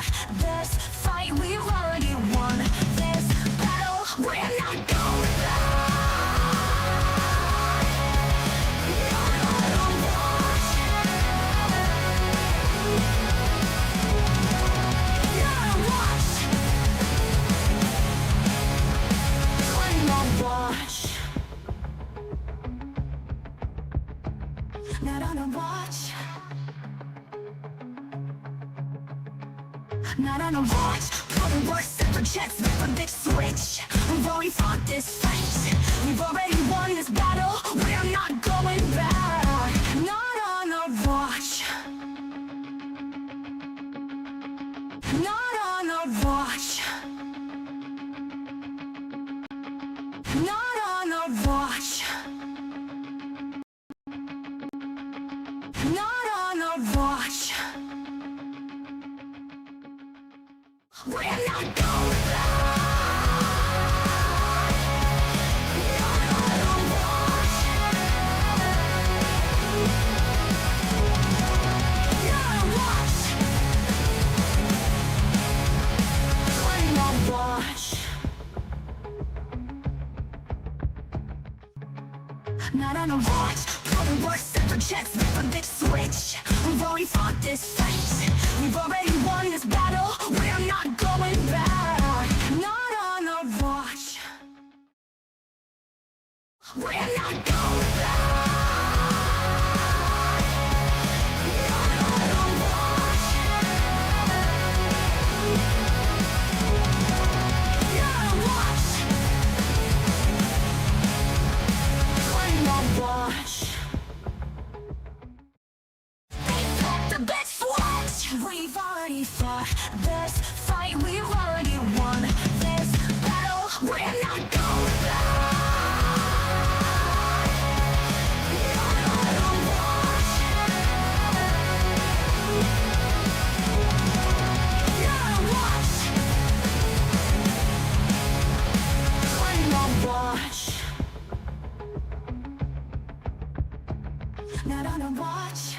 for this fight. We've already won this battle. We're not going back. Not on a watch. Not on a watch. Put the worst separate checks, rip a big switch. We've already fought this fight. We've already won this battle. We're not going back. Not on a watch. Not on a watch. Not on a watch. Not on a watch. We're not going back. Not on a watch. Not a watch. Claim a watch. Not on a watch. Put the worst separate checks, rip a big switch. We've already fought this fight. We've already won this battle. We're not going back. Not on a watch. We're not going back. Not on a watch. Not a watch. Claim a watch. The best watch. We've already fought this fight. We've already won this battle. We're not going back. Not on a watch. Not a watch. Claim a watch. Not on a watch.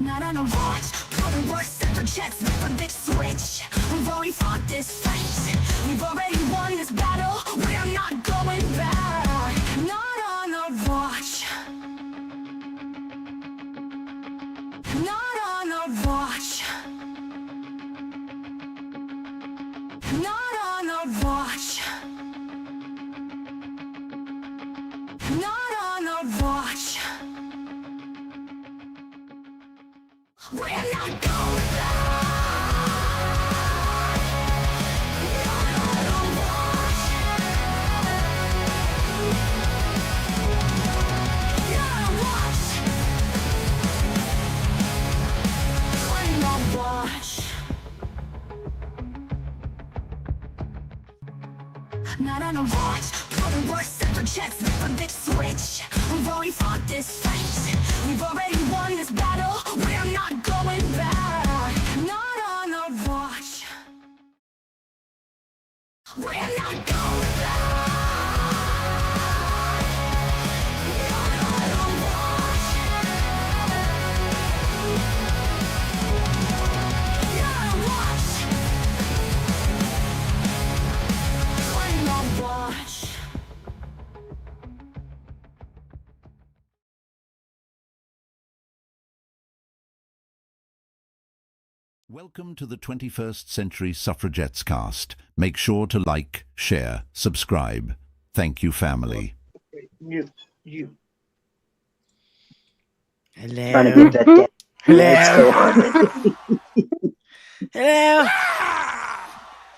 Not on a watch. Put the worst separate checks, rip a big switch. We've already fought this fight. We've already won this battle. We're not going back. Not on a watch. Not on a watch. Not on a watch. Not on a watch. We're not going back. Not on a watch. Not a watch. Claim a watch. Not on a watch. Put the worst separate checks, rip a big switch. We've already fought this fight. We've already won this battle. We're not going back. Not on a watch. We're not going back. Not on a watch. Not a watch. Claim a watch. Welcome to the 21st Century Suffragettes cast. Make sure to like, share, subscribe. Thank you, family. You. Hello. Trying to get that down. Hello.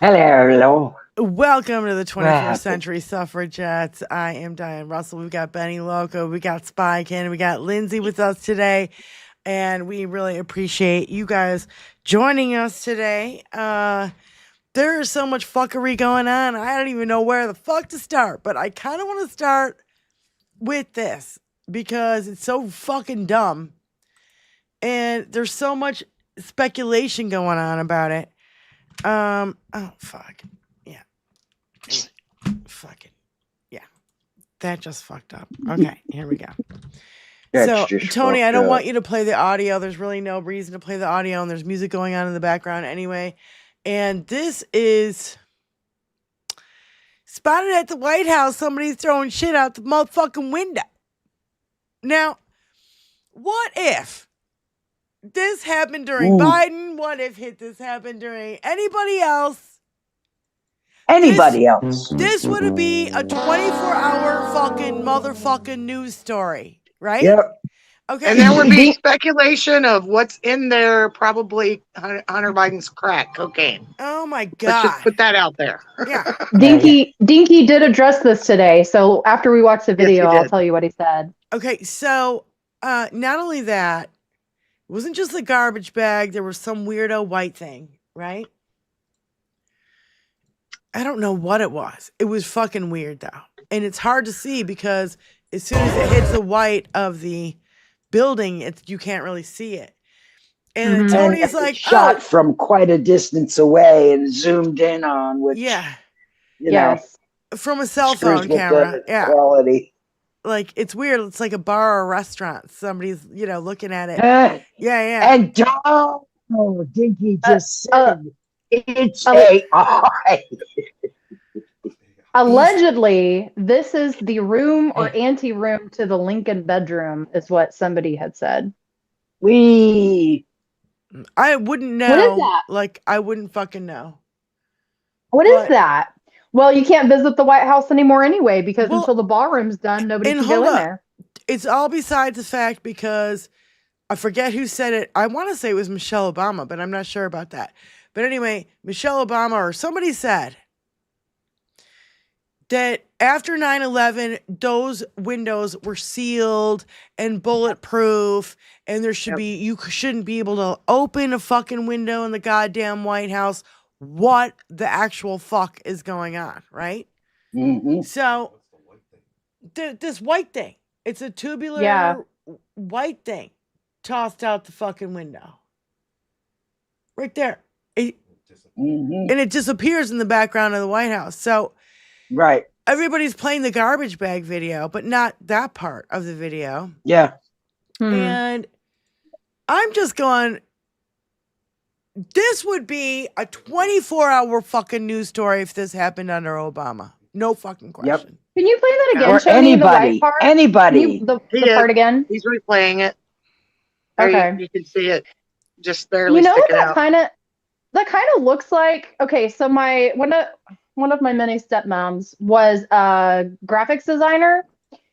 Hello. Hello. Welcome to the 21st happened? Century Suffragettes. I am Diane Russell. We've got Benny Loco. We got Spike and we got Lindsay with us today. And we really appreciate you guys joining us today. There is so much fuckery going on. I don't even know where the fuck to start. But I kind of want to start with this because it's so fucking dumb. And there's so much speculation going on about it. Oh, fuck. Yeah. Fucking. Yeah. That just fucked up. Okay, here we go. So, just Tony, I fucked don't up. want you to play the audio. There's really no reason to play the audio, and there's music going on in the background anyway. And this is spotted at the White House. Somebody's throwing shit out the motherfucking window. Now, what if this happened during Biden? What if this happened during anybody else? Anybody else? This would be a 24-hour fucking motherfucking news story, right? Yep. Okay. And there would be speculation of what's in there, probably Hunter Biden's crack cocaine. Oh my Let's God. just put that out there. Yeah. Dinky did address this today. So after we watch the video, Yes, he I'll did. tell you what he said. Okay, so not only that, it wasn't just the garbage bag. There was some weirdo white thing, right? I don't know what it was. It was fucking weird though. And it's hard to see because as soon as it hits the white of the building, you can't really see it. And Tony is like, shot from quite a distance away and zoomed in on, which yeah, you know, from a cell screws phone with camera. the Yeah. quality. Like it's weird. It's like a bar or a restaurant. Somebody's, looking at it. Yeah. And Dinky just said it's AI. Allegedly, this is the room or anteroom to the Lincoln bedroom, is what somebody had said. I wouldn't know. What is that? Like, I wouldn't fucking know. What is that? Well, you can't visit the White House anymore anyway, because until the ballroom's done, nobody can go in there. It's all besides the fact because I forget who said it. I want to say it was Michelle Obama, but I'm not sure about that. But anyway, Michelle Obama or somebody said that after 9/11, those windows were sealed and bulletproof, and there should be, you shouldn't be able to open a fucking window in the goddamn White House. What the actual fuck is going on, right? Mm-hmm. So, this white thing, it's a tubular white thing tossed out the fucking window. Right there. And it disappears in the background of the White House. So, everybody's playing the garbage bag video, but not that part of the video. Yeah. And I'm just going, this would be a 24-hour fucking news story if this happened under Obama. No fucking question. Can you play that again? Or Show me the anybody. white part. Anybody. The part again? He's replaying it. Okay. You can see it just barely what sticking that out. kind of looks like? Okay, so one of my many stepmoms was a graphics designer,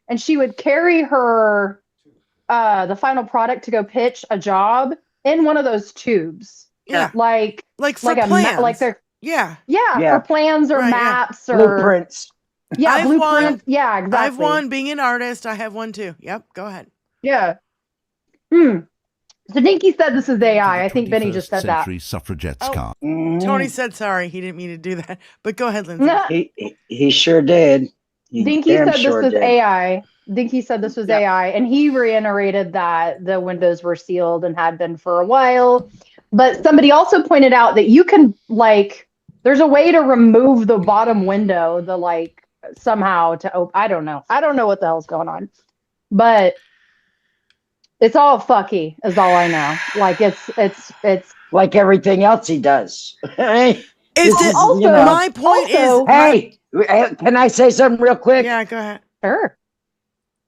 and she would carry her the final product to go pitch a job in one of those tubes. Yeah. Like for plans. For plans or maps or blueprints. Yeah, blueprints. Yeah, exactly. I've won being an artist. I have one too. Yep, go ahead. Yeah. So Dinky said this is AI. I think Benny just said that. Suffragettes Tony said sorry. He didn't mean to do that. But go ahead, Lindsay. He sure did. Dinky said this was AI. Dinky said this was AI, and he reiterated that the windows were sealed and had been for a while. But somebody also pointed out that you can, there's a way to remove the bottom window, somehow to open. I don't know. I don't know what the hell's going on. But it's all fucky, is all I know. It's like everything else he does. My point is, hey, can I say something real quick? Yeah, go ahead. Sure.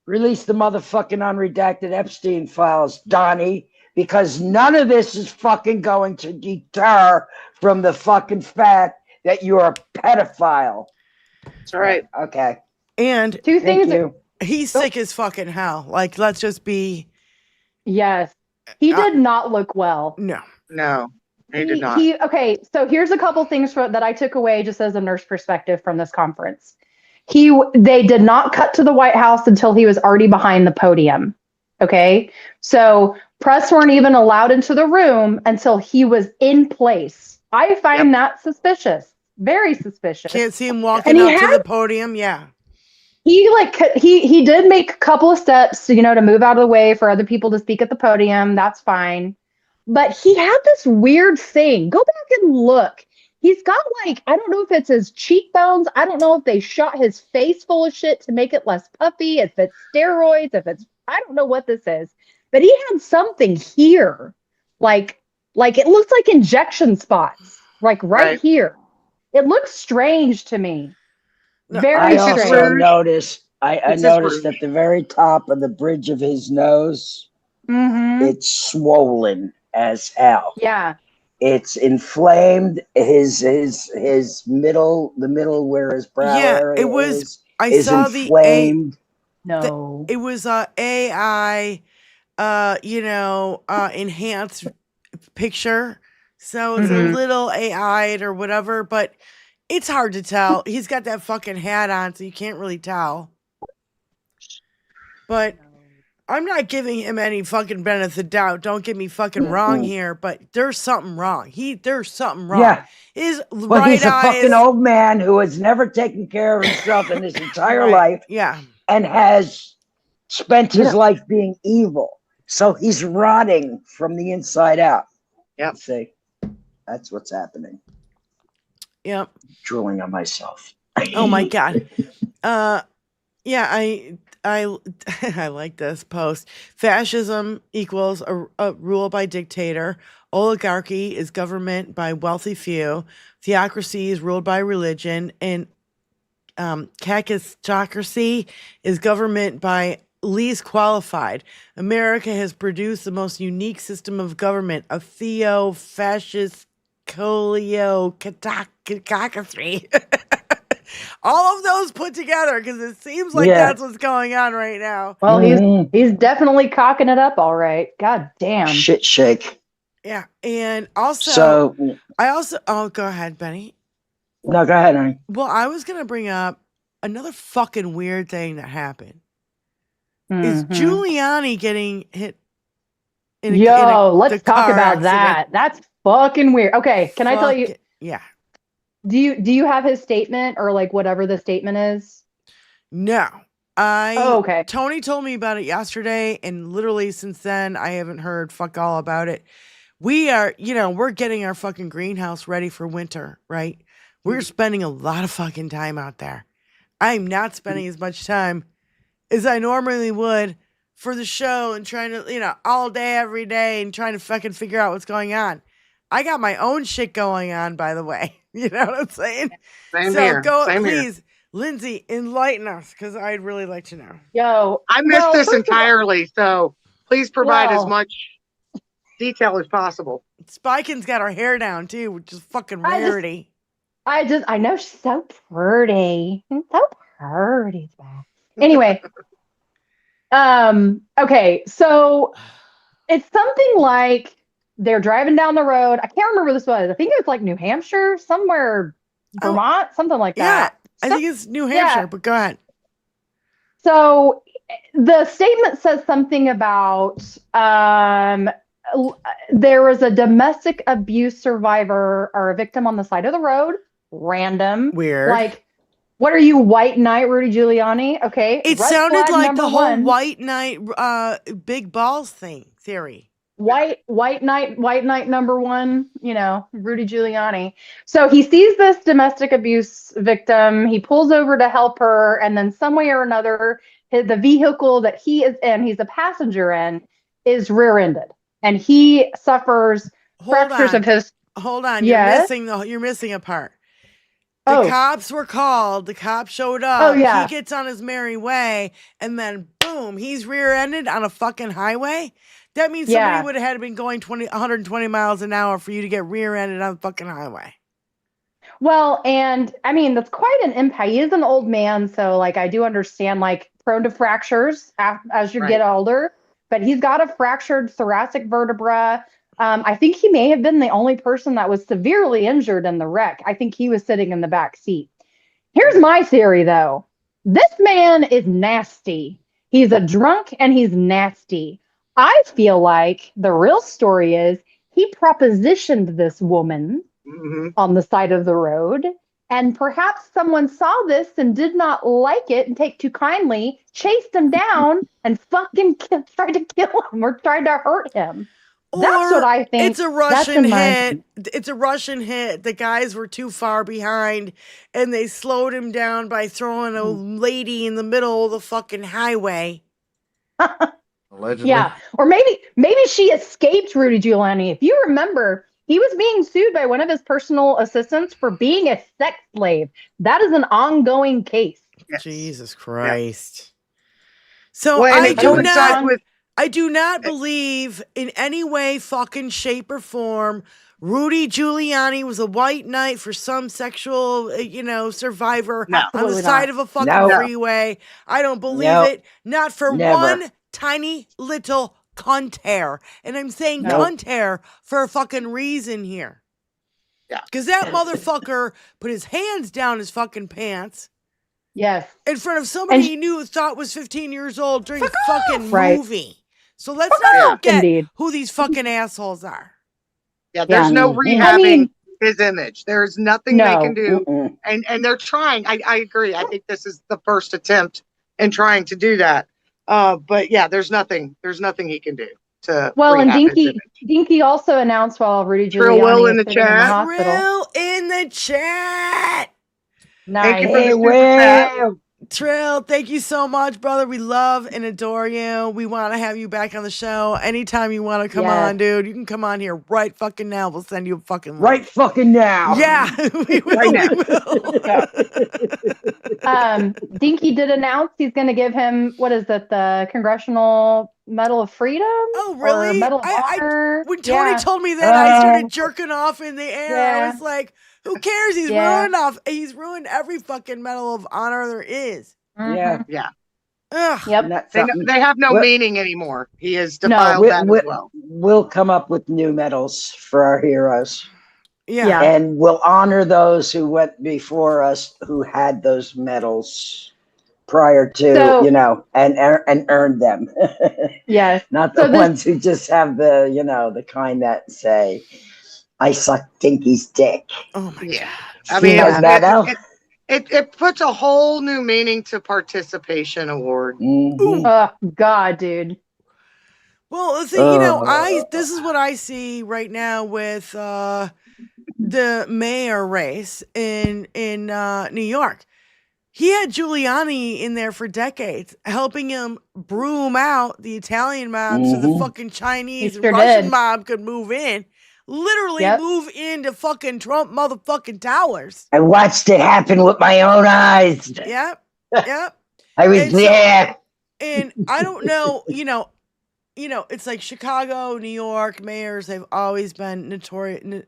Release the motherfucking unredacted Epstein files, Donnie, because none of this is fucking going to deter from the fucking fact that you're a pedophile. That's right. Okay. And two things. He's sick as fucking hell. Let's just be. Yes. He did not look well. No, he did not. Okay, so here's a couple things that I took away just as a nurse perspective from this conference. They did not cut to the White House until he was already behind the podium. Okay, so press weren't even allowed into the room until he was in place. I find that suspicious, very suspicious. Can't see him walking up to the podium. Yeah. He did make a couple of steps, to move out of the way for other people to speak at the podium. That's fine. But he had this weird thing. Go back and look. He's got I don't know if it's his cheekbones. I don't know if they shot his face full of shit to make it less puffy, if it's steroids, if it's I don't know what this is, but he had something here, like it looks like injection spots, like right here. It looks strange to me. No, Very I also strange. I noticed at the very top of the bridge of his nose, it's swollen as hell. Yeah. It's inflamed. His middle, the middle where his brow area is inflamed. It was a AI, enhanced picture. So it's a little AI'd or whatever, but it's hard to tell. He's got that fucking hat on, so you can't really tell. But I'm not giving him any fucking benefit of the doubt. Don't get me fucking wrong here, but there's something wrong. There's something wrong. Yeah. His Well, right he's a eye fucking is, old man who has never taken care of himself in his entire life. Yeah. And has spent his life being evil. So he's rotting from the inside out. Yep. See, that's what's happening. Yep. Drooling on myself. Oh my God. Yeah, I like this post. Fascism equals a rule by dictator. Oligarchy is government by wealthy few. Theocracy is ruled by religion. And kakistocracy is government by least qualified. America has produced the most unique system of government, a theo-fascist catocracy. All of those put together, because it seems like that's what's going on right now. Well, he's definitely cocking it up, all right. God damn. Shit shake. Yeah, and also, oh, go ahead, Benny. No, go ahead, honey. Well, I was gonna bring up another fucking weird thing that happened. Is Giuliani getting hit? Let's talk about that. That's fucking weird. Okay, can I tell you? Yeah. Do you have his statement or like whatever the statement is? No. Okay. Tony told me about it yesterday, and literally since then I haven't heard fuck all about it. We are, we're getting our fucking greenhouse ready for winter, right? We're spending a lot of fucking time out there. I'm not spending as much time as I normally would for the show and trying to, all day, every day and trying to fucking figure out what's going on. I got my own shit going on, by the way. You know what I'm saying? Same here. Please, Lindsay, enlighten us, because I'd really like to know. I missed this entirely, so please provide as much detail as possible. Spiken's got her hair down too, which is fucking rarity. I know she's so pretty. So pretty. Anyway. Okay, so it's something like they're driving down the road. I can't remember this was. I think it was like New Hampshire, somewhere, Vermont, something like that. I think it's New Hampshire, but go ahead. So the statement says something about there was a domestic abuse survivor or a victim on the side of the road. Random. Weird. Like, what are you, white knight Rudy Giuliani? Okay. It sounded like the whole white knight big balls theory. White knight number one, Rudy Giuliani. So he sees this domestic abuse victim. He pulls over to help her. And then some way or another, the vehicle that he is in, he's a passenger in, is rear-ended. And he suffers fractures of his. Hold on. Yes? You're missing a part. The cops were called. The cop showed up. Oh, yeah. He gets on his merry way. And then, boom, he's rear-ended on a fucking highway. That means somebody would have had to been going 120 miles an hour for you to get rear-ended on the fucking highway. Well, and I mean, that's quite an impact. He is an old man, so like I do understand, like prone to fractures as you get older. But he's got a fractured thoracic vertebra. I think he may have been the only person that was severely injured in the wreck. I think he was sitting in the back seat. Here's my theory, though. This man is nasty. He's a drunk and he's nasty. I feel like the real story is he propositioned this woman on the side of the road, and perhaps someone saw this and did not like it and take too kindly, chased him down and fucking tried to kill him or tried to hurt him. That's what I think. It's a Russian hit. It's a Russian hit. The guys were too far behind and they slowed him down by throwing a lady in the middle of the fucking highway. Allegedly. Yeah, or maybe she escaped Rudy Giuliani. If you remember, he was being sued by one of his personal assistants for being a sex slave. That is an ongoing case. Yes. Jesus Yeah. Christ. So Well, and I it do coincides not with I do not believe in any way, fucking shape or form, Rudy Giuliani was a white knight for some sexual, survivor No. on the Absolutely side not. of a fucking No. freeway. I don't believe Nope. it. Not for Never. one tiny little cunt hair. And I'm saying Nope. cunt hair for a fucking reason here. Yeah. Because that motherfucker put his hands down his fucking pants Yes. in front of somebody And he knew thought was 15 years old during a fucking Right. movie. So let's not forget Indeed. who these fucking assholes are. Yeah, there's no Mhm. rehabbing I mean, his image. There's nothing they No. can do. Mm-mm. And they're trying. I agree. I think this is the first attempt in trying to do that. But yeah, there's nothing he can do to well, and rehab his Dinky also announced while Rudy Trill Will Giuliani in is the sitting in the chat. hospital. Trill in the chat. Thank you Nice. for the Hey, super chat. Will. Trill, thank you so much, brother. We love and adore you. We want to have you back on the show anytime you want to come Yes. on, dude. You can come on here right fucking now. We'll send you a fucking link. Right fucking now. Yeah, we will. Right now. We will. Dinky did announce he's going to give him, what is it, the Congressional Medal of Freedom? Oh, Or really? Medal of Honor? When Tony Yeah. told me that, I started jerking off in the air. I Yeah. was like, who cares? He's Yeah. He's ruined every fucking Medal of Honor there is. Yeah. Yeah. Ugh. Yep. Not They, something. they have no Well- meaning anymore. He has No. defiled that as well. We'll come up with new medals for our heroes. Yeah. Yeah. And we'll honor those who went before us who had those medals prior to, So- and earned them. Yes. Not So the this- ones who just have the, the kind that say, I suck Dinky's dick. Oh my Yeah. god. I mean, Yeah. Medal. it puts a whole new meaning to participation award. Mhm. Oh, God, dude. Well, the thing, this is what I see right now with the mayor race in New York. He had Giuliani in there for decades, helping him broom out the Italian mob so the Mhm. fucking Chinese He and sure Russian did. mob could move in. Literally Yep. move into fucking Trump motherfucking towers. I watched it happen with my own eyes. Yep. Yep. I was And so- there. And I don't know, it's like Chicago, New York mayors, they've always been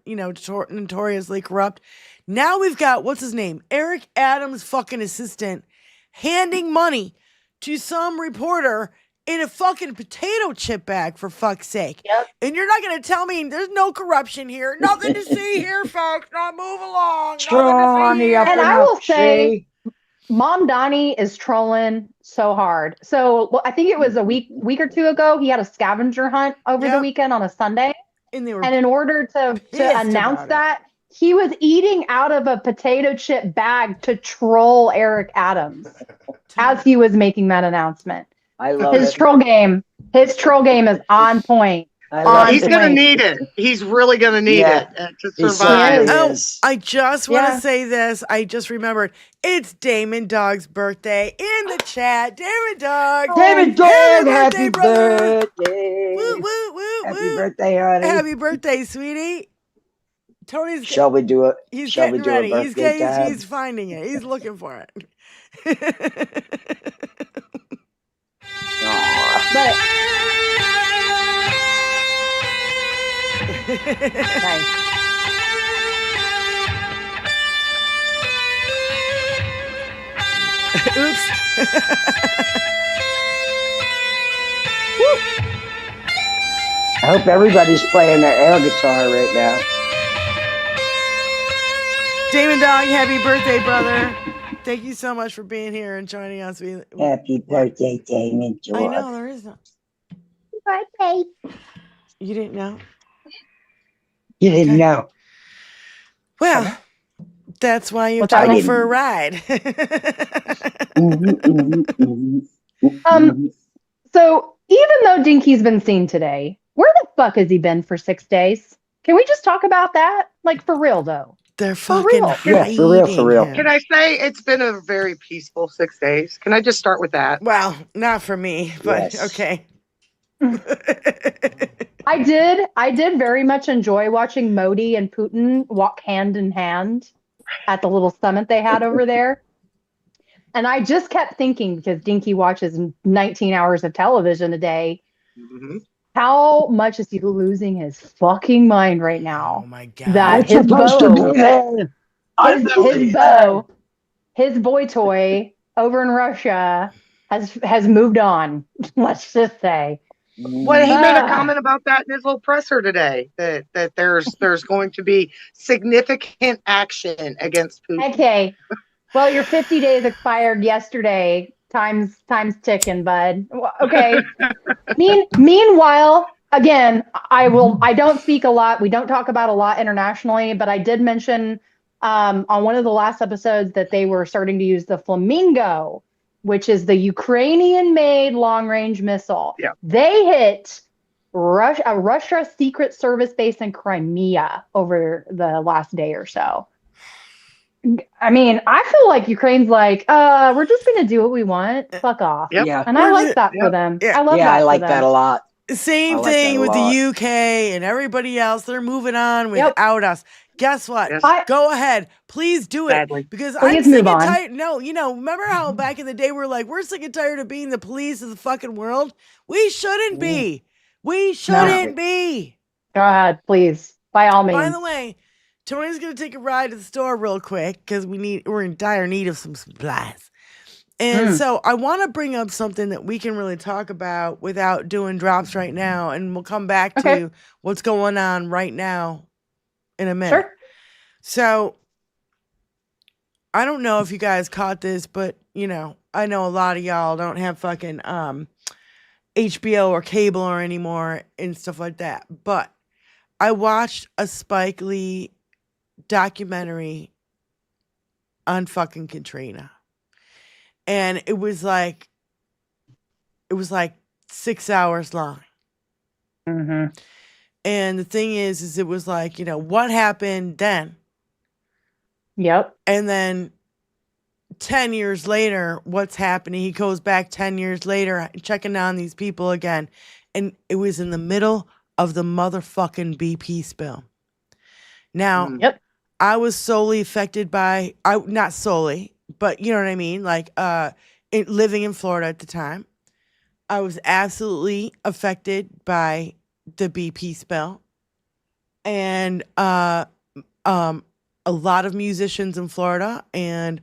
notoriously corrupt. Now we've got, what's his name? Eric Adams' fucking assistant handing money to some reporter in a fucking potato chip bag, for fuck's sake. Yep. And you're not going to tell me there's no corruption here. Nothing to see here, folks. Now move along. Straw on the upper And I will say- tree. Mom Donnie is trolling so hard. So I think it was a week or two ago, he had a scavenger hunt over the Yep. weekend on a Sunday. And they were And in order to pissed announce about it. that, he was eating out of a potato chip bag to troll Eric Adams as he was making that announcement. I love His it. troll game is on point. I love on He's it. going to point. need it. He's really going to need Yeah. it to He survive. certainly Oh, is. I just want to Yeah. say this. I just remembered. It's Damon Dog's birthday in the chat. Damon Dog. David Dog, happy happy brother. birthday. Woo, woo, woo, Happy woo. birthday, honey. Happy birthday, sweetie. Tony's Shall we do it? he's Shall we getting do ready. a He's birthday getting, tab? he's finding it. He's looking for it. Aw. But nice. Oops. I hope everybody's playing their air guitar right now. Damon Dog, happy birthday, brother. Thank you so much for being here and joining us. Happy birthday, Damon I George. know, there is no. Birthday. You didn't know? You didn't Okay. know. Well, that's why you What's took me happening? for a ride. Mhm, mhm, mhm, mhm, Um, mhm. So even though Dinky's been seen today, where the fuck has he been for 6 days? Can we just talk about that? Like, for real though. They're For fucking real. Yeah, for real, for real. hiding him. Can I say it's been a very peaceful 6 days? Can I just start with that? Well, not for me, but Yes. okay. I did very much enjoy watching Modi and Putin walk hand in hand at the little summit they had over there. And I just kept thinking, because Dinky watches 19 hours of television a day, Mhm. how much is he losing his fucking mind right now? Oh my God. That I'm his supposed to bow, be there. his boy toy over in Russia has moved on. Let's just say. Well, he made a Ah. comment about that in his little presser today. That there's going to be significant action against Putin. Okay. Well, your 50 days expired yesterday. Time's ticking, bud. Okay. Meanwhile, again, I don't speak a lot. We don't talk about a lot internationally, but I did mention on one of the last episodes that they were starting to use the Flamingo, which is the Ukrainian-made long-range missile. Yeah. They hit a Russia Secret Service base in Crimea over the last day or so. I mean, I feel like Ukraine's like, we're just going to do what we want. Fuck off. Yep. Yeah. And I like that for them. Yeah. I love that Yeah, I for like them. that a lot. Same I like thing that a with lot. the UK and everybody else. They're moving on Yep. without us. Guess what? Yes. Go ahead. Please do it. Sadly. Because Please I'm sick move and on. tired. No, remember how back in the day we're like, we're sick and tired of being the police of the fucking world? We shouldn't be. We shouldn't be. Go ahead, please. By all means. By the way, Tony's gonna take a ride to the store real quick because we're in dire need of some supplies. And so I want to bring up something that we can really talk about without doing drops right now, and we'll come back to what's going on right now in a minute. Sure. So I don't know if you guys caught this, but I know a lot of y'all don't have fucking HBO or cable or anymore and stuff like that. But I watched a Spike Lee documentary on fucking Katrina. And it was like 6 hours long. Mm-hmm. And the thing is it was like, what happened then? Yep. And then 10 years later, what's happening? He goes back 10 years later, checking on these people again. And it was in the middle of the motherfucking BP spill. Now, Yep. I was solely affected by, not solely, but you know what I mean? Like, living in Florida at the time, I was absolutely affected by the BP spill. And a lot of musicians in Florida and,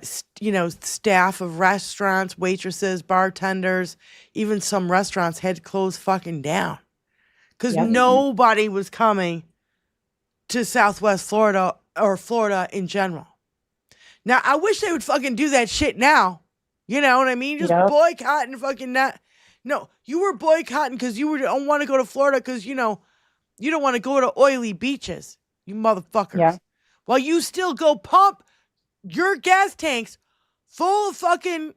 staff of restaurants, waitresses, bartenders, even some restaurants had to close fucking down. Because nobody was coming to Southwest Florida or Florida in general. Now, I wish they would fucking do that shit now. You know what I mean? Just boycotting fucking that. No, you were boycotting because you don't want to go to Florida because, you don't want to go to oily beaches, you motherfuckers. Yeah. While you still go pump your gas tanks full of fucking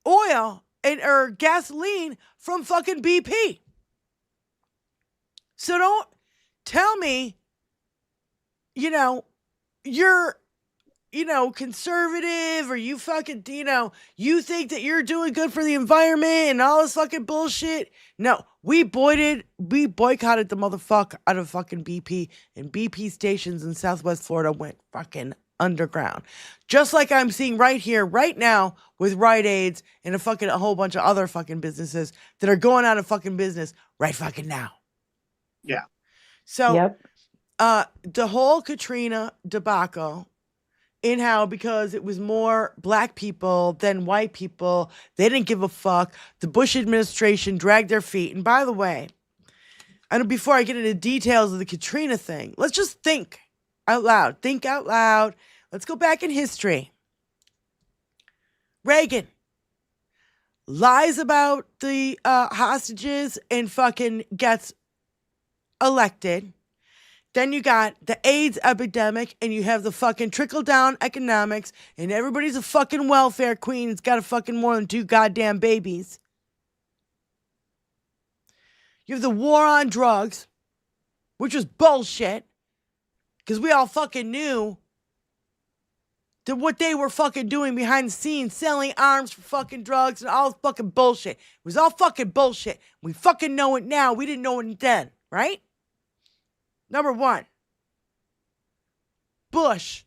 oil or gasoline from fucking BP. So don't tell me, you're, conservative or you fucking, you think that you're doing good for the environment and all this fucking bullshit. No, we boycotted the motherfucker out of fucking BP, and BP stations in Southwest Florida went fucking underground. Just like I'm seeing right here, right now with Rite Aids and a whole bunch of other fucking businesses that are going out of fucking business right fucking now. Yeah. So, the whole Katrina debacle, in how because it was more black people than white people, they didn't give a fuck. The Bush administration dragged their feet. And by the way, before I get into details of the Katrina thing, let's just think out loud. Think out loud. Let's go back in history. Reagan lies about the hostages and fucking gets elected. Then you got the AIDS epidemic and you have the fucking trickle-down economics and everybody's a fucking welfare queen. It's got a fucking more than 2 goddamn babies. You have the war on drugs, which was bullshit. Because we all fucking knew that what they were fucking doing behind the scenes, selling arms for fucking drugs and all fucking bullshit. It was all fucking bullshit. We fucking know it now. We didn't know it then, right? Number one, Bush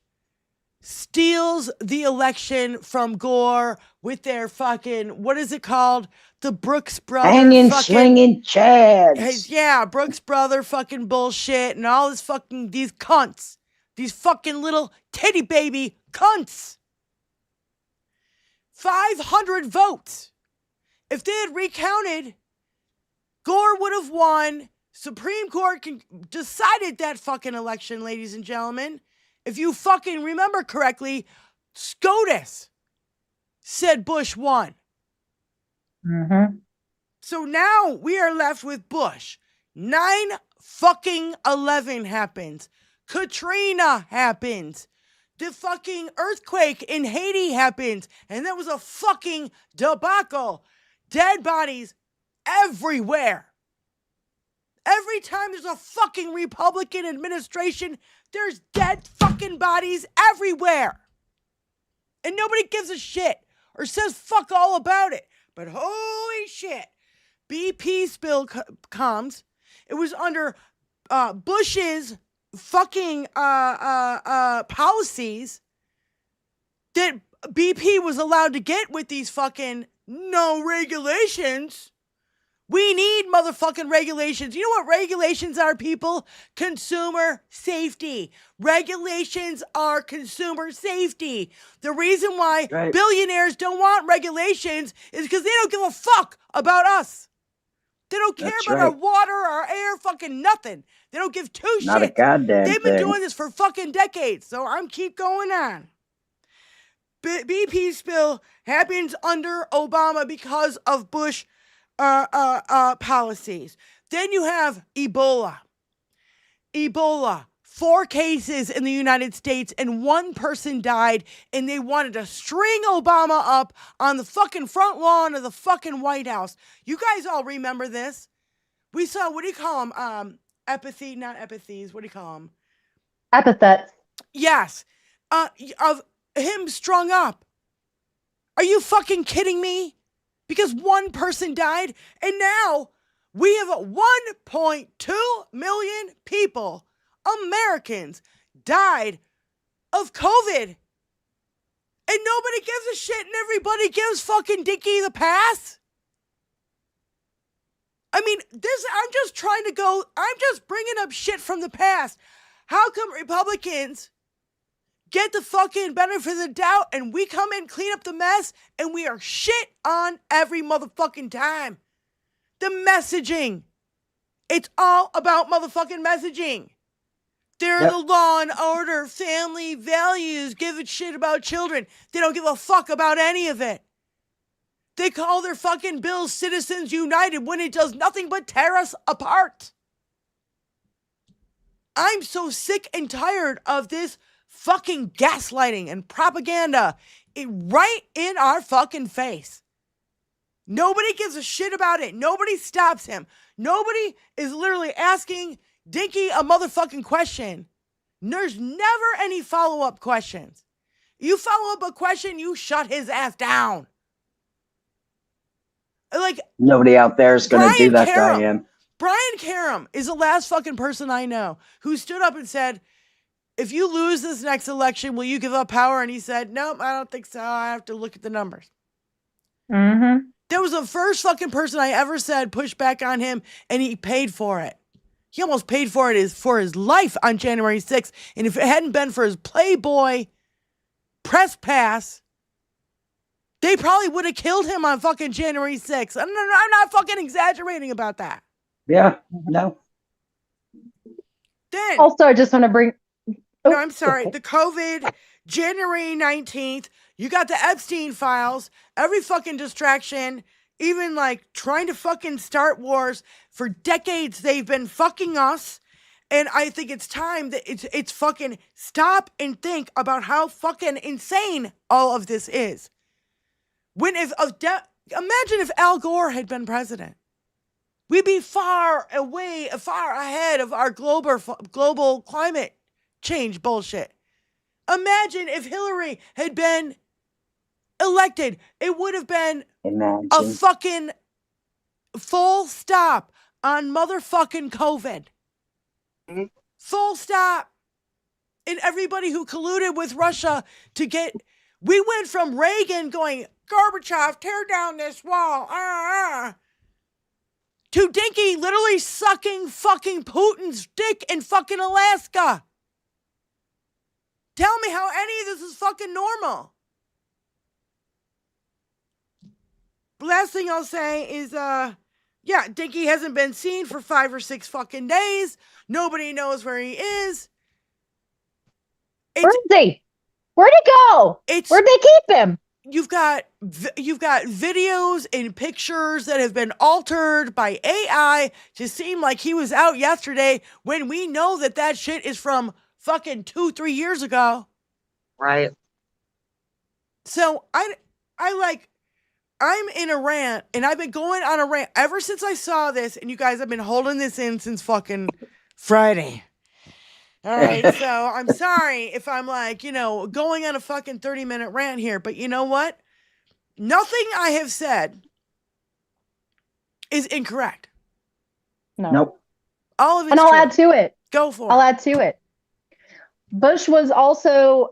steals the election from Gore with their fucking, what is it called? The Brooks brother. Hanging, swinging chads. Yeah, Brooks brother fucking bullshit and all this fucking, these cunts. These fucking little titty baby cunts. 500 votes. If they had recounted, Gore would have won. Supreme Court decided that fucking election, ladies and gentlemen. If you fucking remember correctly, SCOTUS said Bush won. Mm-hmm. So now we are left with Bush. 9/11 happens. Katrina happens. The fucking earthquake in Haiti happens. And that was a fucking debacle. Dead bodies everywhere. Every time there's a fucking Republican administration, there's dead fucking bodies everywhere. And nobody gives a shit or says fuck all about it. But holy shit, BP spill comes. It was under Bush's fucking policies that BP was allowed to get with these fucking no regulations. We need motherfucking regulations. You know what regulations are, people? Consumer safety. Regulations are consumer safety. The reason why billionaires don't want regulations is because they don't give a fuck about us. They don't care about our water, our air, fucking nothing. They don't give two shits. Not a goddamn They've been thing. doing this for fucking decades, so I'm keep going on. BP spill happens under Obama because of Bush policies. Then you have Ebola. 4 cases in the United States and 1 person died, and they wanted to string Obama up on the fucking front lawn of the fucking White House. You guys all remember this? We saw, what do you call them? Apathy, not apathies. What do you call them? Epithets. Yes. Of him strung up. Are you fucking kidding me? Because 1 person died, and now we have 1.2 million people, Americans, died of COVID. And nobody gives a shit, and everybody gives fucking DINKY the pass. I mean, I'm just bringing up shit from the past. How come Republicans get the fucking benefit of the doubt and we come in, clean up the mess, and we are shit on every motherfucking time? The messaging. It's all about motherfucking messaging. They're the law and order, family values, give a shit about children. They don't give a fuck about any of it. They call their fucking bills Citizens United when it does nothing but tear us apart. I'm so sick and tired of this fucking gaslighting and propaganda right in our fucking face. Nobody gives a shit about it. Nobody stops him. Nobody is literally asking DINKY a motherfucking question. There's never any follow-up questions. You follow up a question, you shut his ass down. Like, nobody out there is going to do that, Diane. Brian Karem is the last fucking person I know who stood up and said, if you lose this next election, will you give up power? And he said, nope, I don't think so. I have to look at the numbers. Mm-hmm. That was the first fucking person I ever said push back on him, and he paid for it. He almost paid for it for his life on January 6th. And if it hadn't been for his Playboy press pass, they probably would have killed him on fucking January 6th. I'm not fucking exaggerating about that. Yeah, no. Then, Also, I just want to bring... no, I'm sorry. The COVID, January 19th, you got the Epstein files, every fucking distraction, even like trying to fucking start wars. For decades, they've been fucking us. And I think it's time that it's fucking stop and think about how fucking insane all of this is. Imagine if Al Gore had been president. We'd be far ahead of our global climate change bullshit. Imagine if Hillary had been elected. It would have been a fucking full stop on motherfucking COVID. Mhm. Full stop. And everybody who colluded with Russia to get... We went from Reagan going, Gorbachev, tear down this wall, to Dinky literally sucking fucking Putin's dick in fucking Alaska. Tell me how any of this is fucking normal. Last thing I'll say is, Dinky hasn't been seen for 5 or 6 fucking days. Nobody knows where he is. Where's he? Where'd he go? Where'd they keep him? You've got videos and pictures that have been altered by AI to seem like he was out yesterday when we know that shit is from fucking 2-3 years ago. Right. So I'm in a rant, and I've been going on a rant ever since I saw this, and you guys have been holding this in since fucking Friday. All right, so I'm sorry if I'm going on a fucking 30-minute rant here, but you know what? Nothing I have said is incorrect. No. Nope. All of it. And I'll add to it. Go for it. I'll add to it. Bush was also,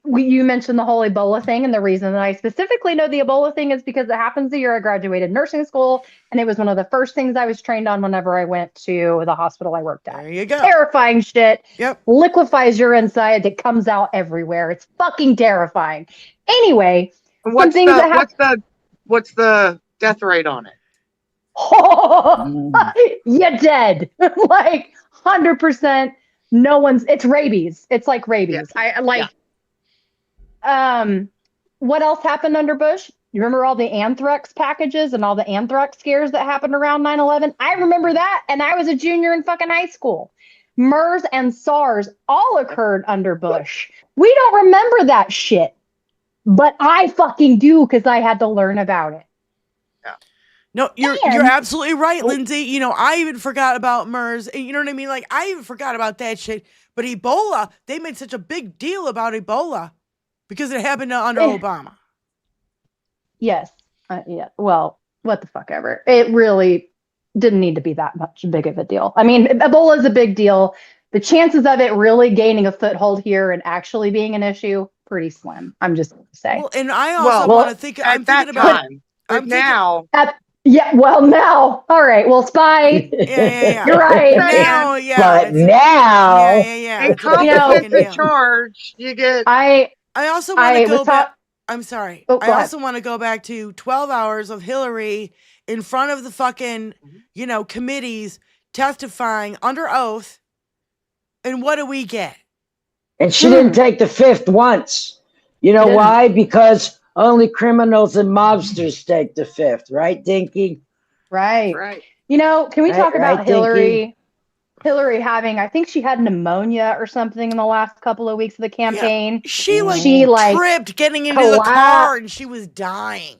you mentioned the whole Ebola thing, and the reason that I specifically know the Ebola thing is because it happens the year I graduated nursing school, and it was one of the first things I was trained on whenever I went to the hospital I worked at. There you go. Terrifying shit. Yep. Liquefies your inside. It comes out everywhere. It's fucking terrifying. Anyway, What's the death rate on it? You're dead. Like 100%. It's rabies. It's like rabies. What else happened under Bush? You remember all the anthrax packages and all the anthrax scares that happened around 9/11? I remember that, and I was a junior in fucking high school. MERS and SARS all occurred under Bush. We don't remember that shit, but I fucking do because I had to learn about it. No, you're absolutely right, Lindsay. You know, I even forgot about MERS. You know what I mean? Like, I even forgot about that shit. But Ebola, they made such a big deal about Ebola because it happened under Obama. Yes. Yeah. Well, what the fuck ever. It really didn't need to be that much big of a deal. I mean, Ebola is a big deal. The chances of it really gaining a foothold here and actually being an issue, pretty slim. I'm just going to say. Well, and I also want to think. I'm thinking about now. Yeah, well, now. All right. Well, spy. Yeah. You're right. Now, yeah. But now. Yeah. And competence in charge, you get. I also want to go back. I'm sorry. Oh, I also want to go back to 12 hours of Hillary in front of the fucking, committees testifying under oath. And what do we get? And she didn't take the 5th once. You know why? Because only criminals and mobsters take the 5th, right, Dinky? Right. Right. Can we talk about Hillary? Dinky? Hillary having, I think she had pneumonia or something in the last couple of weeks of the campaign. Yeah. She tripped getting into the car and she was dying.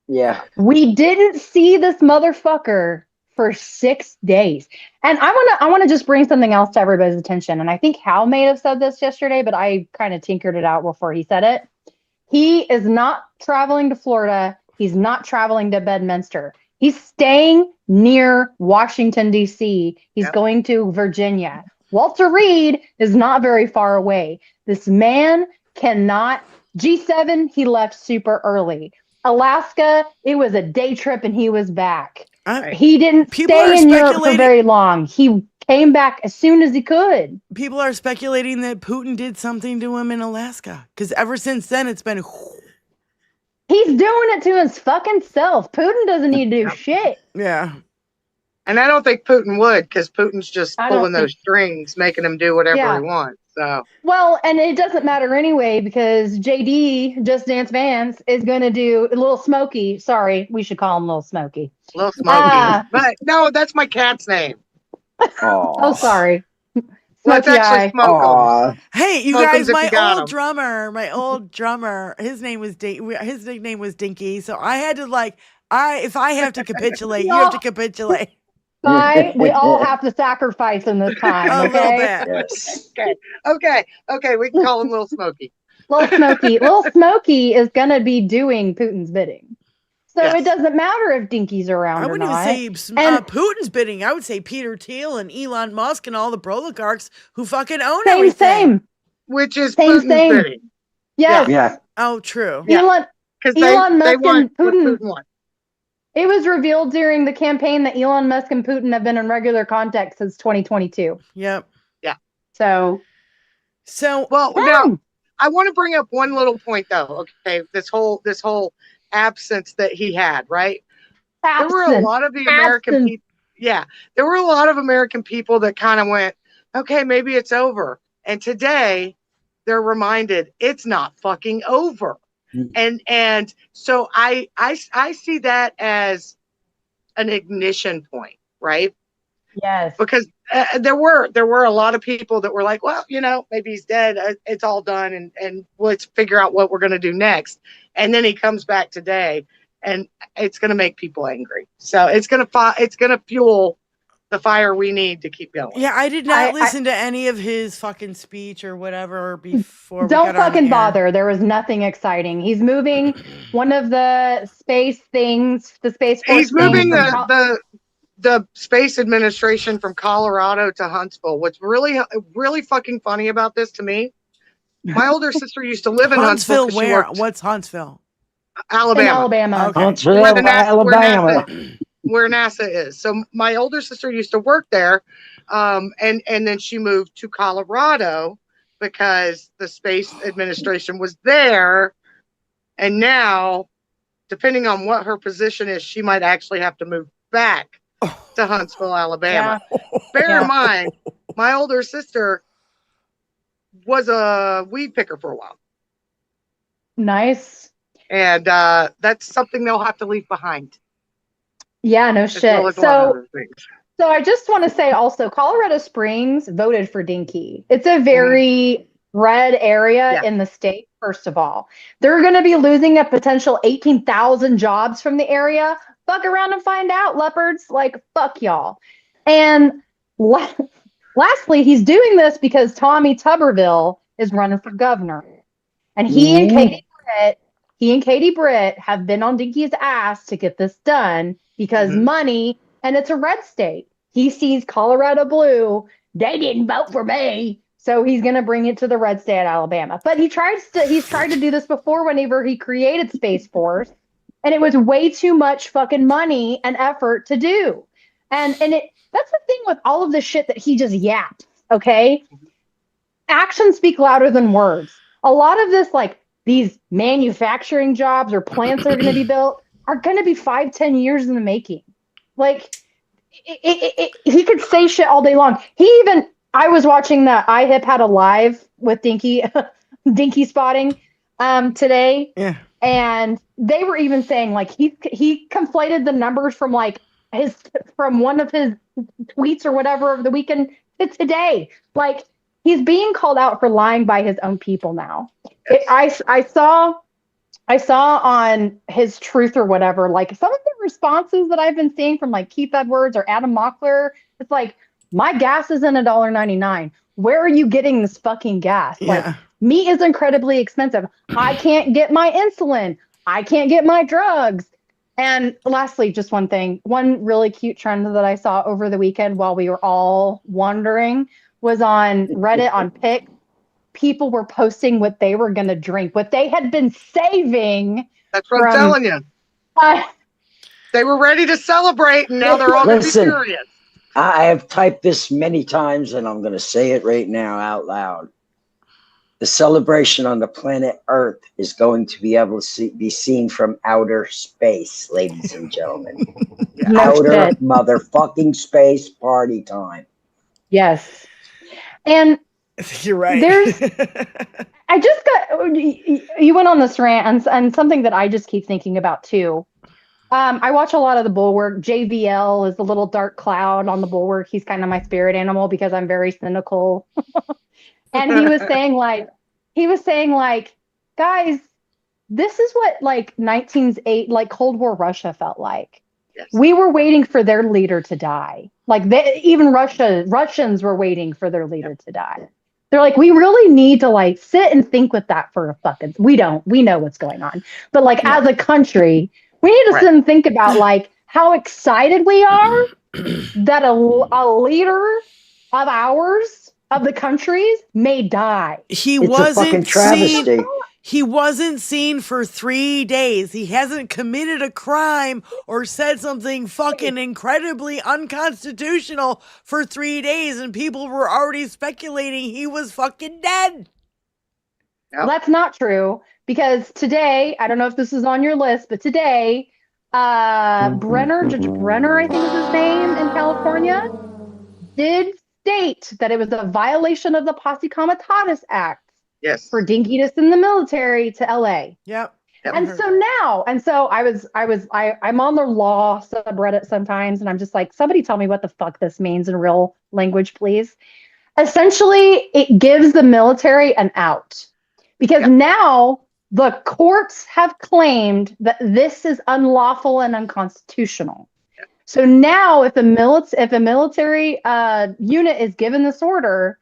Yeah. We didn't see this motherfucker for 6 days. And I want to just bring something else to everybody's attention. And I think Hal may have said this yesterday, but I kind of tinkered it out before he said it. He is not traveling to Florida. He's not traveling to Bedminster. He's staying near Washington, D.C. He's going to Virginia. Walter Reed is not very far away. This man cannot. G7, he left super early. Alaska, it was a day trip and he was back. He didn't stay in Europe for very long. He came back as soon as he could. People are speculating that Putin did something to him in Alaska. Because ever since then, it's been... He's doing it to his fucking self. Putin doesn't need to do shit. Yeah. And I don't think Putin would, because Putin's just pulling those strings, making him do whatever he wants. So. Well, and it doesn't matter anyway, because JD, Just Dance Vance, is going to do a Little Smokey. Sorry, we should call him Little Smokey. Little Smokey. But no, that's my cat's name. Oh, sorry. Let's actually smoke him. Hey, you guys, my old drummer, his nickname was Dinky. So I had to if I have to capitulate, you have to capitulate. Spy, we all have to sacrifice in this time, A little okay? bit. Yes. Okay. We can call him Little Smoky. Little Smokey is gonna be doing Putin's bidding. So Yes. it doesn't matter if Dinky's around I or wouldn't not. even say And Putin's bidding. I would say Peter Thiel and Elon Musk and all the oligarchs who fucking own same, everything. same. Which is Same, Putin's same. bidding. Yes. Yeah. Oh, true. Yeah. Elon, Because Elon they Musk want and what Putin. Putin wants. It was revealed during the campaign that Elon Musk and Putin have been in regular contact since 2022. Yep. So, Well, now I want to bring up one little point though. Okay, this whole absence that he had, right? There were a lot of the American people. Yeah, there were a lot of American people that kind of went, okay, maybe it's over. And today, they're reminded it's not fucking over. And so I see that as an ignition point, right? yes. Because there were a lot of people that were like, well, maybe he's dead. It's all done, and let's figure out what we're going to do next. And then he comes back today, and it's going to make people angry. So it's going to fuel the fire we need to keep going. Yeah, I did not listen to any of his fucking speech or whatever before. Don't fucking bother. There was nothing exciting. He's moving one of the space things, the space force. He's moving the space administration from Colorado to Huntsville. What's really, really fucking funny about this to me, my older sister used to live in Huntsville. Where? What's Huntsville? Alabama. In Alabama. Okay. Huntsville, Alabama. Where NASA is. So my older sister used to work there, and then she moved to Colorado because the space administration was there, and now, depending on what her position is, she might actually have to move back to Huntsville, Alabama. Yeah. Bear in mind, my older sister was a weed picker for a while. Nice. And that's something they'll have to leave behind. Yeah, no shit. Well So I just want to say also, Colorado Springs voted for Dinky. It's a very red area in the state, first of all. They're going to be losing a potential 18,000 jobs from the area. Fuck around and find out, leopards. Like, fuck y'all. And lastly, he's doing this because Tommy Tuberville is running for governor. And he and Katie Britt have been on Dinky's ass to get this done because money, and it's a red state. He sees Colorado blue. They didn't vote for me. So he's going to bring it to the red state, Alabama. But he's tried to do this before whenever he created Space Force. And it was way too much fucking money and effort to do. And that's the thing with all of the shit that he just yaps, okay? Actions speak louder than words. A lot of this, like these manufacturing jobs or plants that are going to be built are going to be 5-10 years in the making. Like, he could say shit all day long. I was watching the iHip had a live with Dinky, Dinky spotting today. Yeah. And they were even saying like he conflated the numbers from like from one of his tweets or whatever of the weekend to today. Like he's being called out for lying by his own people now. I saw on his Truth or whatever, like some of the responses that I've been seeing from like Keith Edwards or Adam Mockler, it's like, my gas isn't $1.99. Where are you getting this fucking gas? Yeah. Like meat is incredibly expensive. I can't get my insulin. I can't get my drugs. And lastly, just one thing, one really cute trend that I saw over the weekend while we were all wandering was on Reddit on Pick. People were posting what they were going to drink, what they had been saving. That's what I'm telling you. They were ready to celebrate, and now they're all going to be furious. I have typed this many times, and I'm going to say it right now out loud. The celebration on the planet Earth is going to be able to be seen from outer space, ladies and gentlemen. Outer motherfucking space party time. Yes. And you're right. I just got, you went on this rant, and something that I just keep thinking about too. I watch a lot of the Bulwark. JVL is the little dark cloud on the Bulwark. He's kind of my spirit animal because I'm very cynical. And he was saying like, guys, this is what like 1908, like Cold War Russia felt like. Yes. We were waiting for their leader to die. Like even Russians were waiting for their leader to die. They're like, we really need to like sit and think with that for a fucking. We don't. We know what's going on, but like as a country, we need to sit and think about like how excited we are that a leader of ours of the countries may die. It's a fucking travesty. He wasn't seen for 3 days. He hasn't committed a crime or said something fucking incredibly unconstitutional for 3 days, and people were already speculating he was fucking dead. Well, that's not true, because today, I don't know if this is on your list, but today, Judge Brenner, I think is his name, in California, did state that it was a violation of the Posse Comitatus Act. Yes. For Dinky to send the military to LA. Yep. And so I'm on the law subreddit sometimes, and I'm just like, somebody tell me what the fuck this means in real language, please. Essentially, it gives the military an out, because now the courts have claimed that this is unlawful and unconstitutional. So now if a military unit is given this order,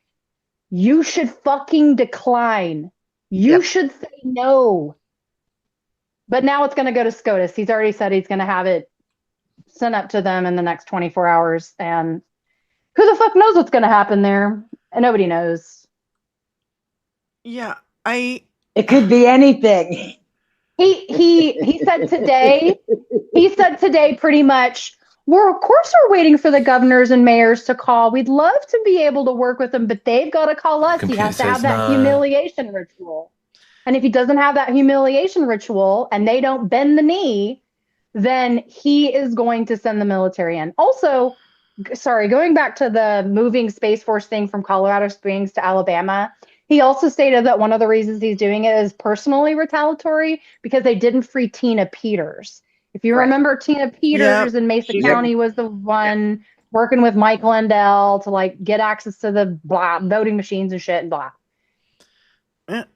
you should fucking decline. You should say no. But now it's going to go to SCOTUS. He's already said he's going to have it sent up to them in the next 24 hours. And who the fuck knows what's going to happen there? And nobody knows. Yeah, It could be anything. He said today. He said today pretty much. Well, of course we're waiting for the governors and mayors to call. We'd love to be able to work with them, but they've got to call us. He has to have that humiliation ritual. And if he doesn't have that humiliation ritual and they don't bend the knee, then he is going to send the military in. Also, going back to the moving Space Force thing from Colorado Springs to Alabama, he also stated that one of the reasons he's doing it is personally retaliatory because they didn't free Tina Peters. If you remember, Tina Peters in Mesa County was the one working with Mike Lindell to like get access to the voting machines and shit and blah.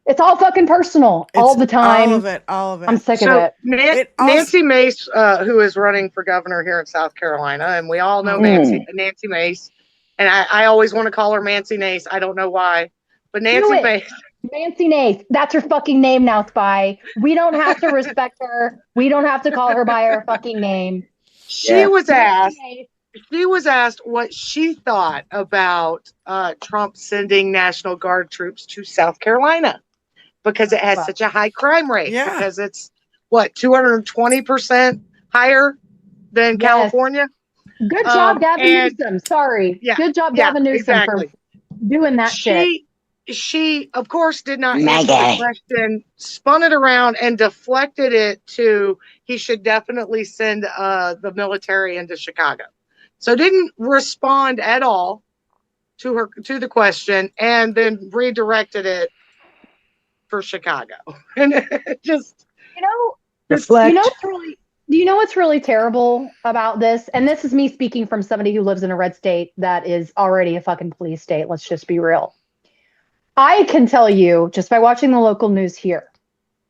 It's all fucking personal all the time. All of it. I'm sick of it. Nancy Mace, who is running for governor here in South Carolina, and we all know Nancy Mace, and I always want to call her Nancy Nace. I don't know why, but Nancy Mace. Nancy Nace. That's her fucking name now, Spy. We don't have to respect her. We don't have to call her by her fucking name. She was asked what she thought about Trump sending National Guard troops to South Carolina because it has such a high crime rate. Yeah. Because it's 220% higher than California. Good job, Gavin Newsom. Sorry. Yeah. Good job, Gavin Newsom, for doing that shit. She, of course, did not answer the question, spun it around and deflected it to he should definitely send the military into Chicago. So didn't respond at all to the question, and then redirected it for Chicago. And it just deflect. You know what's really terrible about this? And this is me speaking from somebody who lives in a red state that is already a fucking police state. Let's just be real. I can tell you, just by watching the local news here,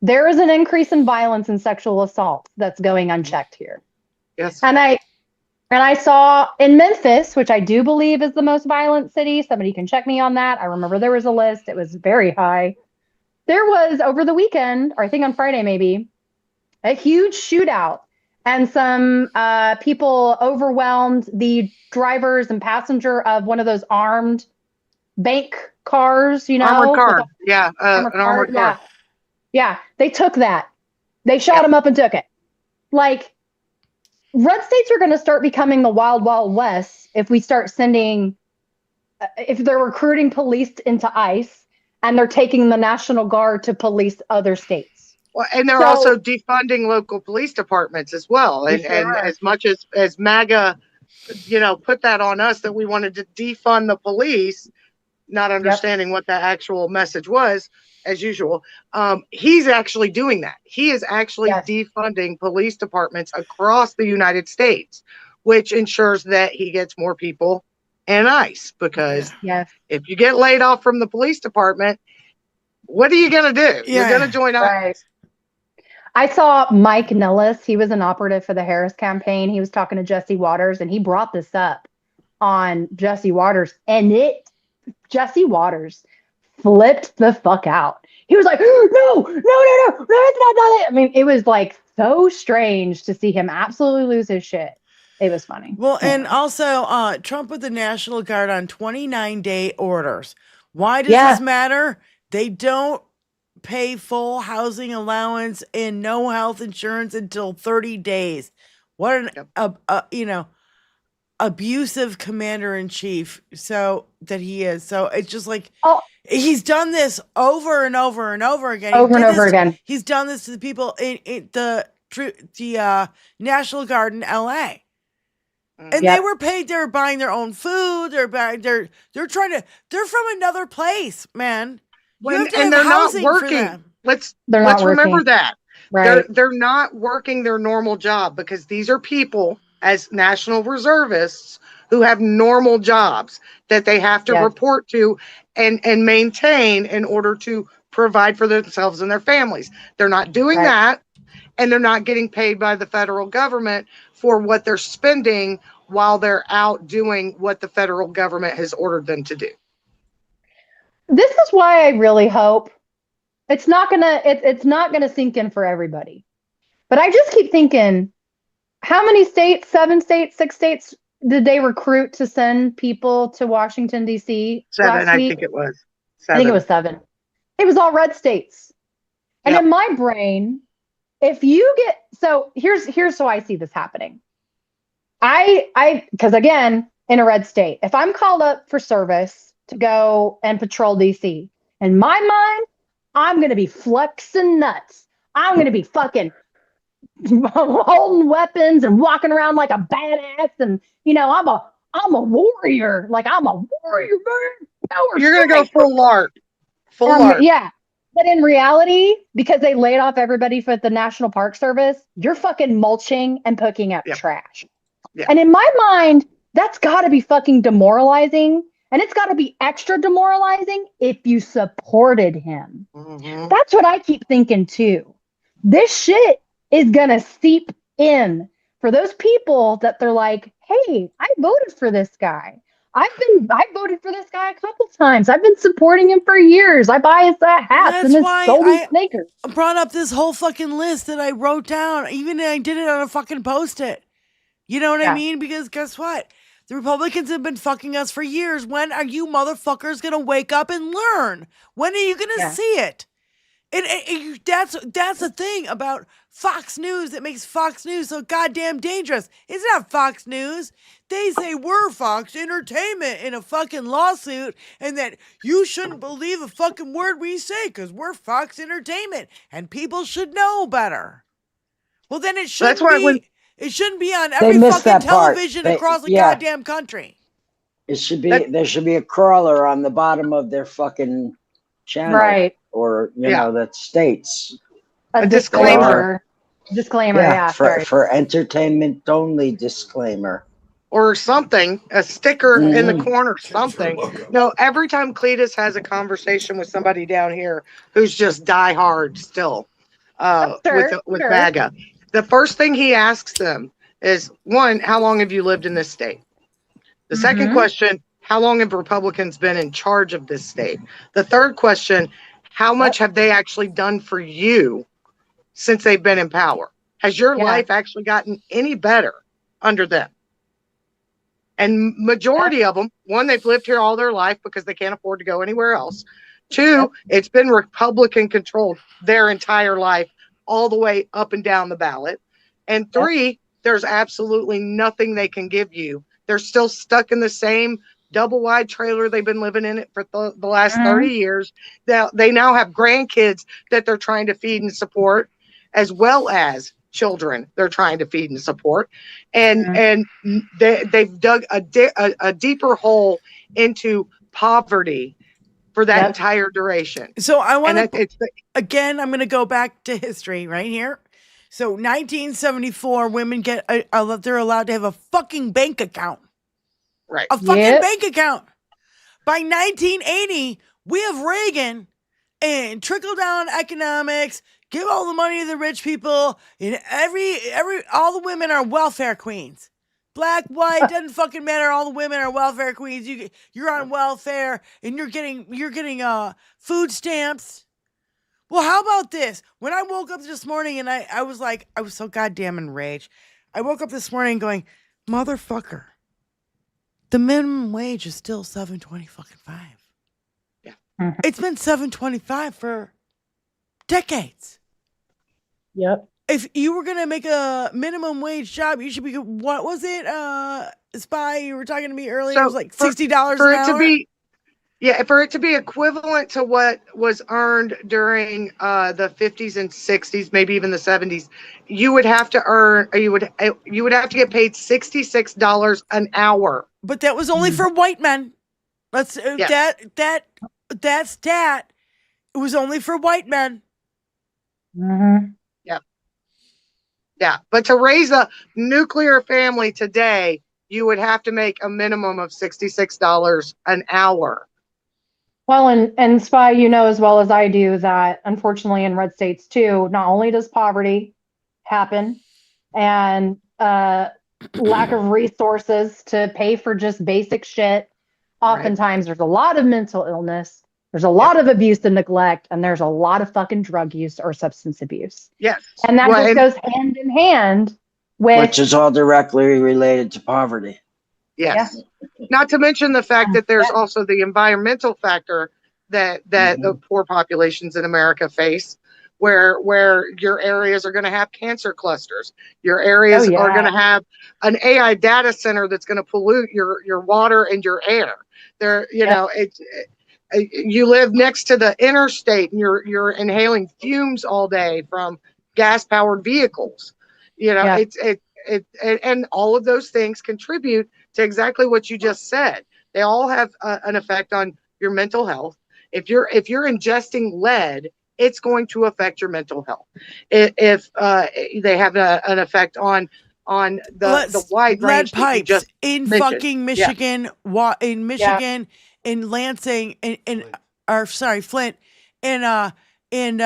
there is an increase in violence and sexual assault that's going unchecked here. Yes. And I saw in Memphis, which I do believe is the most violent city. Somebody can check me on that. I remember there was a list. It was very high. There was over the weekend, or I think on Friday maybe, a huge shootout. And some people overwhelmed the drivers and passenger of one of those armed bank cars, armored car. An armored car. Yeah, they took that. They shot him up and took it. Like, red states are going to start becoming the wild, wild west if we start sending, if they're recruiting police into ICE and they're taking the National Guard to police other states. Well, and they're also defunding local police departments as well. And as much as MAGA, put that on us that we wanted to defund the police, not understanding what that actual message was, as usual. He's actually doing that. He is actually defunding police departments across the United States, which ensures that he gets more people in ICE. Because if you get laid off from the police department, what are you going to do? You're going to join ICE. I saw Mike Nellis. He was an operative for the Harris campaign. He was talking to Jesse Waters, and he brought this up on Jesse Waters, and Jesse Waters flipped the fuck out. He was like, no, that's not it. I mean, it was like so strange to see him absolutely lose his shit. It was funny. Well, and also Trump with the National Guard on 29-day orders. Why does this matter? They don't pay full housing allowance and no health insurance until 30 days. What an abusive commander in chief that he is. So it's just like he's done this over and over and over again. Again. He's done this to the people in the National Guard in LA. And they were paid. They're buying their own food. They're from another place, man. And they're not working. Let's remember that. Right. They're not working their normal job, because these are people as national reservists who have normal jobs that they have to report to and maintain in order to provide for themselves and their families. They're not doing that, and they're not getting paid by the federal government for what they're spending while they're out doing what the federal government has ordered them to do. This is why I really hope it's not gonna sink in for everybody. But I just keep thinking, how many states, 7 states, 6 states did they recruit to send people to Washington, D.C. 7, I think it was. 7. I think it was 7. It was all red states. And in my brain, if you get, so here's how I see this happening. Because again, in a red state, if I'm called up for service to go and patrol DC, in my mind, I'm going to be flexing nuts. I'm going to be fucking holding weapons and walking around like a badass. And, I'm a warrior. Like, I'm a warrior, man. You're going to go full LARP. Full LARP. Yeah. But in reality, because they laid off everybody for the National Park Service, you're fucking mulching and picking up trash. Yeah. And in my mind, that's got to be fucking demoralizing. And it's got to be extra demoralizing if you supported him. Mm-hmm. That's what I keep thinking too. This shit is going to seep in for those people that they're like, hey, I voted for this guy. I voted for this guy a couple times. I've been supporting him for years. I buy his hats and his golden sneakers. I brought up this whole fucking list that I wrote down. Even I did it on a fucking Post-it. You know what I mean? Because guess what? The Republicans have been fucking us for years. When are you motherfuckers going to wake up and learn? When are you going to see it? And that's the thing about Fox News that makes Fox News so goddamn dangerous. It's not Fox News. They say we're Fox Entertainment in a fucking lawsuit, and that you shouldn't believe a fucking word we say because we're Fox Entertainment and people should know better. Well, then it shouldn't it shouldn't be on every fucking television across the goddamn country. It should be. There should be a crawler on the bottom of their fucking channel, right? Or that states a disclaimer. Disclaimer, for entertainment only disclaimer. Or something, a sticker in the corner, something. No, every time Cletus has a conversation with somebody down here who's just diehard still with MAGA, the first thing he asks them is, 1, how long have you lived in this state? The second question, how long have Republicans been in charge of this state? The third question, how much have they actually done for you since they've been in power? Has your life actually gotten any better under them? And majority of them, 1, they've lived here all their life because they can't afford to go anywhere else. 2, it's been Republican controlled their entire life, all the way up and down the ballot. And 3, there's absolutely nothing they can give you. They're still stuck in the same double wide trailer they've been living in it for the last 30 years. They now have grandkids that they're trying to feed and support, as well as children they're trying to feed and support. And they've dug a deeper hole into poverty for that entire duration. So I want to, again, I'm going to go back to history right here. So 1974, women they're allowed to have a fucking bank account. Right. A fucking bank account. By 1980, we have Reagan, and trickle down economics. Give all the money to the rich people. And all the women are welfare queens. Black, white, doesn't fucking matter. All the women are welfare queens. You're on welfare, and you're getting food stamps. Well, how about this? When I woke up this morning, and I was so goddamn enraged. I woke up this morning going, motherfucker, the minimum wage is still $7.25. Yeah, it's been $7.25 for decades. Yep. If you were gonna make a minimum wage job, you should be. What was it, Spy? You were talking to me earlier. It was like $60 for an it hour. to be, for it to be equivalent to what was earned during the 50s and 60s, maybe even the 70s, you would have to earn. You would have to get paid $66 an hour. But that was only for white men. Let's that stat. It was only for white men. Mm-hmm. Yeah, but to raise a nuclear family today, you would have to make a minimum of $66 an hour. Well, and Spy, you know as well as I do that unfortunately in red states too, not only does poverty happen and lack of resources to pay for just basic shit, oftentimes there's a lot of mental illness. There's a lot of abuse and neglect, and there's a lot of fucking drug use or substance abuse. Yes. And that just goes hand in hand with... Which is all directly related to poverty. Yes. Yeah. Not to mention the fact that there's also the environmental factor that the poor populations in America face, where your areas are going to have cancer clusters. Your areas are going to have an AI data center that's going to pollute your water and your air. There, you live next to the interstate and you're inhaling fumes all day from gas powered vehicles. And all of those things contribute to exactly what you just said. They all have an effect on your mental health. If you're ingesting lead, it's going to affect your mental health. If they have an effect on the wide range lead pipes just in mentioned. fucking Michigan, in Michigan, in Lansing, Flint, and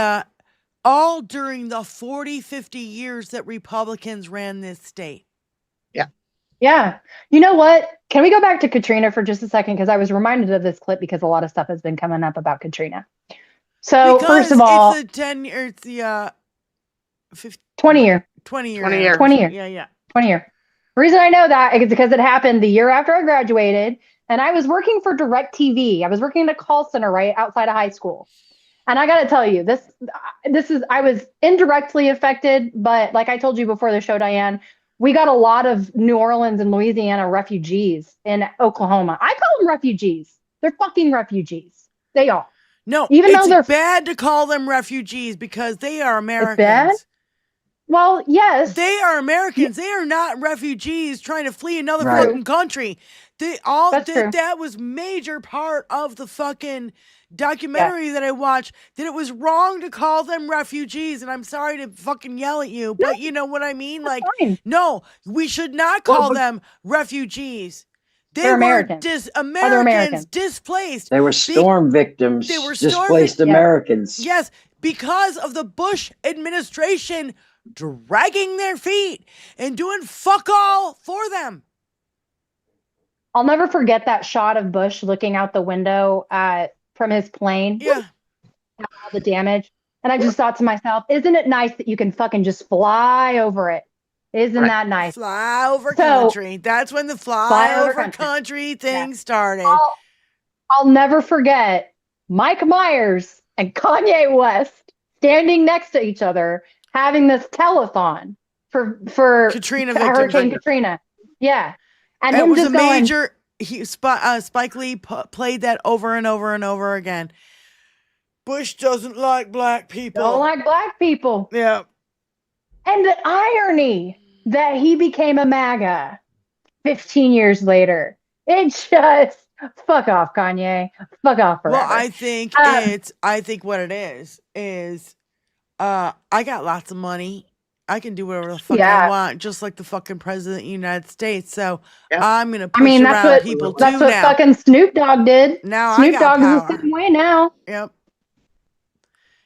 all during the 40, 50 years that Republicans ran this state. Yeah. You know what? Can we go back to Katrina for just a second? Because I was reminded of this clip because a lot of stuff has been coming up about Katrina. So first of all, it's the 10 year, it's the 20 year. 20 year. 20 year. 20 year. Yeah. 20 year. The reason I know that is because it happened the year after I graduated, and I was working for DirecTV. I was working in a call center right outside of high school. And I got to tell you, I was indirectly affected, but like I told you before the show, Diane, we got a lot of New Orleans and Louisiana refugees in Oklahoma. I call them refugees. They're fucking refugees. They are. No, even though they're bad to call them refugees because they are Americans. It's bad? Well, yes. They are Americans. They are not refugees trying to flee another fucking country. That was major part of the fucking documentary that I watched, that it was wrong to call them refugees. And I'm sorry to fucking yell at you, but you know what I mean? Like, no, we should not call them refugees. They were Americans displaced. They were storm victims. They were displaced Americans. Yes, because of the Bush administration dragging their feet and doing fuck all for them. I'll never forget that shot of Bush looking out the window from his plane. Yeah. All the damage. And I just thought to myself, isn't it nice that you can fucking just fly over it? Isn't that nice? Fly over country. That's when the fly over country thing started. I'll never forget Mike Myers and Kanye West standing next to each other having this telethon for Hurricane Katrina. Yeah. And it him was just a major. Spike Lee played that over and over and over again. Bush doesn't like black people. Don't like black people. Yeah. And the irony that he became a MAGA 15 years later. It's just fuck off, Kanye. Fuck off forever. Well, I think what it is I got lots of money. I can do whatever the fuck I want, just like the fucking president of the United States. So I'm gonna push around people too now. That's what fucking Snoop Dogg did. Now Snoop Dogg is the same way now. Yep.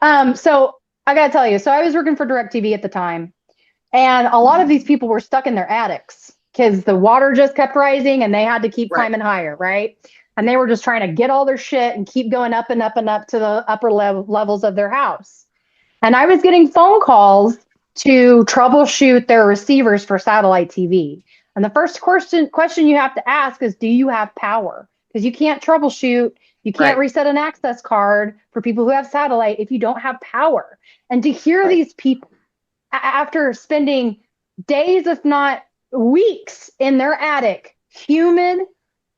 So I gotta tell you, so I was working for DirecTV at the time, and a lot of these people were stuck in their attics because the water just kept rising and they had to keep Right. climbing higher, right? And they were just trying to get all their shit and keep going up and up and up to the upper levels of their house. And I was getting phone calls to troubleshoot their receivers for satellite TV. And the first question you have to ask is, do you have power? Because you can't troubleshoot, you can't reset an access card for people who have satellite if you don't have power. And to hear these people after spending days, if not weeks, in their attic, humid,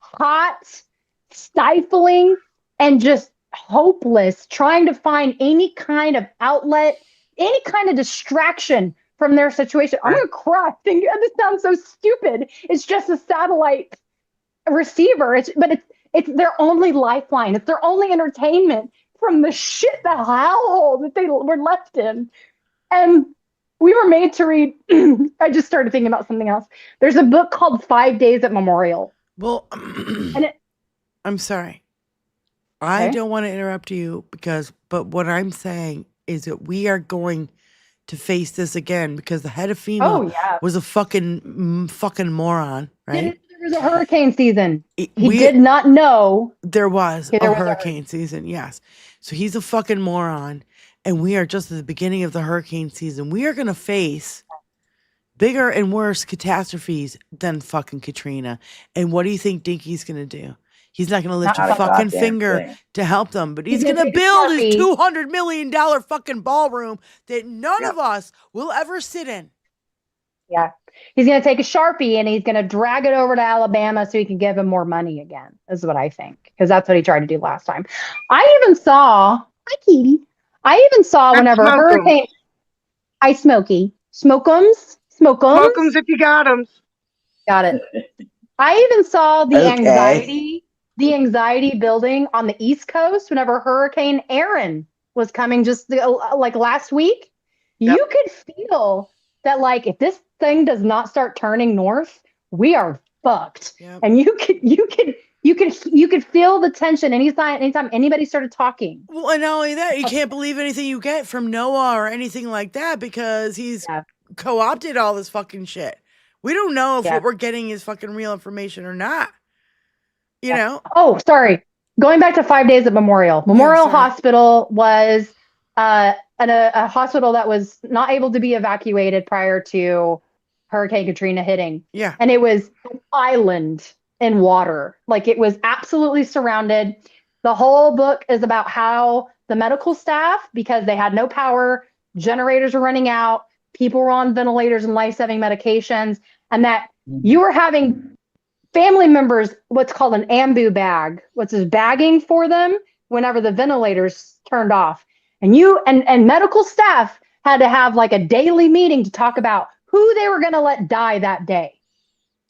hot, stifling, and just hopeless, trying to find any kind of outlet, any kind of distraction from their situation. I'm gonna cry. This sounds so stupid. It's just a satellite receiver. But it's their only lifeline. It's their only entertainment from the shit, the hellhole that they were left in. And we were made to read. I just started thinking about something else. There's a book called 5 Days at Memorial. Well, I'm sorry. I don't want to interrupt you but what I'm saying is that we are going to face this again because the head of FEMA was a fucking moron, right? There was a hurricane season. He did not know there was a hurricane season. Yes. So he's a fucking moron. And we are just at the beginning of the hurricane season. We are going to face bigger and worse catastrophes than fucking Katrina. And what do you think Dinky's going to do? He's not going to lift a fucking finger to help them, but he's going to build his $200 million fucking ballroom that none of us will ever sit in. Yeah. He's going to take a Sharpie and he's going to drag it over to Alabama so he can give him more money again, is what I think. Because that's what he tried to do last time. I even saw, hi, Katie. I even saw whenever hurricane, hi, Smokey. Smokums if you got them. Got it. I even saw the anxiety building on the East Coast whenever Hurricane Aaron was coming just like last week. Yep. You could feel that, like, if this thing does not start turning north, we are fucked. Yep. And you could feel the tension anytime anybody started talking. Well, and not only that, you can't believe anything you get from Noah or anything like that because he's co-opted all this fucking shit. We don't know if what we're getting is fucking real information or not. You know? Oh, sorry. Going back to 5 Days at Memorial. Memorial Hospital was a hospital that was not able to be evacuated prior to Hurricane Katrina hitting. Yeah. And it was an island in water. Like, it was absolutely surrounded. The whole book is about how the medical staff, because they had no power, generators were running out, people were on ventilators and life-saving medications, and that you were having family members, what's called an ambu bag, what's this bagging for them whenever the ventilators turned off. And you and medical staff had to have like a daily meeting to talk about who they were going to let die that day.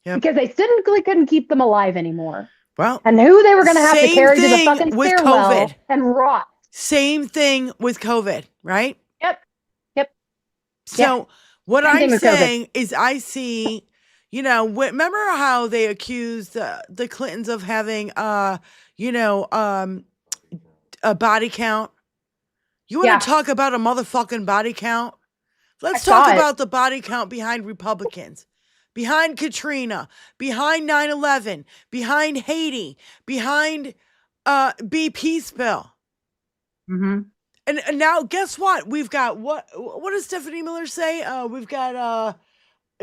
Yep. Because they simply couldn't keep them alive anymore. Well, and who they were going to have to carry to the fucking stairwell COVID. And rot. Same thing with COVID, right? Yep. So what I'm saying is I see, you know, remember how they accused the Clintons of having, a body count? You want to talk about a motherfucking body count? Let's talk about the body count behind Republicans. Behind Katrina, behind 9/11, behind Haiti, behind BP spill. Mm-hmm. And now guess what? We've got what does Stephanie Miller say? We've got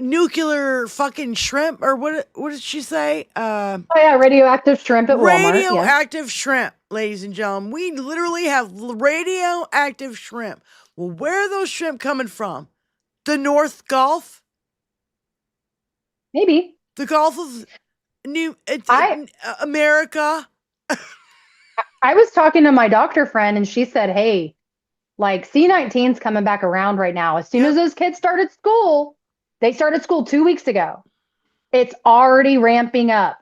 nuclear fucking shrimp, or what did she say? Radioactive shrimp at Walmart. Radioactive shrimp, ladies and gentlemen. We literally have radioactive shrimp. Well, where are those shrimp coming from? The North Gulf? Maybe. The Gulf of America. I was talking to my doctor friend and she said, hey, like C-19's coming back around right now. As soon as those kids started school, they started school 2 weeks ago. It's already ramping up.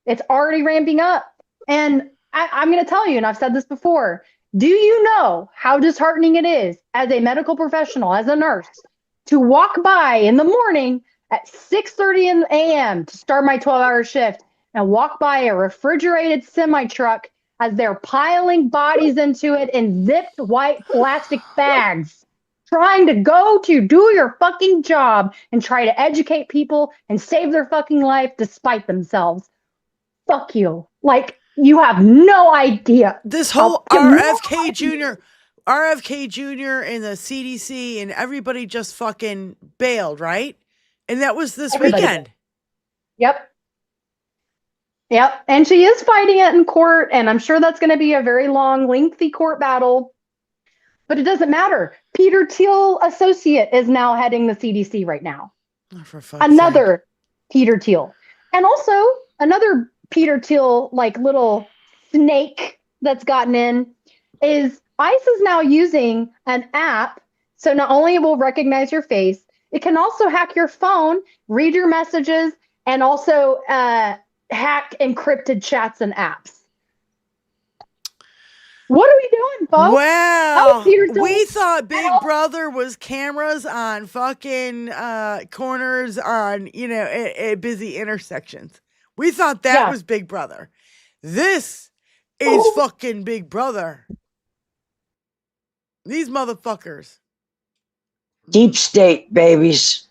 And I'm going to tell you, and I've said this before, do you know how disheartening it is as a medical professional, as a nurse, to walk by in the morning at 6:30 a.m. to start my 12-hour shift and walk by a refrigerated semi-truck as they're piling bodies into it in zipped white plastic bags, trying to go to do your fucking job and try to educate people and save their fucking life despite themselves. Fuck you. Like, you have no idea. This whole RFK Jr. and the CDC and everybody just fucking bailed, right? And that was this weekend. Yep. And she is fighting it in court, and I'm sure that's going to be a very long, lengthy court battle. But it doesn't matter. Peter Thiel associate is now heading the CDC right now. Oh, for fuck's another sake. Peter Thiel. And also another Peter Thiel, like little snake that's gotten in, is ICE is now using an app. So not only it will recognize your face, it can also hack your phone, read your messages, and also hack encrypted chats and apps. What are we doing, folks? Well, we thought Big Brother was cameras on fucking corners on, at busy intersections. We thought that was Big Brother. This is fucking Big Brother. These motherfuckers. Deep state, babies.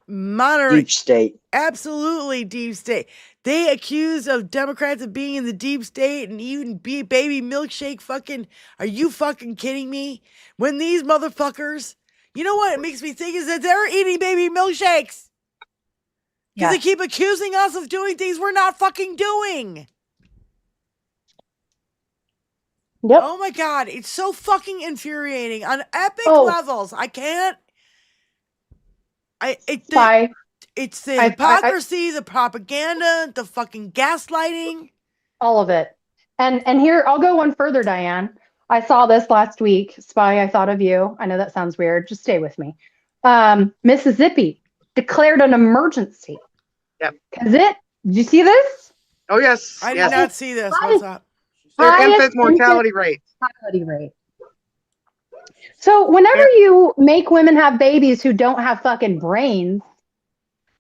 Deep state. Absolutely deep state. They accused of Democrats of being in the deep state and even baby milkshake fucking. Are you fucking kidding me? When these motherfuckers, you know what it makes me think is that they're eating baby milkshakes. Because they keep accusing us of doing things we're not fucking doing. Yep. Oh my God. It's so fucking infuriating on epic levels. I can't. It's the hypocrisy, the propaganda, the fucking gaslighting. All of it. And here, I'll go one further, Diane. I saw this last week. Spy, I thought of you. I know that sounds weird. Just stay with me. Mississippi declared an emergency. Yep. Did you see this? Oh, yes. I did not see this. What's up? Their infant mortality rate. So whenever you make women have babies who don't have fucking brains,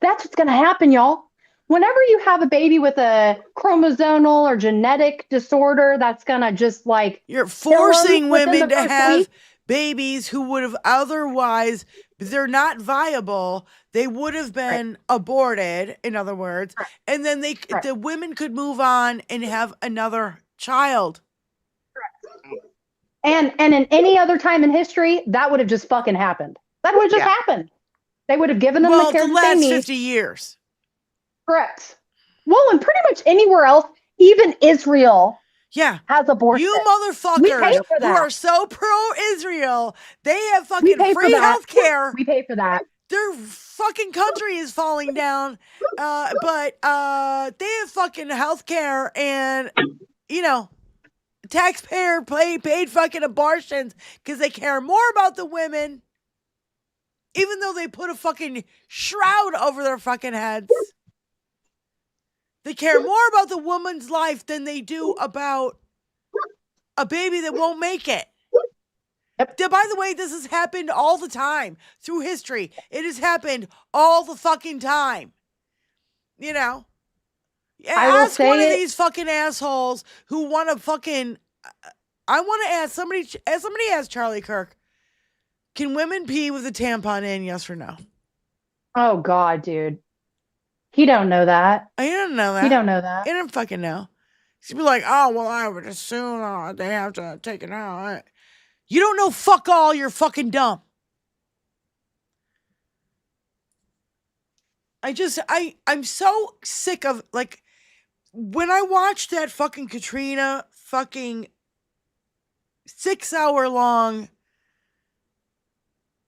that's what's going to happen, y'all. Whenever you have a baby with a chromosomal or genetic disorder, that's going to just like... You're forcing women to have babies who would have otherwise... They're not viable. They would have been aborted, in other words. And then the women could move on and have another child. And in any other time in history, that would have just fucking happened. That would have just happened. They would have given them the care the that they need. last 50 years. Correct. Well, and pretty much anywhere else, even Israel has abortion. You motherfuckers who are so pro-Israel, they have fucking free health care. We pay for that. Their fucking country is falling down, but they have fucking health care and, taxpayer paid fucking abortions because they care more about the women, even though they put a fucking shroud over their fucking heads. They care more about the woman's life than they do about a baby that won't make it. By the way, this has happened all the time through history. It has happened all the fucking time. Ask one of these fucking assholes who want to fucking... I want to ask somebody asked Charlie Kirk, can women pee with a tampon in, yes or no? Oh, God, dude. He don't know that. He don't know that. He don't know that. He don't fucking know. He'd be like, oh, well, I would assume they have to take it out. You don't know fuck all. You're fucking dumb. I'm so sick of, like, when I watched that fucking Katrina fucking 6-hour-long...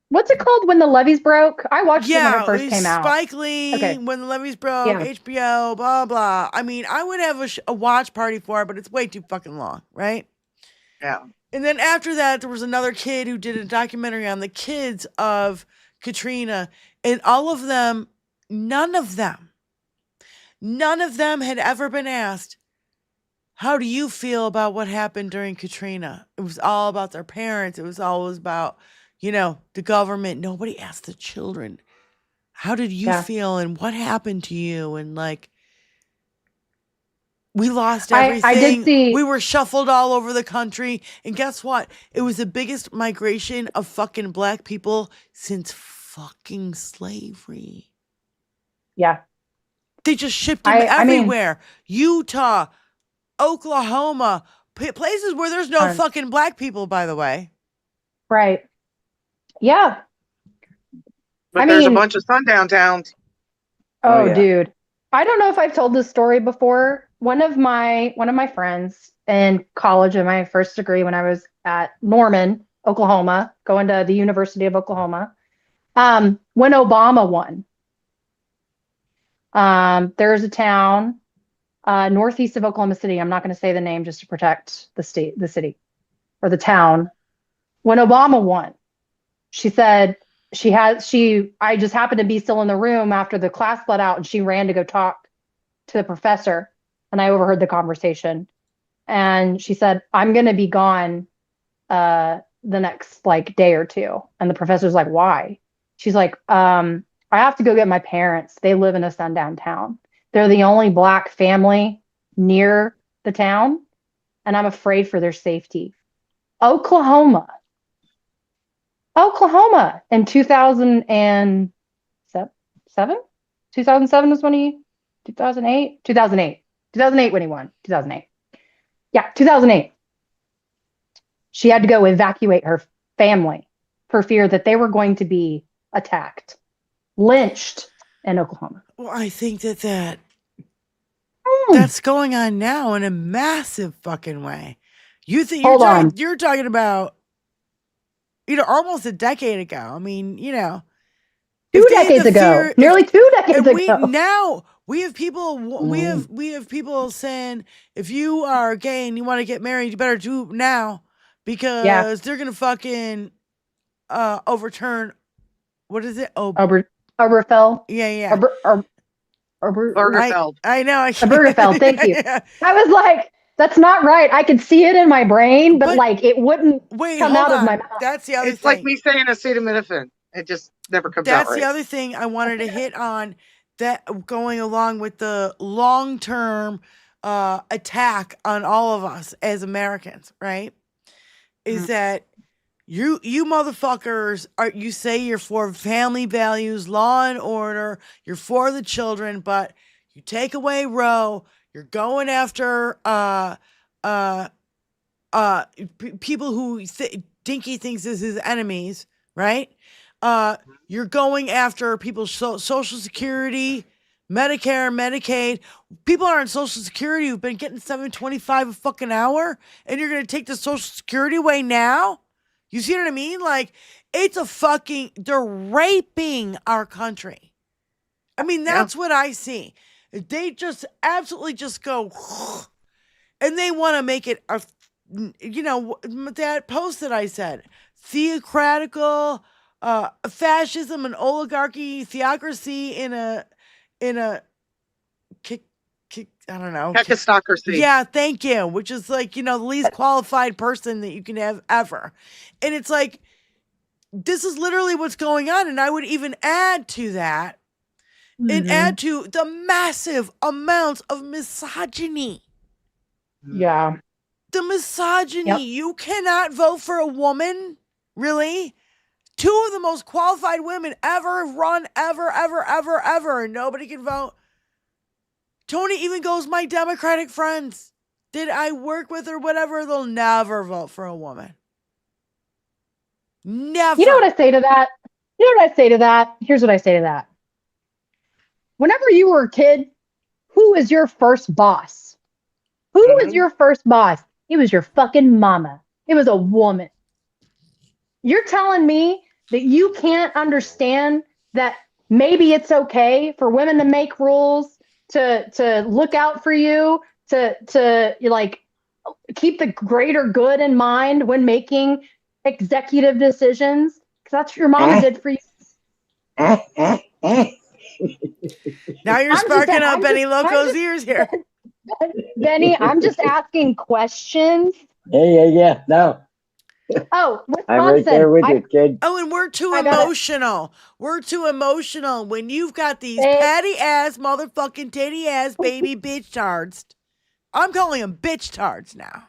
What's it called? When the Levees Broke? I watched it when it first came out. Spike Lee, When the Levees Broke, HBO, blah, blah. I mean, I would have a watch party for it, but it's way too fucking long, right? Yeah. And then after that, there was another kid who did a documentary on the kids of Katrina, and all of them, none of them had ever been asked, how do you feel about what happened during Katrina? It was all about their parents. It was always about, the government. Nobody asked the children, how did you feel and what happened to you? And like, We lost everything. I did see. We were shuffled all over the country. And guess what? It was the biggest migration of fucking black people since fucking slavery. Yeah. They just shipped them everywhere. Utah, Oklahoma, places where there's no fucking black people, by the way. Right. Yeah. But there's a bunch of sundown towns. Oh, dude. I don't know if I've told this story before. One of my friends in college, in my first degree, when I was at Norman, Oklahoma, going to the University of Oklahoma, when Obama won, there's a town northeast of Oklahoma City. I'm not going to say the name just to protect the city, or the town. When Obama won, she said I just happened to be still in the room after the class let out, and she ran to go talk to the professor. And I overheard the conversation, and she said, "I'm going to be gone the next day or two." And the professor's like, "Why?" She's like, "I have to go get my parents. They live in a sundown town. They're the only black family near the town, and I'm afraid for their safety." Oklahoma in 2007? 2007 was when 2008 when he won. 2008. Yeah, 2008. She had to go evacuate her family for fear that they were going to be attacked, lynched in Oklahoma. Well, I think that's going on now in a massive fucking way. You think you're talking about, almost a decade ago. I mean, 2 decades ago, nearly 2 decades ago. Now we have people. We have people saying, if you are gay and you want to get married, you better do it now, because they're gonna fucking overturn. What is it? Oberfeld. Yeah. Oberfeld. I know. Oberfeld. Thank you. I was like, that's not right. I could see it in my brain, but it wouldn't come out of my mouth. That's the other thing. It's like me saying acetaminophen. It just never comes out right. That's the other thing I wanted to hit on, that going along with the long-term attack on all of us as Americans, right? Is that you motherfuckers you say you're for family values, law and order, you're for the children, but you take away Roe, you're going after people who Dinky thinks is his enemies, right? You're going after people's Social Security, Medicare, Medicaid. People are on Social Security who've been getting $7.25 a fucking hour, and you're gonna take the Social Security away now? You see what I mean? Like, they're raping our country. I mean, that's what I see. They just absolutely just go, and they want to make it that post that I said, theocratical, fascism and oligarchy, theocracy in a I don't know. Kakistocracy. Yeah, thank you. Which is like, the least qualified person that you can have ever. And it's like, this is literally what's going on. And I would even add to that, and add to the massive amounts of misogyny. Yeah. The misogyny. Yep. You cannot vote for a woman. Really? 2 of the most qualified women ever run, ever. And nobody can vote. Tony even goes, my Democratic friends, did I work with or whatever? They'll never vote for a woman. Never. You know what I say to that? Here's what I say to that. Whenever you were a kid, who was your first boss? Who was your first boss? It was your fucking mama. It was a woman. You're telling me that you can't understand that maybe it's okay for women to make rules, to look out for you, to keep the greater good in mind when making executive decisions, because that's what your mama did for you. Now you're sparking up Benny Loco's ears here. Benny, I'm just asking questions. Yeah. No. Oh, Wisconsin. I'm right there with you, kid. Oh, and we're too emotional. We're too emotional when you've got these patty ass, motherfucking titty ass baby bitch tards. I'm calling them bitch tards now.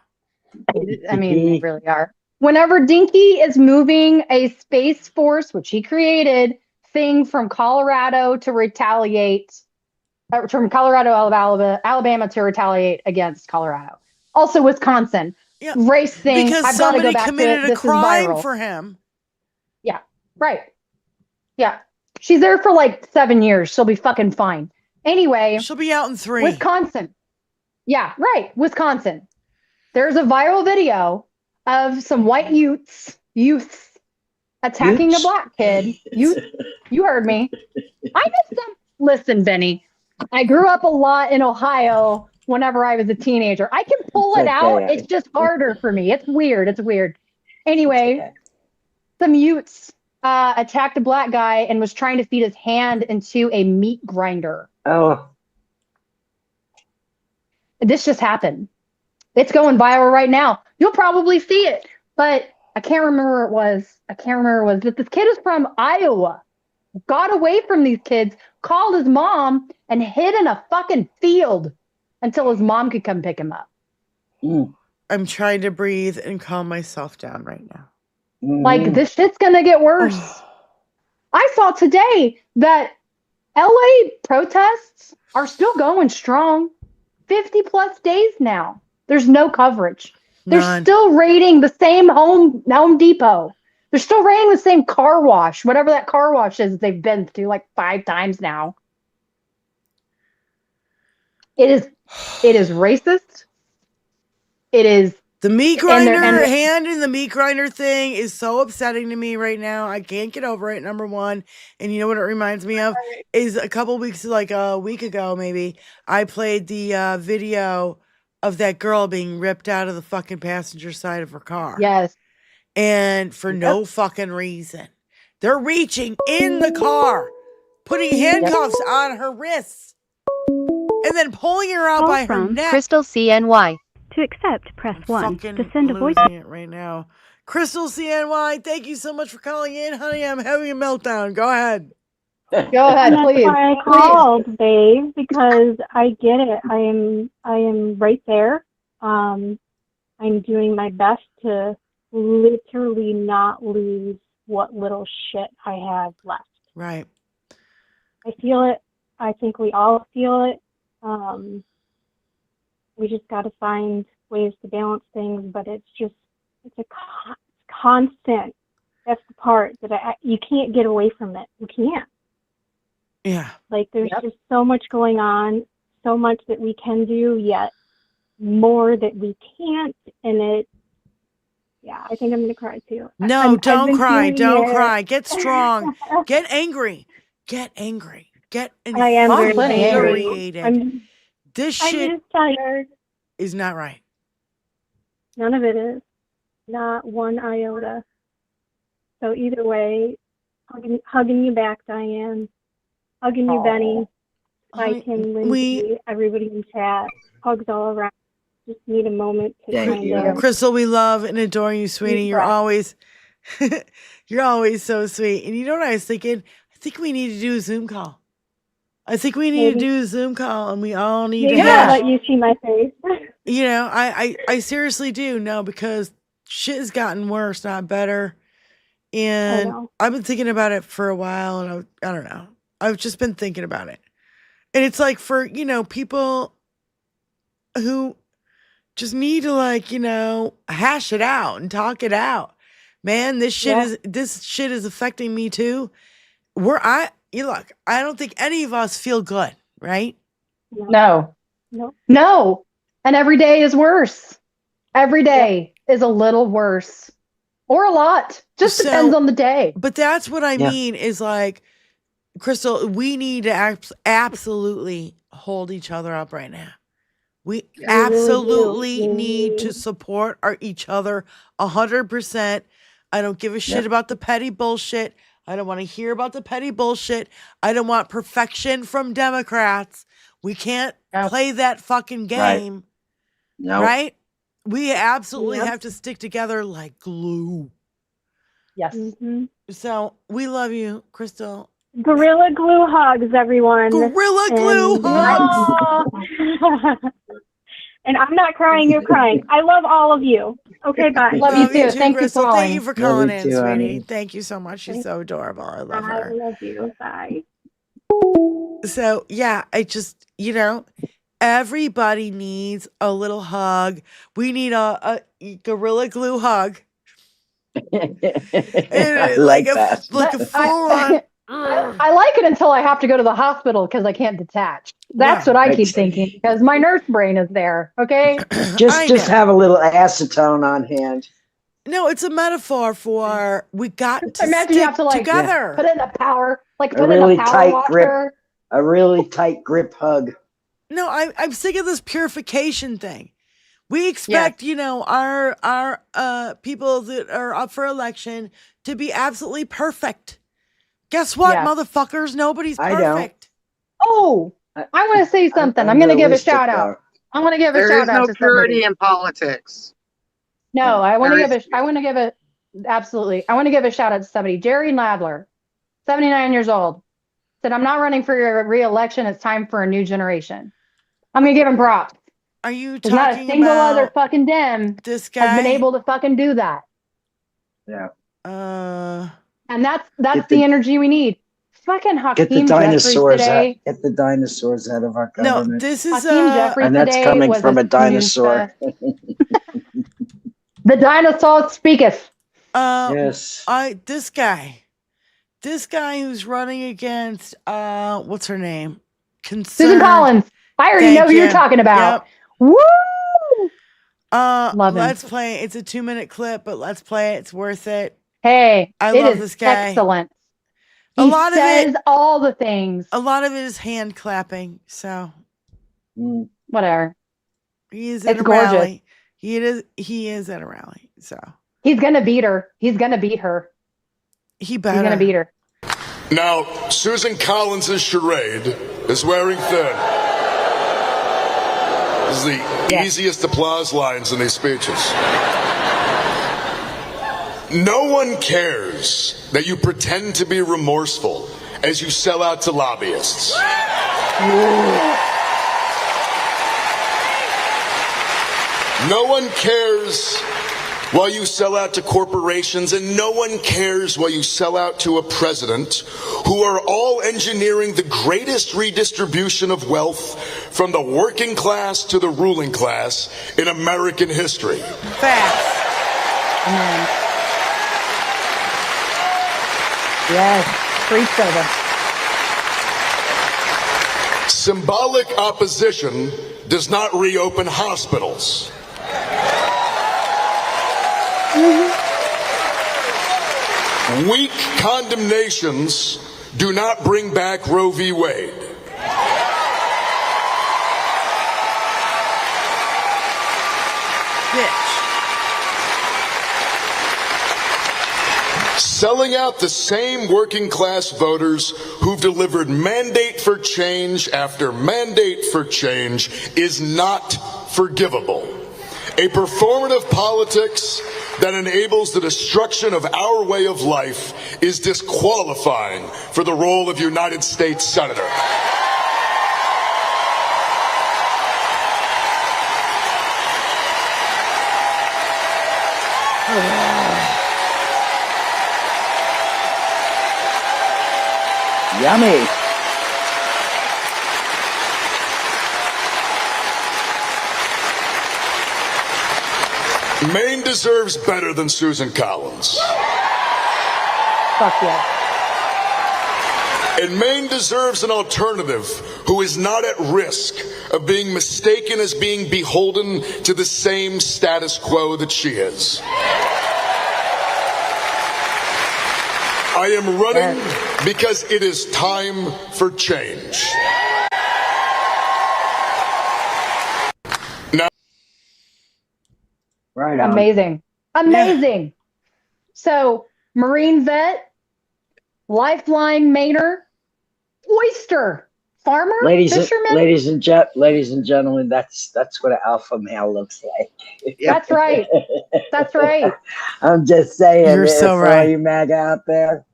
I mean, they really are. Whenever Dinky is moving a Space Force, which he created, thing from Colorado to retaliate, from Colorado, Alabama to retaliate against Colorado. Also, Wisconsin. Yeah, race thing. because I've got to somebody go back committed to a this is crime viral. for him. Yeah, right. Yeah. She's there for like 7 years. She'll be fucking fine. Anyway, She'll be out in 3. Wisconsin. Yeah, right. Wisconsin. There's a viral video of some white youths attacking a black kid. You heard me. I miss them. Listen, Benny, I grew up a lot in Ohio whenever I was a teenager. I can pull it out. It's just harder for me. It's weird. Anyway, some youths attacked a black guy and was trying to feed his hand into a meat grinder. Oh. This just happened. It's going viral right now. You'll probably see it, but I can't remember where it was. But this kid is from Iowa. Got away from these kids, called his mom, and hid in a fucking field until his mom could come pick him up. I'm trying to breathe and calm myself down right now. Like, this shit's gonna get worse. I saw today that LA protests are still going strong. 50 plus days now. There's no coverage. They're still raiding the same Home Depot. They're still raiding the same car wash, whatever that car wash is they've been to like 5 times now. It is racist. It is the meat grinder hand in the meat grinder thing is so upsetting to me right now. I can't get over it, number one. And you know what it reminds me of is a week ago maybe, I played the video of that girl being ripped out of the fucking passenger side of her car. Yes. And for no fucking reason. They're reaching in the car, putting handcuffs on her wrists, and then pulling her out by her neck. Crystal CNY. To accept, press 1. To send a voice. It right now. Crystal CNY, thank you so much for calling in, honey. I'm having a meltdown. Go ahead. Go ahead, please. That's why I called, babe, because I get it. I am right there. I'm doing my best to literally not lose what little shit I have left. Right. I feel it. I think we all feel it. We just got to find ways to balance things, but it's a constant. That's the part that you can't get away from it. You can't. Yeah. Like there's just so much going on, so much that we can do, yet more that we can't. And I think I'm going to cry too. No, don't cry. Don't cry. Get strong. Get angry. Get angry. Get infuriated. This shit I'm just tired. Is not right. None of it is. Not one iota. So either way, hugging you back, Diane. Hugging you, Benny. Lindsay, everybody in chat. Hugs all around. Just need a moment to kind of... Crystal, we love and adore you, sweetie. You're always so sweet. And you know what I was thinking? I think we need to do a Zoom call. And we all need to let you see my face. You know, I seriously do. No, because shit has gotten worse, not better. And I've been thinking about it for a while, and I don't know. I've just been thinking about it. And it's like for, people who just need to hash it out and talk it out. Man, this shit is affecting me too. I don't think any of us feel good, right? No. And every day is worse. Every day is a little worse. Or a lot. Just depends on the day. But that's what I mean is like, Crystal, we need to absolutely hold each other up right now. We absolutely need to support each other 100%. I don't give a shit about the petty bullshit. I don't want to hear about the petty bullshit. I don't want perfection from Democrats. We can't play that fucking game. Right? We absolutely have to stick together like glue. Yes. Mm-hmm. So we love you, Crystal. Gorilla glue hugs, everyone. Gorilla glue hugs. And I'm not crying, you're crying. I love all of you. Okay, bye. Love you too. Thank you, Crystal. for Thank you for calling in, too, sweetie. honey. Thank you so much. She's so adorable. I love her. I love you. Bye. So yeah, I just, everybody needs a little hug. We need a Gorilla Glue hug. I like that. Like a full on. I like it until I have to go to the hospital because I can't detach. That's what I keep thinking because my nurse brain is there. Okay, just have a little acetone on hand. No, it's a metaphor for we got to imagine stick you have to together. put it in a power, put really in a power tight washer. grip. A really tight grip hug. No, I'm sick of this purification thing. We expect, our people that are up for election to be absolutely perfect. Guess what, motherfuckers? Nobody's perfect. Oh, I want to say something. I'm going to give a shout out. I'm going to give a shout out to somebody. There is no purity in politics. No, I want to give a shout out to somebody. Jerry Nadler, 79 years old, said, "I'm not running for re-election. It's time for a new generation." I'm going to give him props. Are you talking not a single about other fucking Dem this guy has been able to fucking do that. Yeah. And that's the energy we need. Fucking Hakeem Get the dinosaurs today. Get the dinosaurs out of our government. No, this is Hakeem Jeffries and that's today coming was from a dinosaur. The dinosaur speaketh. Yes. This guy who's running against what's her name? Susan Collins. I already know who you're talking about. Yep. Woo! Love him. Let's play. It's a 2-minute clip, but let's play it. It's worth it. Hey, I love this guy. Excellent. He says all the things. A lot of it is hand clapping. So whatever. He is at a rally. He is at a rally. So he's gonna beat her. He's gonna beat her. He's gonna beat her. Now, Susan Collins' charade is wearing thin. This is the easiest applause lines in these speeches. No one cares that you pretend to be remorseful as you sell out to lobbyists. No one cares while you sell out to corporations, and no one cares while you sell out to a president who are all engineering the greatest redistribution of wealth from the working class to the ruling class in American history. Facts. Amen. Yes, preach over. Symbolic opposition does not reopen hospitals. Weak condemnations do not bring back Roe v. Wade. Selling out the same working class voters who've delivered mandate for change after mandate for change is not forgivable. A performative politics that enables the destruction of our way of life is disqualifying for the role of United States Senator. Yummy. Maine deserves better than Susan Collins. Fuck yeah. And Maine deserves an alternative who is not at risk of being mistaken as being beholden to the same status quo that she is. I am running because it is time for change. Now, right on. Amazing. So, Marine vet, lifeline Mainer, oyster farmer, fisherman. Ladies and gentlemen, that's what an alpha male looks like. That's right. That's right. I'm just saying. You're so right. All you MAGA out there.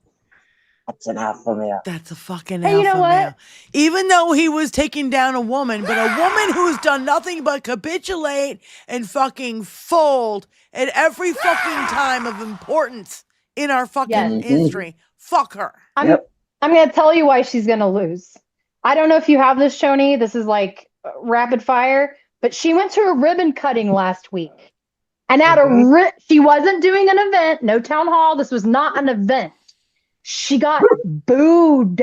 That's an alpha male. That's a fucking Hey, you know alpha what? male. Even though he was taking down a woman, but a woman who's done nothing but capitulate and fucking fold at every fucking time of importance in our fucking history. Fuck her. I'm going to tell you why she's going to lose. I don't know if you have this, Shoni. This is like rapid fire, but she went to a ribbon cutting last week. And she wasn't doing an event, no town hall. This was not an event. She got booed,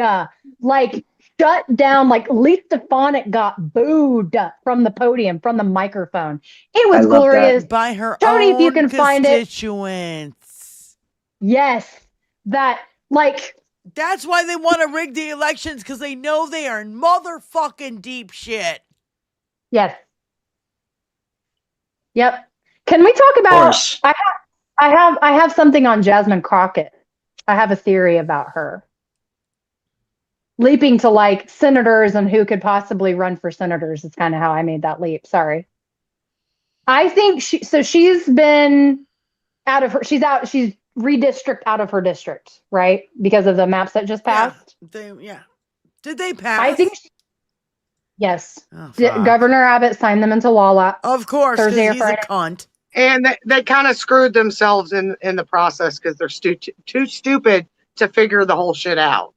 like shut down, like Lee Stefanik got booed from the podium, from the microphone. It was glorious. By her Tony, own if you can find it. constituents. Yes, that, like. That's why they want to rig the elections, because they know they are in motherfucking deep shit. Yes. Yep. Can we talk about, I have something on Jasmine Crockett. I have a theory about her. Leaping to like senators and who could possibly run for senators is kind of how I made that leap. Sorry. I think she's been out of her, she's redistricted out of her district, right? Because of the maps that just passed. Yeah. Did they pass? I think yes. Oh, Governor Abbott signed them into law. Of course, Thursday or he's Friday. a cunt. And they kind of screwed themselves in the process because they're too stupid to figure the whole shit out.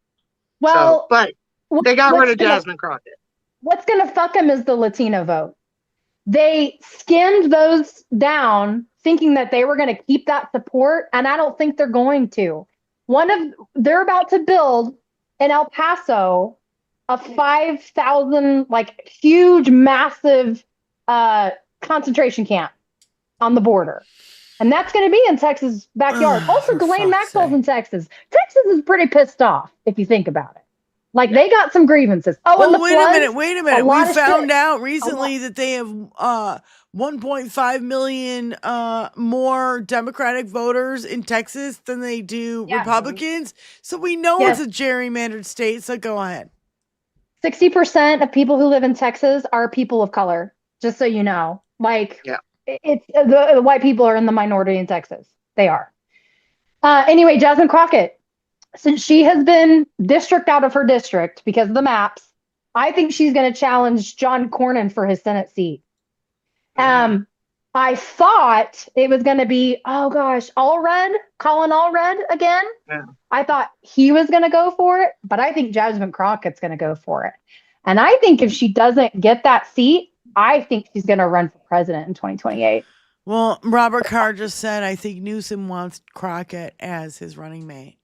Well, but they got rid of Jasmine Crockett. What's going to fuck them is the Latino vote. They skimmed those down thinking that they were going to keep that support, and I don't think they're going to. They're about to build in El Paso a 5,000, like, huge, massive concentration camp on the border. And that's going to be in Texas' backyard. Also, Ghislaine Maxwell's in Texas. Texas is pretty pissed off, if you think about it. Like, they got some grievances. And the wait a minute. We found out recently that they have 1.5 million more Democratic voters in Texas than they do Republicans. So we know it's a gerrymandered state. So go ahead. 60% of people who live in Texas are people of color, just so you know. Like, it's the white people are in the minority in Texas. They are. Anyway, Jasmine Crockett, since she has been district out of her district because of the maps, I think she's going to challenge John Cornyn for his Senate seat. I thought it was going to be, Colin Allred again. Yeah. I thought he was going to go for it, but I think Jasmine Crockett's going to go for it. And I think if she doesn't get that seat, I think she's going to run for president in 2028. Well, Robert Carr just said, I think Newsom wants Crockett as his running mate.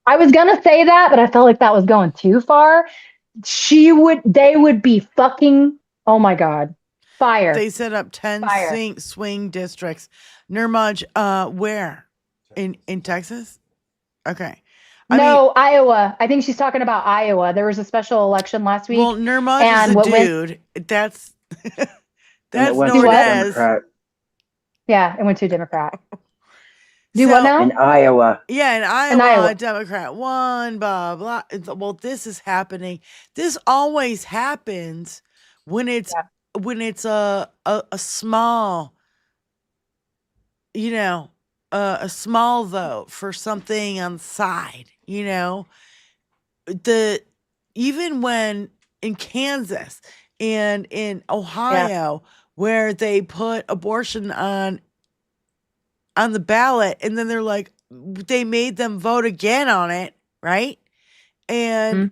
I was going to say that, but I felt like that was going too far. They would be fucking, oh my God, fire. They set up 10 swing districts. Nirmaj, where? In Texas? Okay. I mean, Iowa. I think she's talking about Iowa. There was a special election last week. Well, Nirmaj is a dude. That's Nordez. Yeah, it went to a Democrat. What now? In Iowa. Yeah, in Iowa, Democrat won, blah, blah. Well, this is happening. This always happens when it's a small, a small vote for something on the side, even when in Kansas and in Ohio, where they put abortion on the ballot, and then they're like, they made them vote again on it, right? And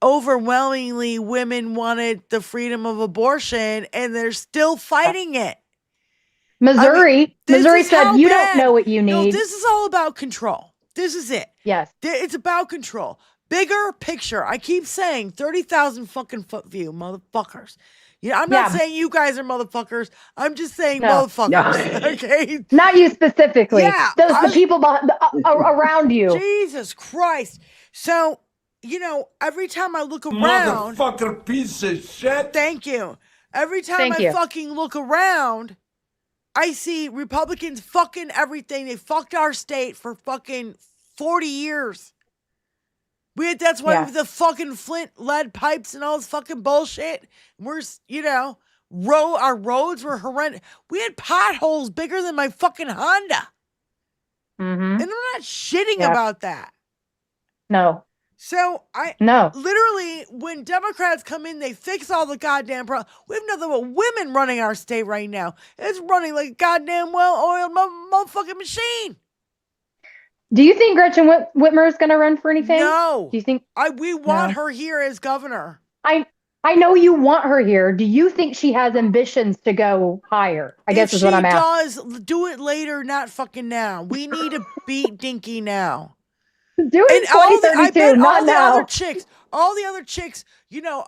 overwhelmingly, women wanted the freedom of abortion, and they're still fighting it. Missouri said, you don't know what you need. No, this is all about control. This is it. Yes. It's about control. Bigger picture. I keep saying 30,000 fucking foot view, motherfuckers. I'm not saying you guys are motherfuckers. I'm just saying motherfuckers. No. Okay? Not you specifically. Yeah. The people around you. Jesus Christ. So, every time I look around. Motherfucker piece of shit. Thank you. Every time I fucking look around, I see Republicans fucking everything. They fucked our state for fucking 40 years. That's why the fucking Flint lead pipes and all this fucking bullshit. We're, our roads were horrendous. We had potholes bigger than my fucking Honda. Mm-hmm. And I'm not shitting about that. No. So No. literally, when Democrats come in, they fix all the goddamn problems. We have nothing but women running our state right now. It's running like a goddamn well-oiled motherfucking machine. Do you think Gretchen Whitmer is going to run for anything? No. Do you think we want her here as governor? I know you want her here. Do you think she has ambitions to go higher? I guess is what I'm asking. If she does, do it later, not fucking now. We need to beat DINKY now. Do it in 2032, not now. All the other chicks, you know,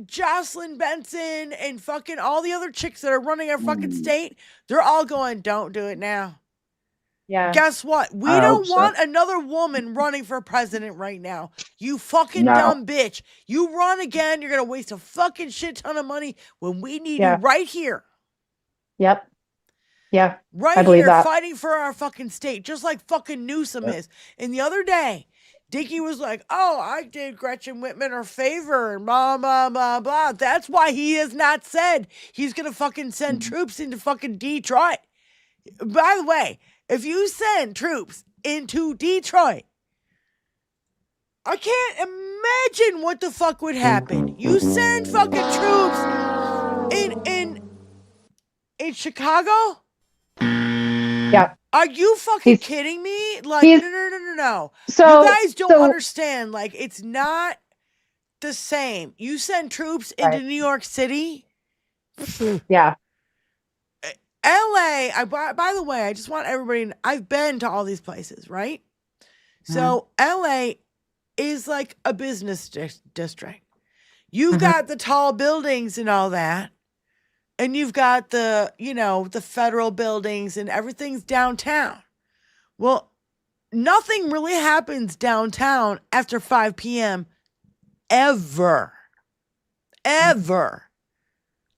Jocelyn Benson and fucking all the other chicks that are running our fucking state, they're all going, don't do it now. Yeah. Guess what? We don't want another woman running for president right now. You fucking dumb bitch. You run again, you're going to waste a fucking shit ton of money when we need you right here. Yep. Yeah. Right here fighting for our fucking state, just like fucking Newsom is. And the other day, DINKY was like, oh, I did Gretchen Whitmer a favor and blah, blah, blah, blah. That's why he has not said he's going to fucking send troops into fucking Detroit. By the way, if you send troops into Detroit, I can't imagine what the fuck would happen. You send fucking troops in Chicago? Yeah. Are you fucking kidding me? Like, no. So you guys don't understand. Like, it's not the same. You send troops into New York City. Yeah. LA, by the way, I just want everybody to, I've been to all these places, right? So LA is like a business district. You've got the tall buildings and all that. And you've got the, you know, the federal buildings and everything's downtown. Well, nothing really happens downtown after 5 p.m. ever. Ever.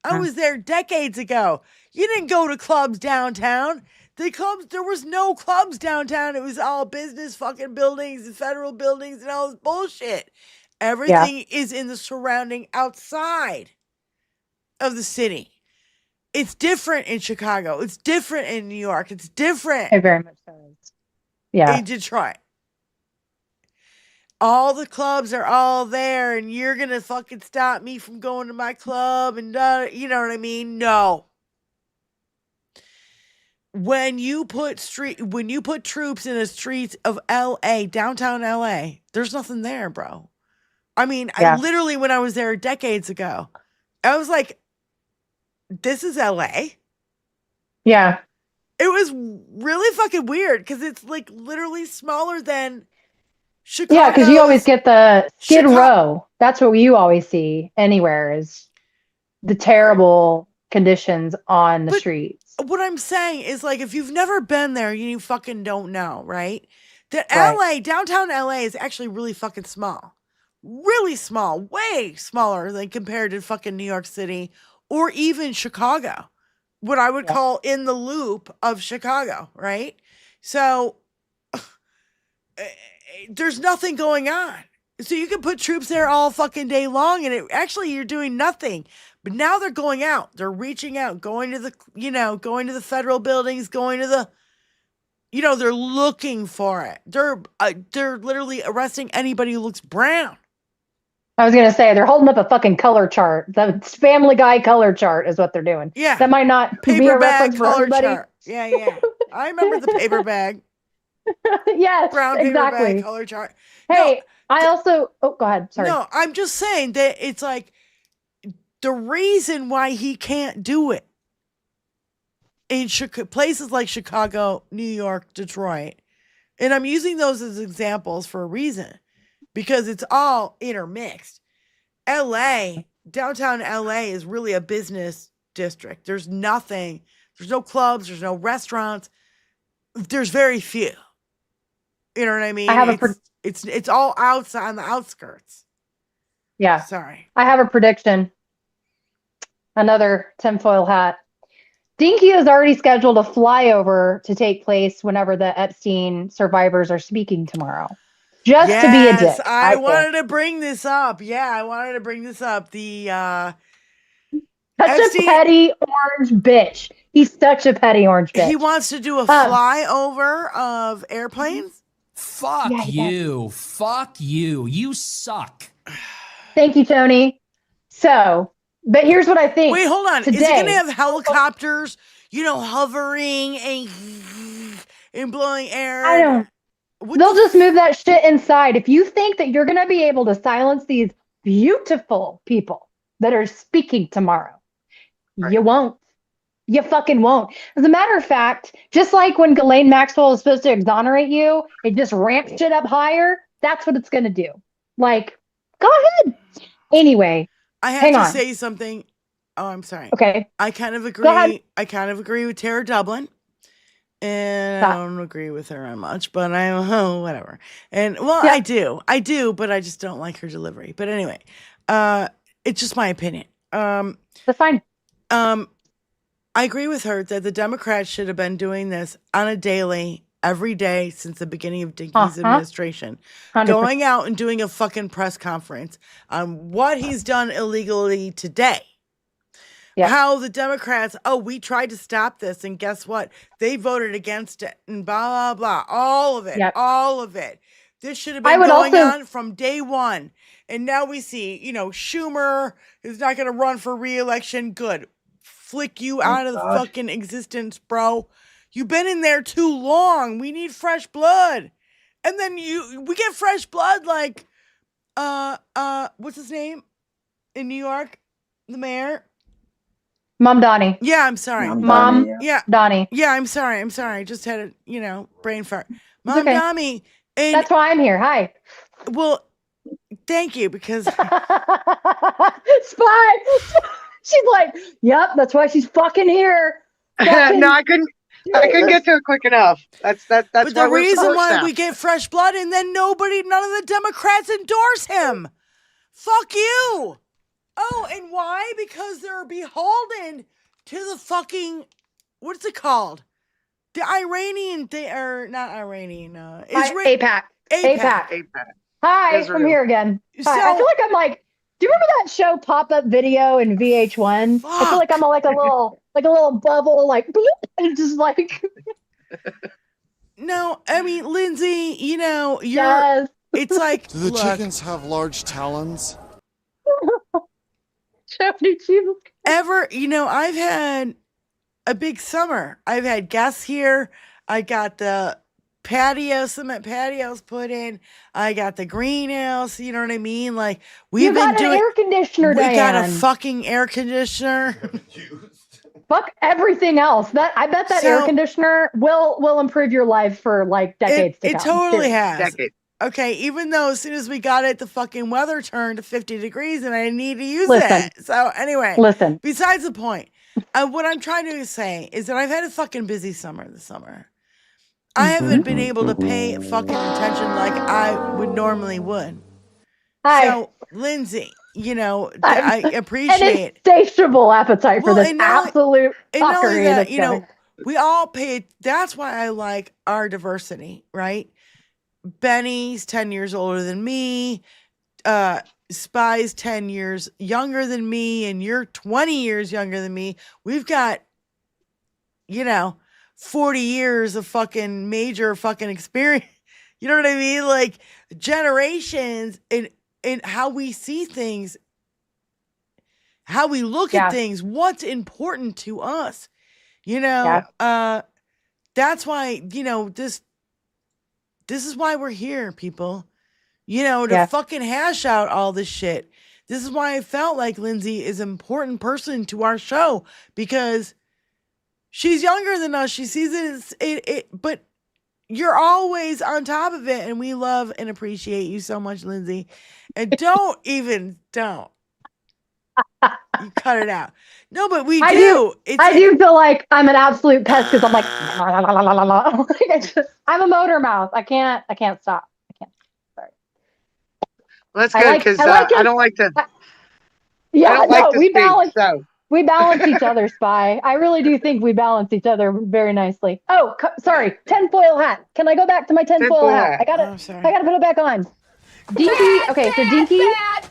I was there decades ago. You didn't go to clubs downtown. There was no clubs downtown. It was all business fucking buildings and federal buildings and all this bullshit. Everything is in the surrounding outside of the city. It's different in Chicago. It's different in New York. It's different. It very much does. Yeah. In Detroit. All the clubs are all there, and you're going to fucking stop me from going to my club, and you know what I mean? No. When you put troops in the streets of LA, downtown LA, there's nothing there, bro. I mean, I literally, when I was there decades ago, I was like, this is LA. Yeah. It was really fucking weird because it's like literally smaller than Chicago. Yeah, because you always get the Skid Row. That's what you always see anywhere is the terrible conditions on the streets. What I'm saying is, like, if you've never been there, you fucking don't know, right? That LA, downtown LA is actually really fucking small. Really small. Way smaller than compared to fucking New York City or even Chicago. What I would call in the loop of Chicago, right? So there's nothing going on. So you can put troops there all fucking day long and actually you're doing nothing. But now they're going out. They're reaching out, going to the federal buildings, going to the, they're looking for it. They're literally arresting anybody who looks brown. I was going to say, they're holding up a fucking color chart. The Family Guy color chart is what they're doing. Yeah. That might not be a reference for everybody. Chart. Yeah. I remember the paper bag. Yes, brown paper bag color chart. Hey, go ahead. Sorry. No, I'm just saying that it's like the reason why he can't do it in places like Chicago, New York, Detroit, and I'm using those as examples for a reason. Because it's all intermixed. LA, downtown LA is really a business district. There's nothing. There's no clubs. There's no restaurants. There's very few. You know what I mean? It's all outside on the outskirts. Yeah. Sorry. I have a prediction. Another tinfoil hat. DINKY has already scheduled a flyover to take place whenever the Epstein survivors are speaking tomorrow. Just to be a dick. I wanted to bring this up. Yeah, I wanted to bring this up. Such a petty orange bitch. He's such a petty orange bitch. He wants to do a flyover of airplanes. Fuck Yeah, you. Fuck you. You suck. Thank you, Tony. So, but here's what I think. Wait, hold on. Today, Is it going to have helicopters, hovering and blowing air? I don't. They'll just move that shit inside. If you think that you're going to be able to silence these beautiful people that are speaking tomorrow, you won't. You fucking won't. As a matter of fact, just like when Ghislaine Maxwell is supposed to exonerate you, it just ramps shit up higher. That's what it's going to do. Like, go ahead. Anyway, I have to say something. Oh, I'm sorry. Okay. I kind of agree. I kind of agree with Tara Dublin. And I don't agree with her on much, but whatever. And I do, but I just don't like her delivery. But anyway, it's just my opinion. That's fine. I agree with her that the Democrats should have been doing this on a daily, every day since the beginning of Dinky's administration. 100%. Going out and doing a fucking press conference on what he's done illegally today. Yeah. How the Democrats, we tried to stop this, and guess what? They voted against it, and blah, blah, blah. All of it. Yep. All of it. This should have been going on from day one. And now we see, Schumer is not going to run for re-election. Good. Flick you out of the fucking existence, bro. You've been in there too long. We need fresh blood. And then we get fresh blood like, what's his name? In New York? The mayor? Mom Donnie. Yeah, I'm sorry. Mom Donnie. Yeah, I'm sorry. I just had a, brain fart. Mom Donnie. And that's why I'm here. Hi. Well, thank you, because Spy. She's like, yep, that's why she's fucking here. No, I couldn't get to it quick enough. That's but why the we're reason why now. we get fresh blood, and then none of the Democrats endorse him. Fuck you. Oh, and why? Because they're beholden to the fucking, what's it called? The Iranian, not Iranian, APAC. Hi, Israel. I'm here again. Hi. I feel like I'm like, do you remember that show Pop-Up Video in VH1? I feel like I'm like a little bubble, like, bloop, and just like. No, I mean, Lindsay, it's like. Do the chickens have large talons? I've had a big summer. I've had guests here. I got the cement patios put in. I got the greenhouse. You know what I mean? Like we've been doing an air conditioner. We got a fucking air conditioner. Fuck everything else. I bet that air conditioner will improve your life for like decades to come. It totally has. Decades. Okay, even though as soon as we got it, the fucking weather turned to 50 degrees and I need to use it. So anyway, besides the point, what I'm trying to say is that I've had a fucking busy summer this summer. I haven't been able to pay fucking attention like I would normally would. Hi. So, Lindsay, I appreciate an insatiable appetite for this absolute fuckery that, that's going. we all pay. That's why I like our diversity, right? Benny's 10 years older than me. Spy's 10 years younger than me, and you're 20 years younger than me. We've got, 40 years of fucking major fucking experience. You know what I mean? Like generations in how we see things, how we look at things, what's important to us. That's why, this is why we're here, people. To fucking hash out all this shit. This is why I felt like Lindsay is an important person to our show, because she's younger than us. She sees it, but you're always on top of it, and we love and appreciate you so much, Lindsay. And don't. You cut it out. No, but we do. I do feel like I'm an absolute pest because I'm like, I'm a motor mouth. I can't stop. Sorry. Well, that's good because I don't like to. We balance each other, Spy. I really do think we balance each other very nicely. Oh, sorry, tinfoil hat. Can I go back to my tinfoil hat? I gotta put it back on. Dinky. Okay, so Dinky. Bad.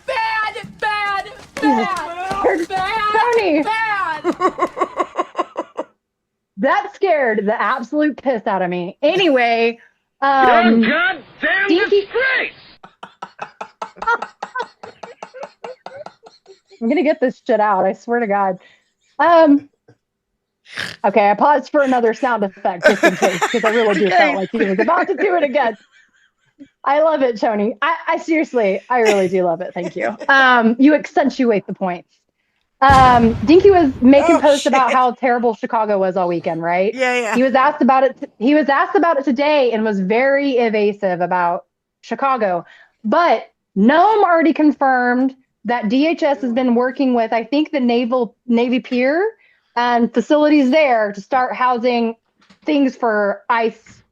Tony. That scared the absolute piss out of me. Anyway, goddamn Dinky- I'm gonna get this shit out. I swear to God. Okay, I paused for another sound effect just in case because I really do felt like he was about to do it again. I love it, Tony. I seriously, I really do love it. Thank you. You accentuate the points. Dinky was making posts about how terrible Chicago was all weekend, right? Yeah. He was asked about it. He was asked about it today and was very evasive about Chicago. But Noam already confirmed that DHS has been working with, I think, the Navy Pier and facilities there to start housing things for ICE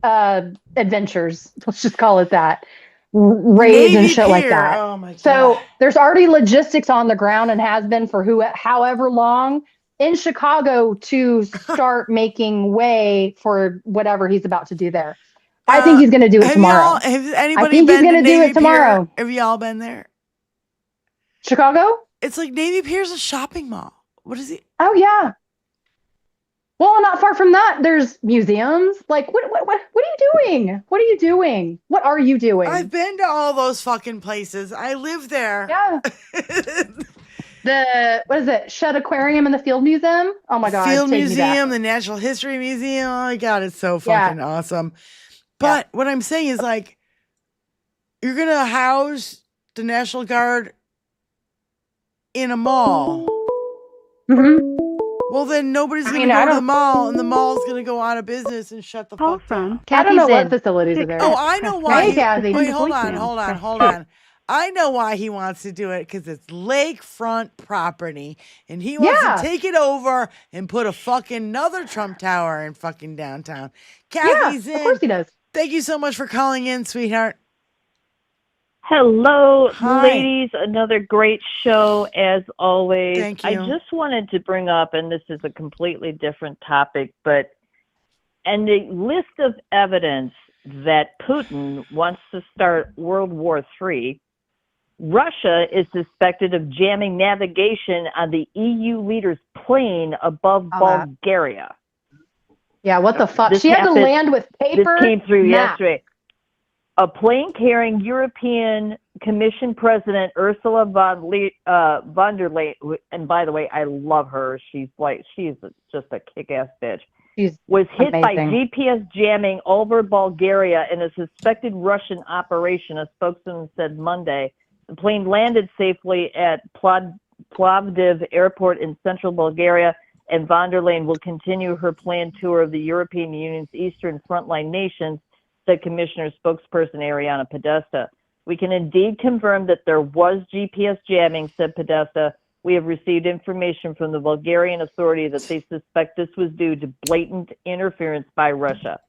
adventures. Let's just call it that. Raids and shit like that. Oh my God. So there's already logistics on the ground and has been for however long in Chicago to start making way for whatever he's about to do there. I think he's going to do it tomorrow. Has anybody I think he's been going to do Navy it tomorrow. Pier? Have y'all been there? Chicago? It's like Navy Pier's a shopping mall. What is it? Oh yeah. Well, not far from that, there's museums. Like, what are you doing? What are you doing? What are you doing? I've been to all those fucking places. I live there. Yeah. What is it? Shedd Aquarium and the Field Museum? Oh my God. Field take me back. Museum, the Natural History Museum. Oh my God, it's so fucking awesome. But what I'm saying is, like, you're going to house the National Guard in a mall. Mm-hmm. Well, then nobody's going to go to the mall, and the mall's going to go out of business and shut the fuck down. I don't know what facilities are there. Oh, I know why. Hey, Kathy. Wait, hold on. I know why he wants to do it, because it's lakefront property, and he wants to take it over and put a fucking another Trump Tower in fucking downtown. Kathy's in. Of course he does. Thank you so much for calling in, sweetheart. Hello, Hi. ladies. Another great show as always. Thank you. I just wanted to bring up, and this is a completely different topic, but and the list of evidence that Putin wants to start World War III, Russia is suspected of jamming navigation on the EU leader's plane above Bulgaria. Yeah, what the fuck? This She had to happened- land with paper. This came through maps. yesterday. A plane carrying European Commission President Ursula von der Leyen, and by the way, I love her. She's just a kick-ass bitch. Was hit by GPS jamming over Bulgaria in a suspected Russian operation, a spokesman said Monday. The plane landed safely at Plovdiv Airport in central Bulgaria, and von der Leyen will continue her planned tour of the European Union's eastern frontline nations, said Commissioner spokesperson Ariana Podesta. We can indeed confirm that there was GPS jamming, said Podesta. We have received information from the Bulgarian authority that they suspect this was due to blatant interference by Russia.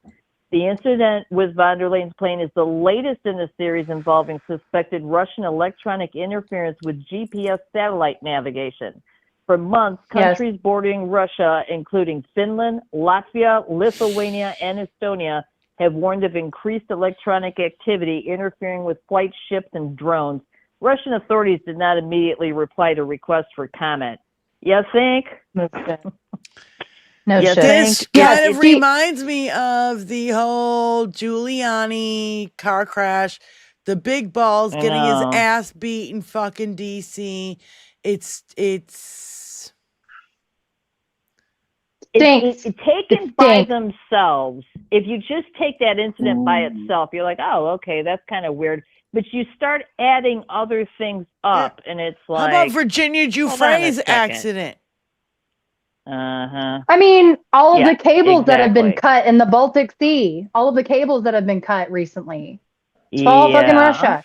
The incident with von der Leyen's plane is the latest in a series involving suspected Russian electronic interference with GPS satellite navigation. For months, countries bordering Russia, including Finland, Latvia, Lithuania, and Estonia, have warned of increased electronic activity interfering with flight ships and drones. Russian authorities did not immediately reply to requests for comment. You think? No You shit. This think? kind of reminds me of the whole Giuliani car crash. The big balls I getting his know. ass beat in fucking DC. It's Stinks. Taken by themselves, if you just take that incident by itself, you're like, oh, okay, that's kind of weird. But you start adding other things up, and it's how like, about Virginia hold on a Giuffre's second. accident? Uh-huh. I mean, all of Yeah, the cables that have been exactly. cut in the Baltic Sea, all of the cables that have been cut recently. It's all fucking Russia.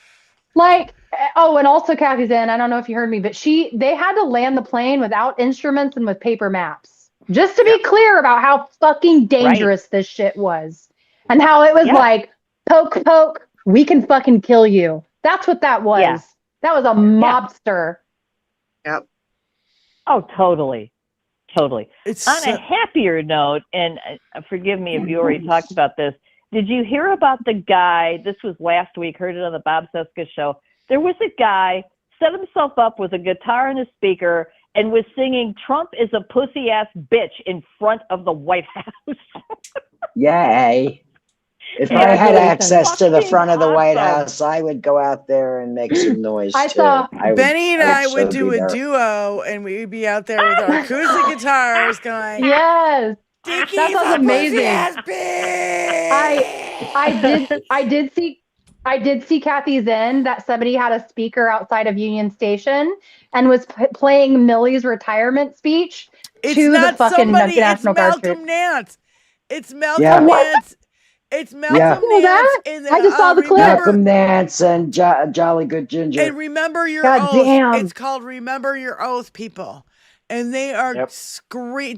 Like, oh, and also Kathy's in, I don't know if you heard me, but they had to land the plane without instruments and with paper maps. Just to be clear about how fucking dangerous this shit was. And how it was like, poke, poke, we can fucking kill you. That's what that was. Yeah. That was a mobster. Yep. Oh, totally. Totally. It's On a happier note, and forgive me if you already talked about this, did you hear about the guy, this was last week, heard it on the Bob Seska show, there was a guy, set himself up with a guitar and a speaker, and was singing "Trump is a pussy ass bitch" in front of the White House. Yay. If I had access to the Fucking front of the White awesome. House, I would go out there and make some noise I too. saw Benny and I would so do be a there. duo, and we'd be out there with our acoustic guitars going, Yes, Dinky, that sounds amazing. I did see Kathy's end that somebody had a speaker outside of Union Station and was playing Millie's retirement speech to the fucking National Guard Malcolm troops. Nance. It's Malcolm Yeah. Nance. It's Malcolm Nance. And I just saw the clip. Malcolm Nance and Jolly Good Ginger. And remember your God oath. damn. It's called Remember Your Oath, people. And they are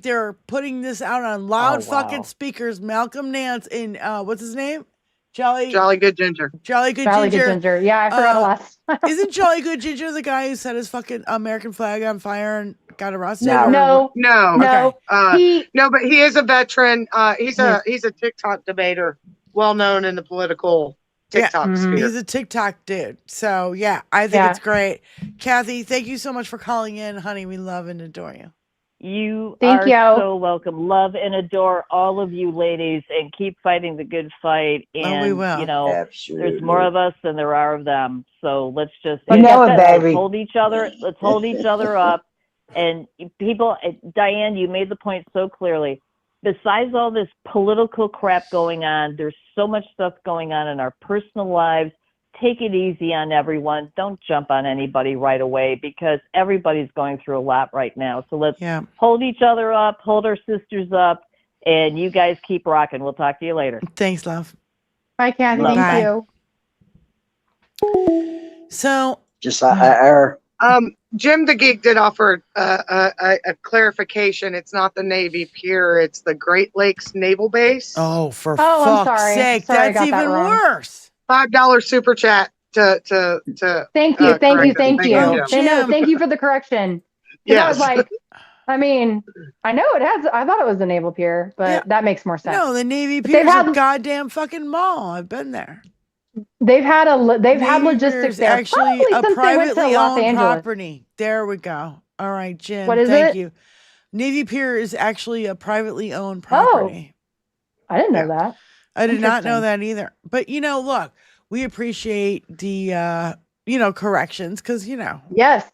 they're putting this out on loud fucking speakers. Malcolm Nance and what's his name? Jolly Good Ginger. Jolly Good Jolly Ginger. Good Ginger. Yeah, I forgot last. Isn't Jolly Good Ginger the guy who set his fucking American flag on fire and got arrested? No. Okay. No, but he is a veteran. He's a TikTok debater, well known in the political TikTok sphere. He's a TikTok dude. So yeah, I think it's great. Kathy, thank you so much for calling in, honey. We love and adore you. You Thank are you. so welcome. Love and adore all of you ladies, and keep fighting the good fight. And we will. you know, Absolutely. there's more of us than there are of them. So let's just You know it, baby. let's hold each other. Let's hold each other up. And people, Diane, you made the point so clearly. Besides all this political crap going on, there's so much stuff going on in our personal lives. Take it easy on everyone. Don't jump on anybody right away, because everybody's going through a lot right now. So let's hold each other up, hold our sisters up, and you guys keep rocking. We'll talk to you later. Thanks, love. Bye, Kathy. Thank you. So just Jim the Geek did offer a clarification. It's not the Navy Pier, it's the Great Lakes Naval Base. Oh, for I'm fuck's sorry. sake, Sorry, I that's got that even wrong. worse. $5 super chat to Thank you, thank you, correct thank it. you. Jim. No, thank you for the correction. 'Cause I was like, I mean, I know it has. I thought it was the Naval Pier, but that makes more sense. No, the Navy But Pier's a goddamn fucking mall. I've been there. They've had Navy logistics Pier's there actually probably a since they went to privately Los owned Angeles. property. There we go. All right, Jim. What is thank it? you. Navy Pier is actually a privately owned property. I didn't know that. I did not know Interesting. that either. But look, we appreciate the corrections, because Yes.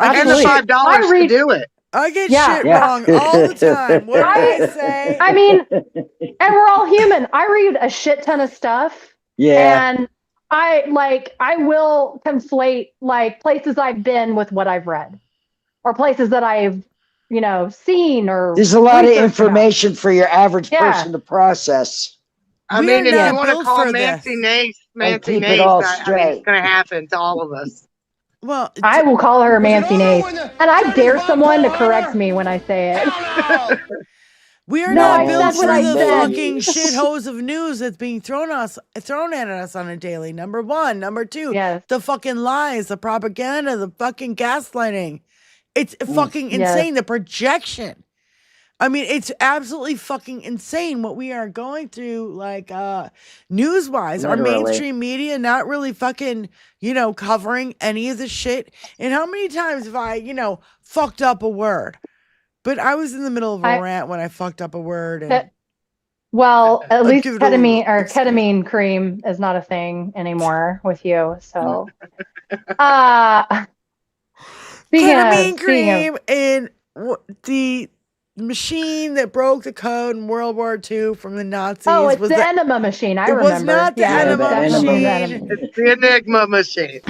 And the Absolutely. $5 to do it. I get shit wrong all the time. What did I say? I mean, and we're all human. I read a shit ton of stuff. Yeah. And I will conflate like places I've been with what I've read, or places that I've, seen or. There's a lot of researched information for your average Yeah. person to process. I mean, if you want to call Nancy Nace, keep it all I mean, straight. it's going to happen to all of us. Well, I will call her Nancy Nace, and I dare someone to correct me when I say it. We are No, not I built said what for I the said. fucking shithose of news that's being thrown at us on a daily. Number one. Number two, the fucking lies, the propaganda, the fucking gaslighting. It's fucking insane. The projection. I mean, it's absolutely fucking insane what we are going through, like, news-wise. Our Literally. mainstream media not really fucking, covering any of the shit. And how many times have I, fucked up a word? But I was in the middle of a rant when I fucked up a word. And Well, at least give it a little ketamine cream is not a thing anymore with you. So, ketamine cream and the machine that broke the code in World War II from the Nazis. Oh, it's was the enema machine. I it remember. was not the enema machine. It's the Enigma machine.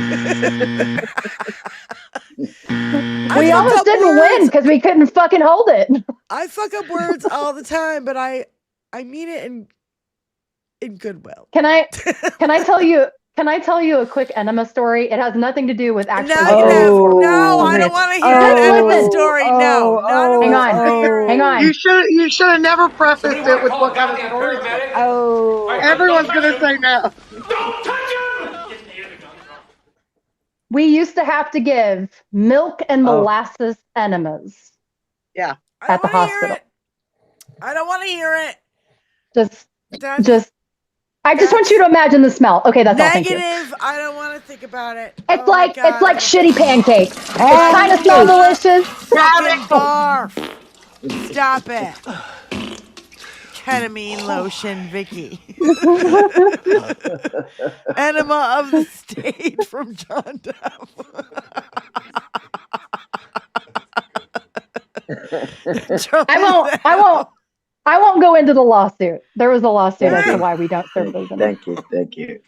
We almost didn't win because we couldn't fucking hold it. I fuck up words all the time, but I mean it in goodwill. Can I tell you? Can I tell you a quick enema story? It has nothing to do with actual. No, I don't want to hear an enema story. Hang on. You should have never prefaced it with what kind of story. Everyone's gonna say no. We used to have to give milk and molasses enemas. Yeah. At the hospital. I don't want to hear it. I just want you to imagine the smell. Okay, that's all. Thank you. Negative. I don't want to think about it. It's like shitty pancakes. It kind of smells delicious. Fucking barf. Stop it. ketamine lotion, Vicky. Enema of the state from John Depp. I won't go into the lawsuit. There was a lawsuit as to why we don't serve those. Thank you.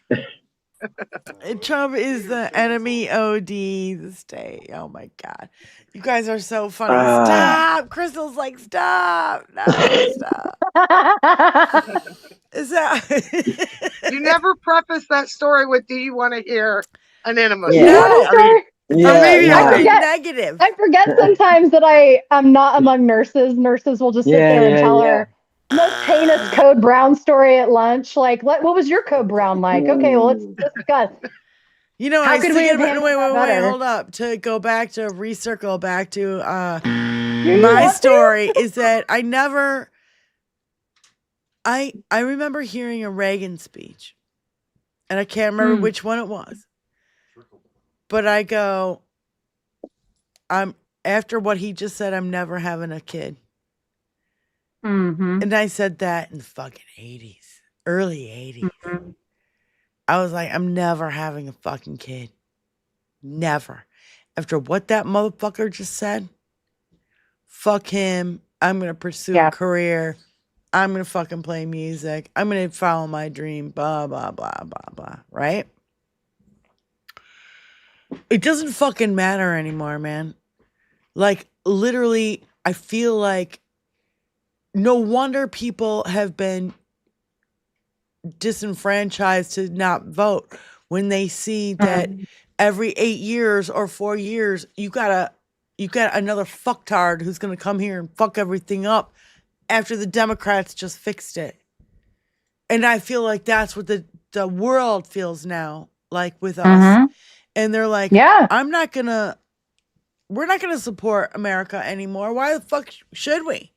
Trump is the enemy OD the state. Oh my God. You guys are so funny. Stop. Crystal's like, stop. No, stop. Is that You never preface that story with, do you want to hear an enema? Negative. I forget sometimes that I'm not among nurses. Nurses will just sit there and tell her most heinous Code Brown story at lunch. Like, what was your Code Brown like? Okay, well, let's discuss. You know, How could we have handled wait, better? hold up. To go back to recircle back to my story is that I remember hearing a Reagan speech, and I can't remember which one it was. But I go, after what he just said, I'm never having a kid. Mm-hmm. And I said that in the fucking 80s, early 80s. Mm-hmm. I was like, I'm never having a fucking kid. Never. After what that motherfucker just said, fuck him. I'm going to pursue a career. I'm going to fucking play music. I'm going to follow my dream. Blah, blah, blah, blah, blah. Right? It doesn't fucking matter anymore, man. Like, literally, I feel like no wonder people have been disenfranchised to not vote when they see that every 8 years or 4 years, you got another fucktard who's going to come here and fuck everything up after the Democrats just fixed it. And I feel like that's what the world feels now, like with us. And they're like, we're not going to support America anymore. Why the fuck should we?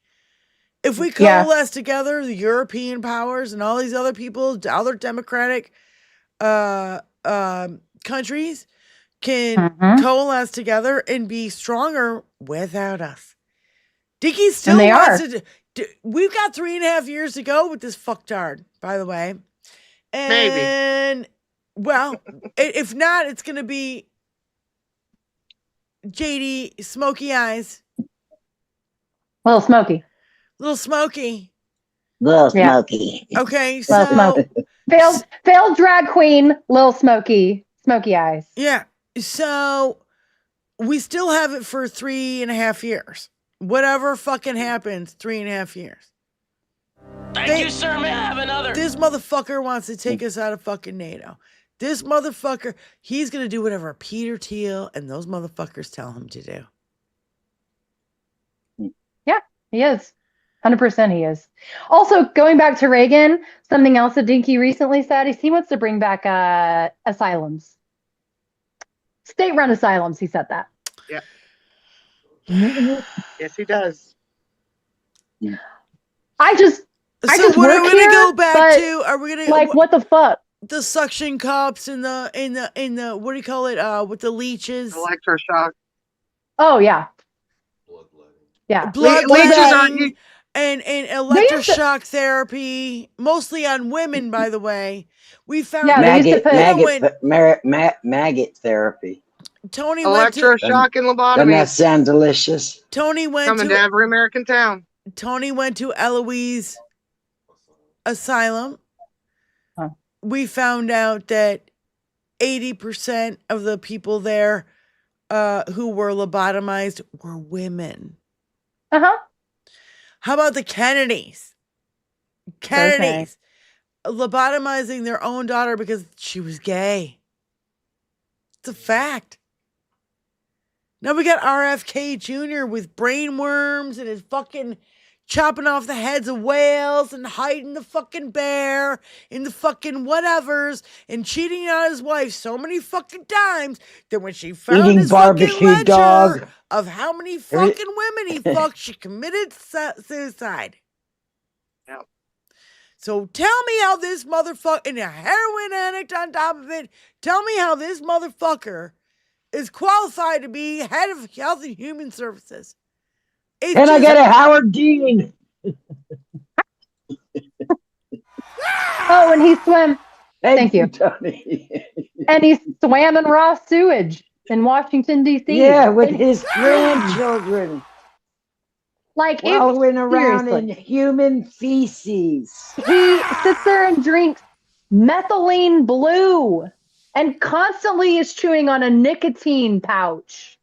If we coalesce together, the European powers and all these other people, other democratic countries can coalesce together and be stronger without us. DINKY still wants to. We've got 3.5 years to go with this fucktard, by the way. And, maybe. Well, if not, it's going to be JD Smoky Eyes. Little Smoky. Little Smoky. Okay, so failed drag queen, Lil Smoky Eyes. Yeah, so we still have it for 3.5 years. Whatever fucking happens, 3.5 years. Thank you, sir. May I have another? This motherfucker wants to take us out of fucking NATO. This motherfucker, he's gonna do whatever Peter Thiel and those motherfuckers tell him to do. Yeah, he is. 100% he is. Also, going back to Reagan, something else that DINKY recently said is he wants to bring back asylums. State-run asylums, he said that. Yeah. Yes, he does. I just what are we gonna go back to? Are we gonna what the fuck? The suction cups and the what do you call it? With the leeches. Electroshock. Oh yeah. Yeah. Bloodletting and electroshock therapy, mostly on women, by the way. We found maggot therapy. Tony electroshock and lobotomy. Doesn't that sound delicious? Tony went coming to every American town. Tony went to Eloise Asylum. Huh. We found out that 80% of the people there who were lobotomized were women. Uh-huh. How about the Kennedys? Lobotomizing their own daughter because she was gay. It's a fact. Now we got RFK Jr. with brain worms and his fucking chopping off the heads of whales and hiding the fucking bear in the fucking whatevers and cheating on his wife so many fucking times that when she found eating his barbecue fucking ledger dog of how many fucking women he fucked, she committed suicide. Yep. So tell me how this motherfucker, and a heroin addict on top of it, tell me how this motherfucker is qualified to be head of Health and Human Services. Can I get a Howard Dean? Oh, and he swam. Thank you, Tony. And he swam in raw sewage in Washington, D.C. Yeah, with his grandchildren. Like, wallowing around seriously. in human feces. He sits there and drinks methylene blue and constantly is chewing on a nicotine pouch.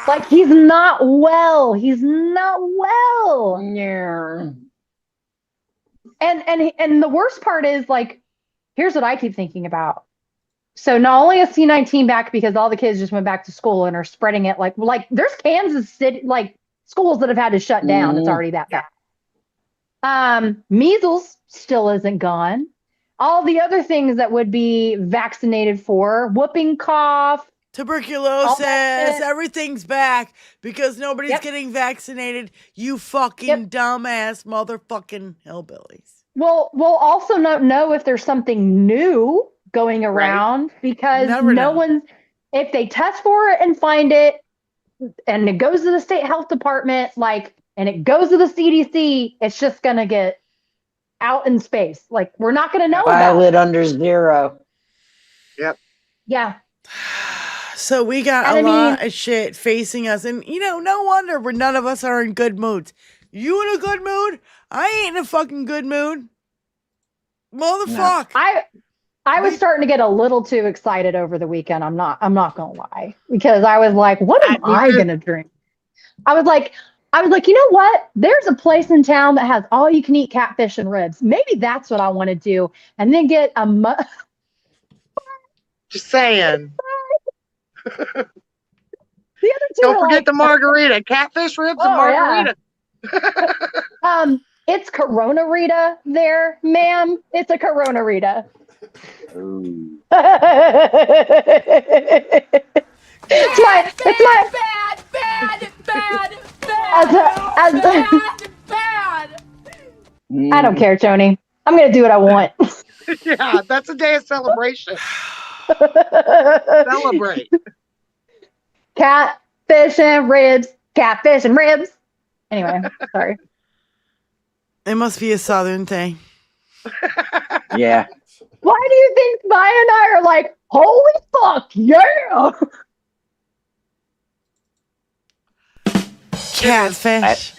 Like, he's not well. He's not well. Yeah. And the worst part is, like, here's what I keep thinking about. So not only is C-19 back because all the kids just went back to school and are spreading it, like there's Kansas City, like, schools that have had to shut down. It's already that bad. Measles still isn't gone. All the other things that would be vaccinated for, whooping cough, tuberculosis, everything's back because nobody's getting vaccinated. You fucking dumbass motherfucking hillbillies. We'll also not know if there's something new going around because no one's, if they test for it and find it, and it goes to the state health department, like, and it goes to the CDC, it's just going to get out in space. Like, we're not going to know Violet under zero. Yep. Yeah. So we got a lot of shit facing us. And, no wonder none of us are in good moods. You in a good mood? I ain't in a fucking good mood. Motherfuck. No. I was starting to get a little too excited over the weekend. I'm not gonna lie, because I was like, what am I gonna drink? I was like, you know what? There's a place in town that has all you can eat catfish and ribs. Maybe that's what I want to do, and then get a. Just saying. The other two Don't forget the margarita, catfish ribs and margarita. Yeah. It's Corona Rita there, ma'am. It's a Corona Rita. It's bad. I don't care, Tony. I'm gonna do what I want. Yeah, that's a day of celebration. Celebrate. Catfish and ribs. Catfish and ribs. Anyway, sorry. It must be a southern thing. Yeah. Why do you think Vi and I are like, holy fuck, yeah? Catfish.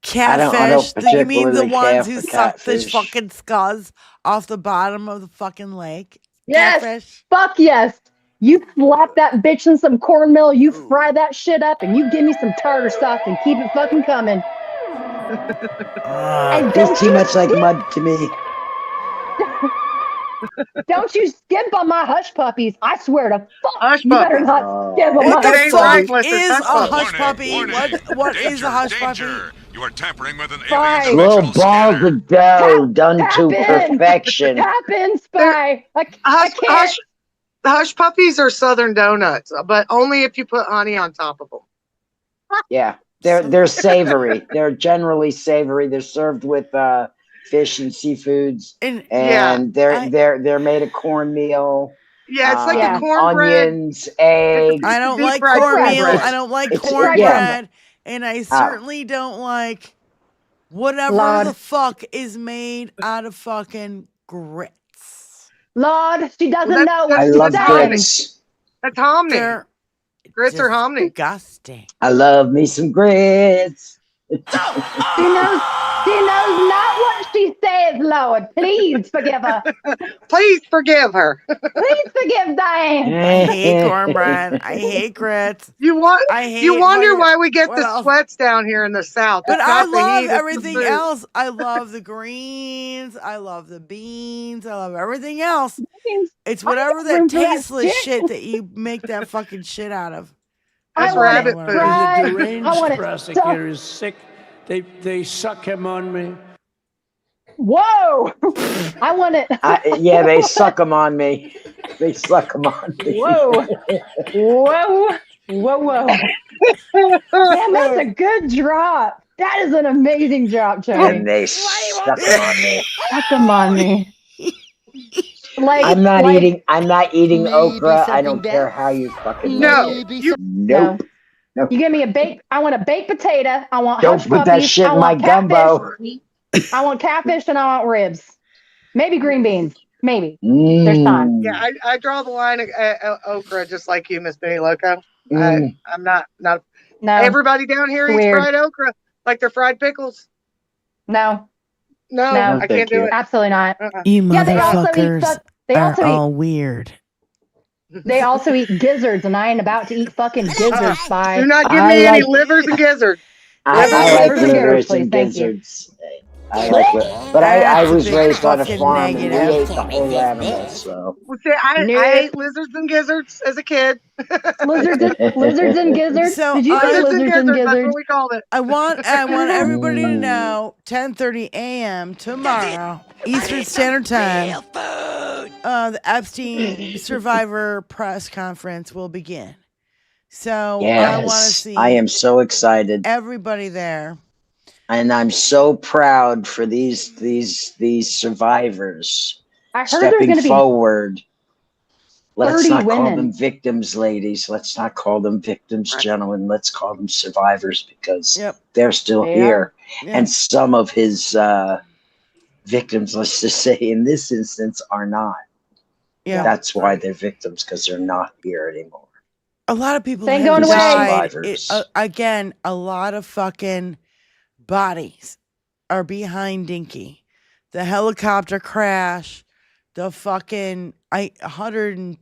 Catfish. You mean the ones who suck the catfish. fucking scuzz off the bottom of the fucking lake? Yes. Catfish. Fuck yes. You slap that bitch in some cornmeal, you fry that shit up, and you give me some tartar sauce and keep it fucking coming. And tastes too much like mud to me. Don't you skimp on my hush puppies. I swear to fuck. Hush you better not skimp on What my the hush fuck is a hush puppy? Warning. What Danger, is a hush danger. puppy? You are tampering with an Spy. alien Little dimensional balls scanner. of dough done to Tap in. perfection. Tap in, Spy. I can't. Hush puppies are Southern donuts, but only if you put honey on top of them. Yeah, they're savory. They're generally savory. They're served with fish and seafoods, and they're made of cornmeal. Yeah, it's like a cornbread. Onions, eggs. I don't like fried cornmeal. cornbread. I don't like It's- cornbread. And I certainly don't like whatever Lord. the fuck is made out of fucking grits. Lord, she doesn't Well, know what I she's love saying. grits. That's hominy. They're Grits are hominy. disgusting. I love me some grits. She knows not what she says, Lord. Please forgive her. Please forgive her. Please forgive Diane. I hate cornbread. I hate grits. You wonder why we get the else? sweats down here in the South. But It's I not the love heat, it's the everything food. else. I love the greens. I love the beans. I love everything else. It's whatever that tasteless shit that you make that fucking shit out of. That's I want rabbit it food. fried. The deranged I want it prosecutor is sick. They suck him on me. Whoa! I want it. Yeah, they suck them on me. They suck them on me. Whoa! Whoa! Whoa! Man, that's a good drop. That is an amazing drop, Joey. And they suck them on me. Suck them on me. Like I'm not eating Maybe okra. I something don't care how you fucking No, make it. you Nope. You give me I want a baked potato. I want Don't hush put that puppies. shit I in my want catfish. gumbo. I want catfish and I want ribs. Maybe green beans. Maybe. There's time. Yeah, I draw the line at okra just like you, Miss Benny Loco. I'm not. No. Everybody down here eats Weird. fried okra like they're fried pickles. No. No, I can't do it. Absolutely not. You Yeah, they also eat. motherfuckers They are also all weird. They also eat gizzards, and I ain't about to eat fucking gizzards. Bye. Do not give me any livers and gizzards. I like Livers and livers please. and Thank you. gizzards. I like it, but I was That's raised on a fucking farm and we negative. ate the whole animal. So Well, see, I ate lizards and gizzards as a kid. Lizards and gizzards. So Did you say Lizards and lizards and gizzards, that's gizzards? what we called it. I want everybody to know 10:30 a.m. tomorrow Eastern Standard Time. The Epstein Survivor press conference will begin. So I want to see. I am so excited. Everybody there. And I'm so proud for these survivors I heard there's stepping going to be forward. Let's 30 not call women. them victims, ladies. Let's not call them victims, gentlemen. Let's call them survivors because they're still here. Yeah. And some of his victims, let's just say in this instance, are not. Yeah. That's why they're victims, because they're not here anymore. A lot of people Ain't have going away. died. Survivors. Again, a lot of fucking bodies are behind Dinky. The helicopter crash, the fucking 100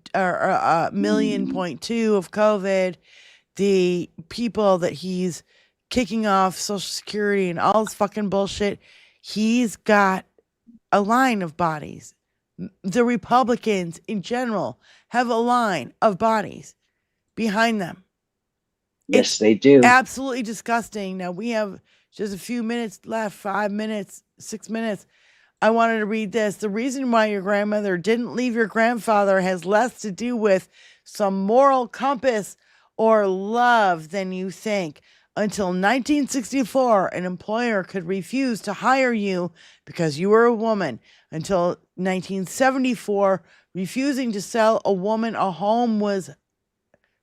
million point two of COVID, the people that he's kicking off Social Security and all this fucking bullshit. He's got a line of bodies. The Republicans in general have a line of bodies behind them. Yes, they do. Absolutely disgusting. Now we have just a few minutes left, 5 minutes, 6 minutes. I wanted to read this. The reason why your grandmother didn't leave your grandfather has less to do with some moral compass or love than you think. Until 1964, an employer could refuse to hire you because you were a woman. Until 1974, refusing to sell a woman a home was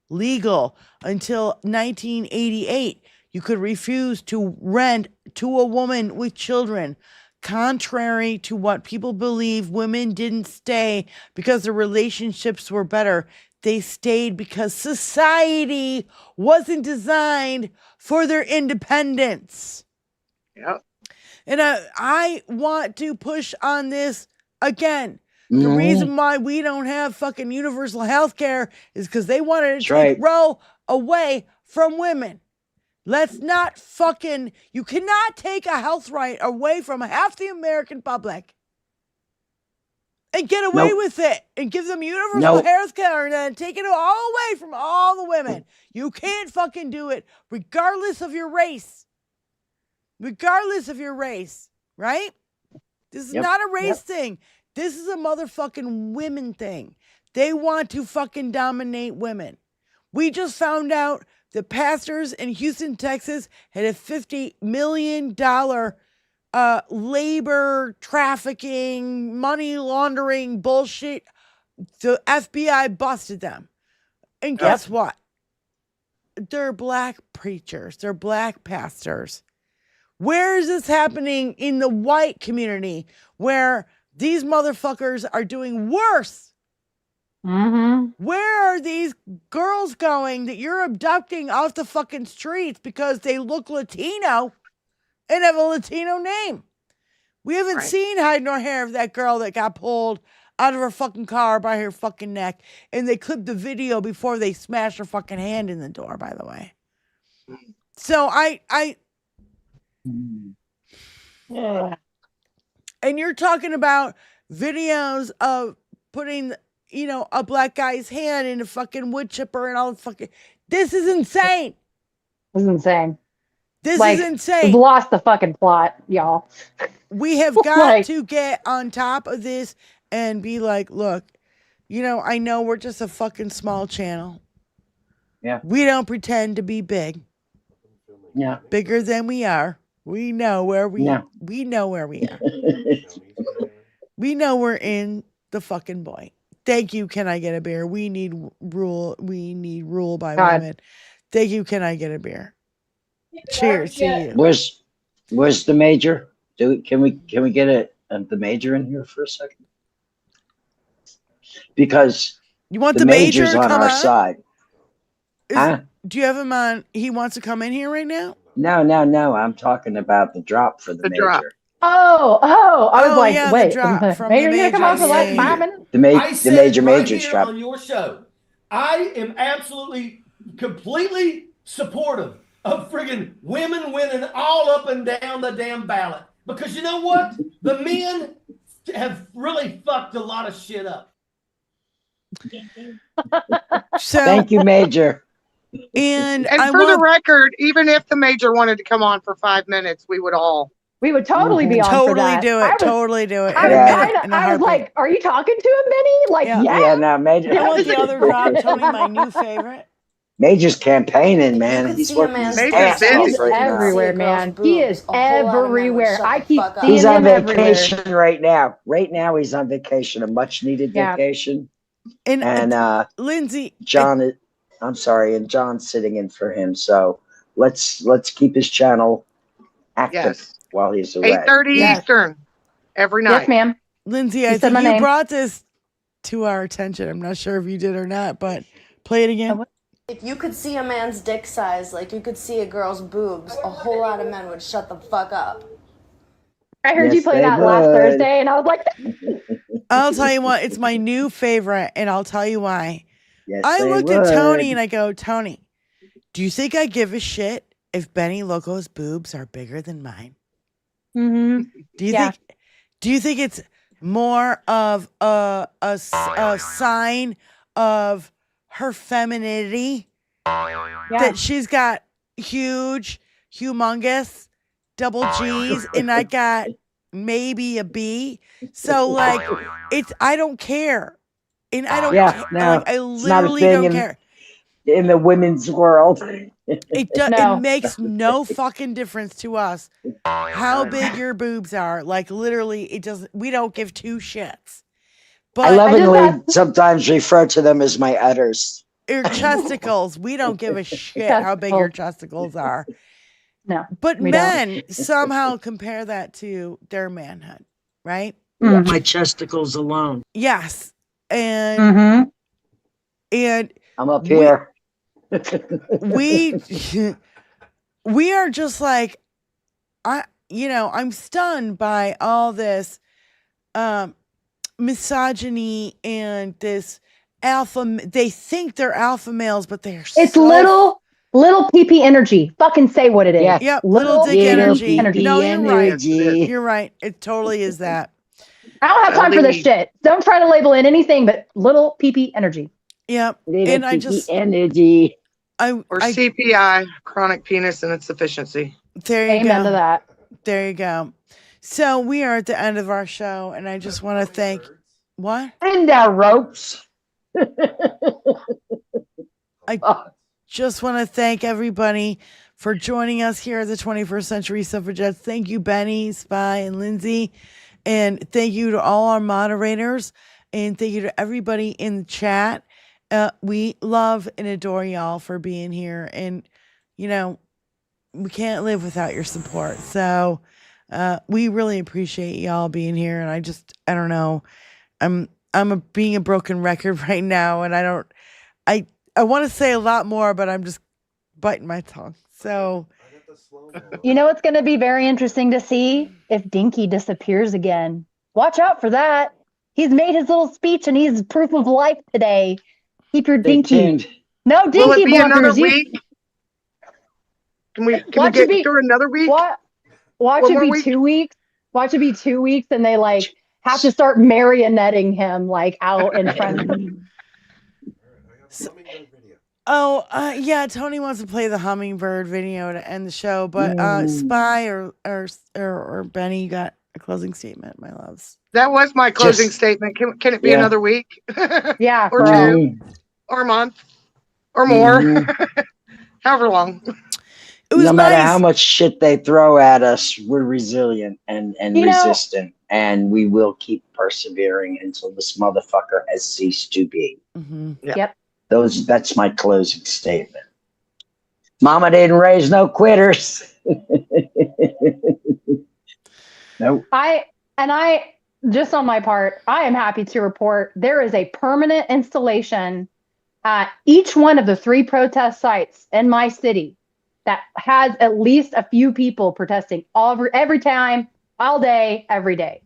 legal. Until 1988, you could refuse to rent to a woman with children. Contrary to what people believe, women didn't stay because their relationships were better. They stayed because society wasn't designed for their independence. Yep. And I want to push on this again. The reason why we don't have fucking universal health care is because they wanted to take Roe away from women. Let's not fucking, you cannot take a health right away from half the American public and get away with it and give them universal health care and then take it all away from all the women. You can't fucking do it regardless of your race. Regardless of your race, right? This is not a race thing. This is a motherfucking women thing. They want to fucking dominate women. We just found out that pastors in Houston, Texas had a $50 million labor trafficking, money laundering bullshit. The FBI busted them. And guess what? They're black preachers. They're black pastors. Where is this happening in the white community where these motherfuckers are doing worse? Where are these girls going that you're abducting off the fucking streets because they look Latino and have a Latino name? We haven't seen hide nor hair of that girl that got pulled out of her fucking car by her fucking neck. And they clipped the video before they smashed her fucking hand in the door, by the way. So and you're talking about videos of putting, a black guy's hand in a fucking wood chipper and all this fucking. This is insane. This is insane. This is insane. We've lost the fucking plot, y'all. We have got to get on top of this and be like, look, I know we're just a fucking small channel. Yeah. We don't pretend to be big. Yeah. Bigger than we are. We know where we are. We know where we are. We know we're in the fucking point. Thank you. Can I get a beer? We need rule. We need rule by women. Thank you. Can I get a beer? Cheers to you. Where's the major? Can we get it? the major in here for a second? Because you want the major major's to on come our on? side. Do you have him on? He wants to come in here right now? No. I'm talking about the drop for the major. Drop. Oh, I was like, yeah, wait, the drop from major's the gonna come major. on for like 5 minutes? I said major's right here drop. on your show, I am absolutely, completely supportive of friggin' women winning all up and down the damn ballot. Because you know what? The men have really fucked a lot of shit up. So, thank you, Major. And for the record, even if the major wanted to come on for 5 minutes, we would totally be on for that. Totally do it. I was like, are you talking to him, Benny? Like, yeah. No, Major. I want the other drop, Tony, my new favorite. Major's campaigning, man. He's working his ass off He's right now. everywhere, man. He is everywhere. I keep seeing He's on him vacation everywhere. right now. Right now, he's on vacation, a much needed vacation. And Lindsay, John, I'm sorry, and John's sitting in for him. So let's keep his channel active while he's away. 8:30 Eastern every night. Yes, ma'am. Lindsay, I think you brought this to our attention. I'm not sure if you did or not, but play it again. If you could see a man's dick size, like you could see a girl's boobs, a whole lot of men would shut the fuck up. I heard you play that last Thursday, and I was like, I'll tell you what, it's my new favorite, and I'll tell you why. Yes, I looked at Tony and I go, Tony, do you think I give a shit if Benny Loco's boobs are bigger than mine? Mm-hmm. Do you think it's more of a sign of her femininity that she's got humongous double G's and I got maybe a B? So like I don't care. And I don't care. No, I literally don't care. In the women's world. It makes no fucking difference to us how big your boobs are. Like literally, it doesn't. We don't give two shits. But I lovingly sometimes refer to them as my udders. Your chesticles. We don't give a shit how big your chesticles are. No, but men somehow compare that to their manhood, right? My chesticles alone. Yes, and I'm up here. We are just like I'm stunned by all this misogyny and this alpha. They think they're alpha males, but they're little PP energy. Fucking say what it is. Yeah. Yep, little dick energy. No, you're right. You're right. It totally is that. I don't have time for this shit. Don't try to label it anything but little PP energy. Yep. And I just energy. Or CPI, chronic penis insufficiency. There you Amen to that. There you go. So we are at the end of our show, and I just want to thank what? And our ropes. I just want to thank everybody for joining us here at the 21st Century Suffragettes. Thank you, Benny, Spy, and Lindsay. And thank you to all our moderators. And thank you to everybody in the chat. We love and adore y'all for being here. And, we can't live without your support. So we really appreciate y'all being here. And I don't know. I'm being a broken record right now. And I want to say a lot more, but I'm just biting my tongue. So, it's going to be very interesting to see if Dinky disappears again. Watch out for that. He's made his little speech and he's proof of life today. Keep your Dinky. No Dinky. Will it be blockers. another week? Can we get through another week? Watch it be 2 weeks. Watch it be 2 weeks, and they have to start marionetting him out in front of him. Yeah, Tony wants to play the hummingbird video to end the show, but Spy or Benny, you got a closing statement, my loves. That was my closing statement. Can it be another week? Yeah, or 2, or a month, or more, however long. No matter how much shit they throw at us, we're resilient and resistant, and we will keep persevering until this motherfucker has ceased to be. Mm-hmm. Yep. That's my closing statement. Mama didn't raise no quitters. Nope. I And just on my part, I am happy to report there is a permanent installation at each one of the 3 protest sites in my city that has at least a few people protesting every time, all day, every day.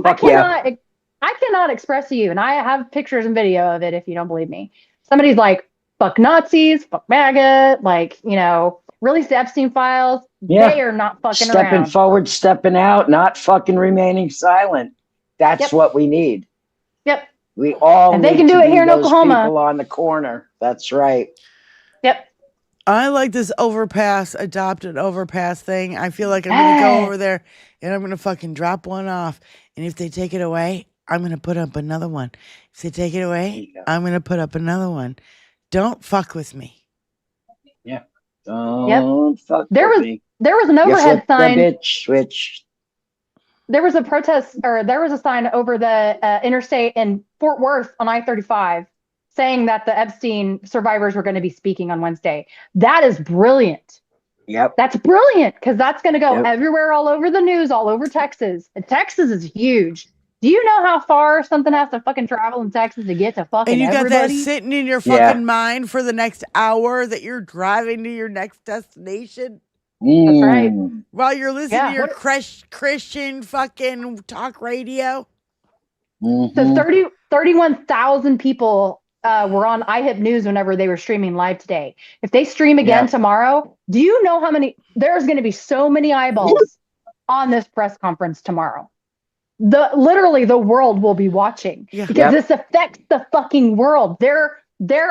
I cannot express to you, and I have pictures and video of it if you don't believe me. Somebody's like, fuck Nazis, fuck MAGA, like, release the Epstein files. Yeah. They are not fucking stepping around. forward, stepping out, not fucking remaining silent. That's what we need. Yep. We all and they need can do to it be here in those Oklahoma. people on the corner. That's right. Yep. I like this adopted overpass thing. I feel like I'm going to go over there and I'm going to fucking drop one off. And if they take it away, I'm going to put up another one. If they take it away, I'm going to put up another one. Don't fuck with me. Yeah. Don't fuck There with was me. there was an You overhead flip the sign. bitch switch. There was a protest, or there was a sign over the interstate in Fort Worth on I-35 saying that the Epstein survivors were going to be speaking on Wednesday. That is brilliant. Yep. That's brilliant because that's going to go Yep. everywhere, all over the news, all over Texas. And Texas is huge. Do you know how far something has to fucking travel in Texas to get to fucking And you got everybody? that sitting in your fucking mind for the next hour that you're driving to your next destination. That's right. While you're listening Yeah. to your Christian fucking talk radio. So 31,000 people were on iHip News whenever they were streaming live today. If they stream again tomorrow, do you know how many? There's going to be so many eyeballs on this press conference tomorrow. Literally the world will be watching because this affects the fucking world. There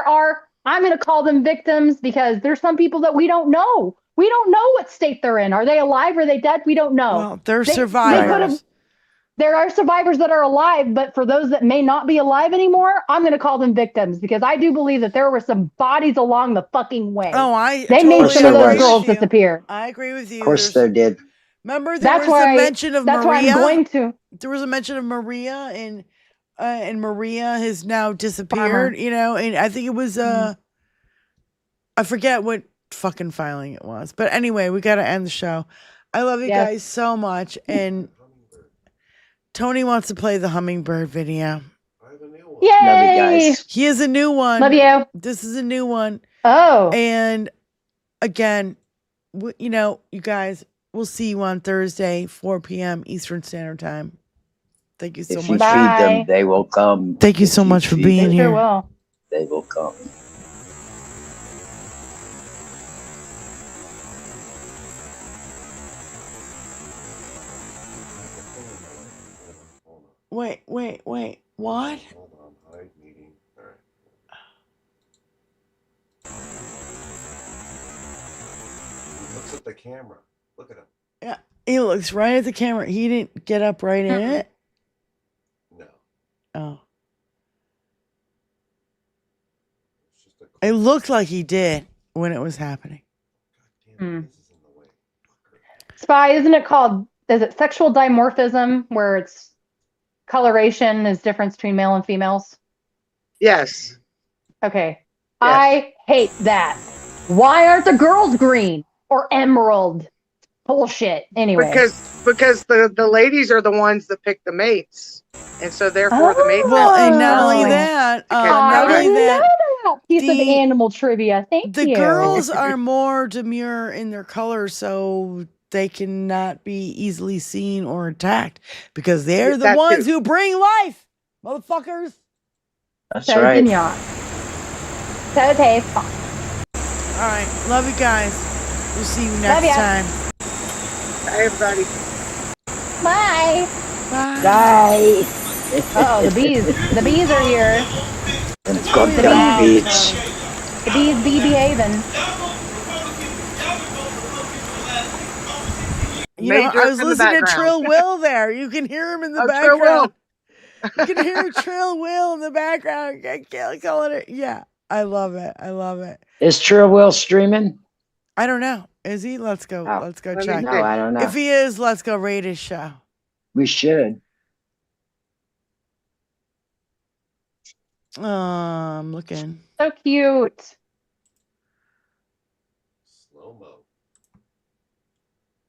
are, I'm going to call them victims because there's some people that we don't know. We don't know what state they're in. Are they alive? Are they dead? We don't know. Well, they're survivors. There are survivors that are alive, but for those that may not be alive anymore, I'm going to call them victims because I do believe that there were some bodies along the fucking way. They made some of those girls disappear. I agree with you. Of course they did. Remember, there was a mention of Maria. That's why I'm going to. There was a mention of Maria, and Maria has now disappeared. And I think it was I forget what fucking filing it was, but anyway, we got to end the show. I love you guys so much, and Tony wants to play the hummingbird video. Yay! Love you guys. He has a new one. Love you. This is a new one. Oh. And again, you guys, we'll see you on Thursday, 4 p.m. Eastern Standard Time. Thank you so much. If you feed them, they will come. Thank you so much for being here. Sure will. They will come. Wait. What? Looks at the camera. Look at him. Yeah, he looks right at the camera. He didn't get up right in it. No. Oh. It looked like he did when it was happening. Spy, isn't it called, is it sexual dimorphism where it's coloration is difference between male and females? Yes. Okay. I hate that. Why aren't the girls green or emerald? Bullshit. Anyway. Because the ladies are the ones that pick the mates. And so therefore the mates. Well, and not only that, piece of animal trivia. Thank you. The girls are more demure in their color, so they cannot be easily seen or attacked because they're the ones who bring life, motherfuckers. That's right. So tasteful. All right, love you guys. We'll see you next time. Bye, everybody. Bye. Bye. Oh, the bees are here. Let's go to the beach. The bees be behaving. I was listening to Trill Will there. You can hear him in the background. You can hear Trill Will in the background. Calling it. Yeah, I love it. I love it. Is Trill Will streaming? I don't know. Is he? Let's go. Let's go check. No, I don't know. If he is, let's go rate his show. We should. I'm looking. So cute.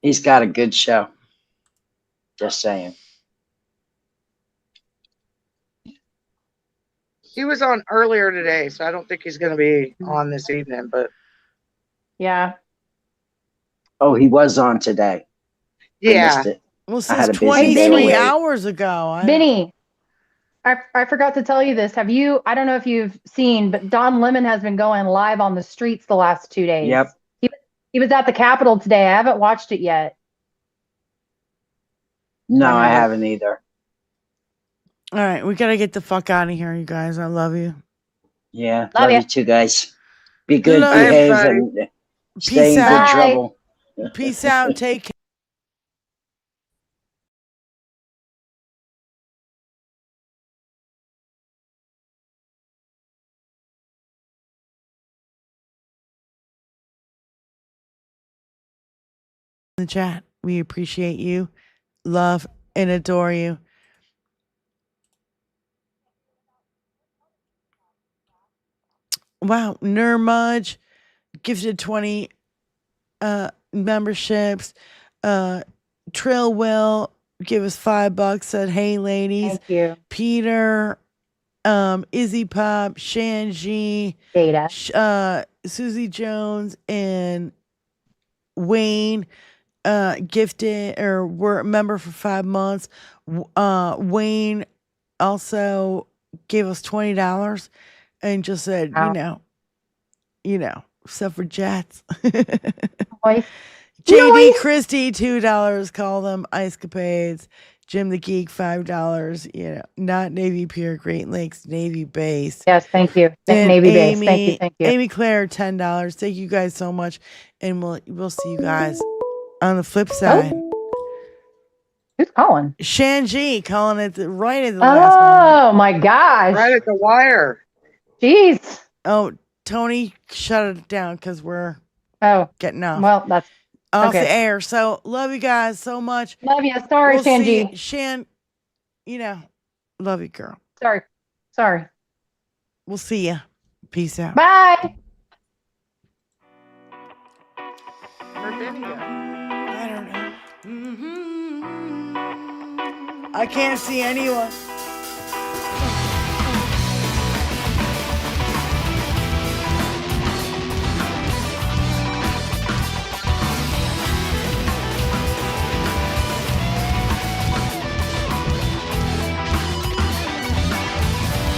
He's got a good show. Just saying. He was on earlier today, so I don't think he's going to be on this evening. But Yeah. Oh, he was on today. I yeah, missed it. Well, I had since a busy day 23 away. hours ago. Benny, I forgot to tell you this. I don't know if you've seen, but Don Lemon has been going live on the streets the last 2 days. Yep. He was at the Capitol today. I haven't watched it yet. No, I haven't either. All right, we got to get the fuck out of here, you guys. I love you. Yeah, Love love ya. you too, guys. Be good, Love behave, you. and stay Peace in out. good trouble. Peace out. Take care. In the chat. We appreciate you, love, and adore you. Wow, Nurmudge gifted 20 memberships. Trill Will give us $5. Said, "Hey, ladies." Thank you. Peter, Izzy Pop, Shanji, Data. Susie Jones, and Wayne gifted or were a member for 5 months. Wayne also gave us $20 and just said, suffragettes. JD Christie, $2. Call them Icecapades. Jim the Geek, $5. Not Navy Pier, Great Lakes Navy Base. Yes, thank you. And Navy base. Thank you. Amy Claire, $10. Thank you guys so much, and we'll see you guys on the flip side. Who's calling? Shanji calling it right at the last moment. Oh my gosh! right at the wire. Jeez. Oh, Tony, shut it down because we're getting off. Well, that's off okay. the air. So love you guys so much. Love you. Sorry, We'll Shanji. see- Shan, love you, girl. Sorry. We'll see ya. Peace out. Bye. I don't know. I can't see anyone.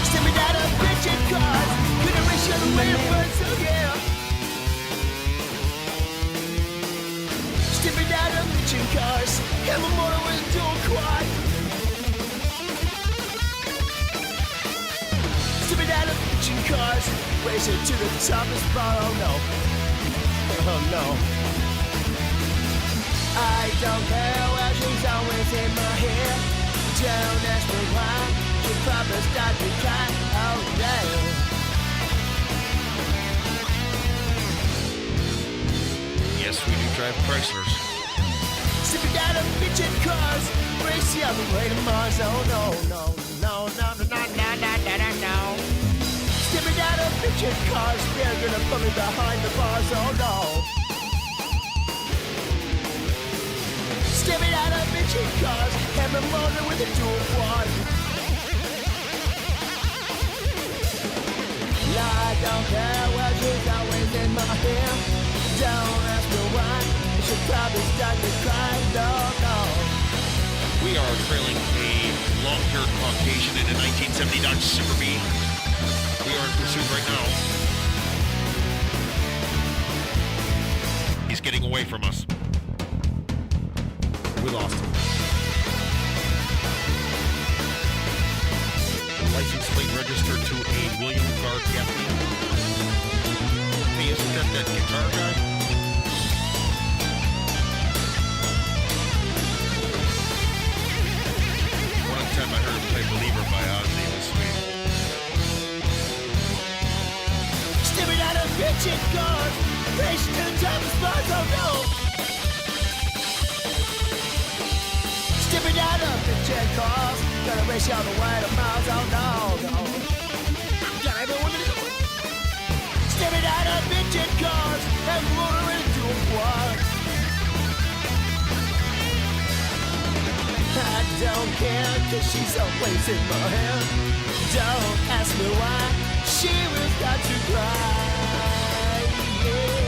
Send me down a bitchin' cars. Gonna wish you the way it burns, so yeah. Send me down a bitchin' cars. And my motor will do a quad. Send me down a bitchin' cars. Racing to the top of the spot, oh no. Oh no. I don't care where she's always in my hair. Don't ask me why. She probably start to cry. Oh damn. Yes, we do drive Chryslers. Sipping down a bitchin' cars. Race the other way to Mars. Oh no, no, no, no, no, no, no, no, no, no, no. Sipping down a bitchin' cars. They're gonna put me behind the bars. Oh no. Stepping out of bitchin' cars, and the motor with a dual quad. I don't care what she's always in my hair. Don't ask me why, she'll probably start to cry. No, no. We are trailing a long-haired Caucasian in a 1970 Dodge Super Bee. We are in pursuit right now. He's getting away from us. We lost him. License plate registered to a William Gar Gaffney. Hey, isn't that guitar guy? One time I heard him play Believer by Ozzy. It was sweet. Stepping out of bitchin' cars, racing to the top of spots. Oh no. Stepping out of bitchin' cars, gonna race you all the way to Mars. Oh no, no. Got everyone to go. Stepping out of bitchin' cars, and motor into a quad. don't care, cause she's always in my head. Don't ask me why, she will start to cry. Yeah.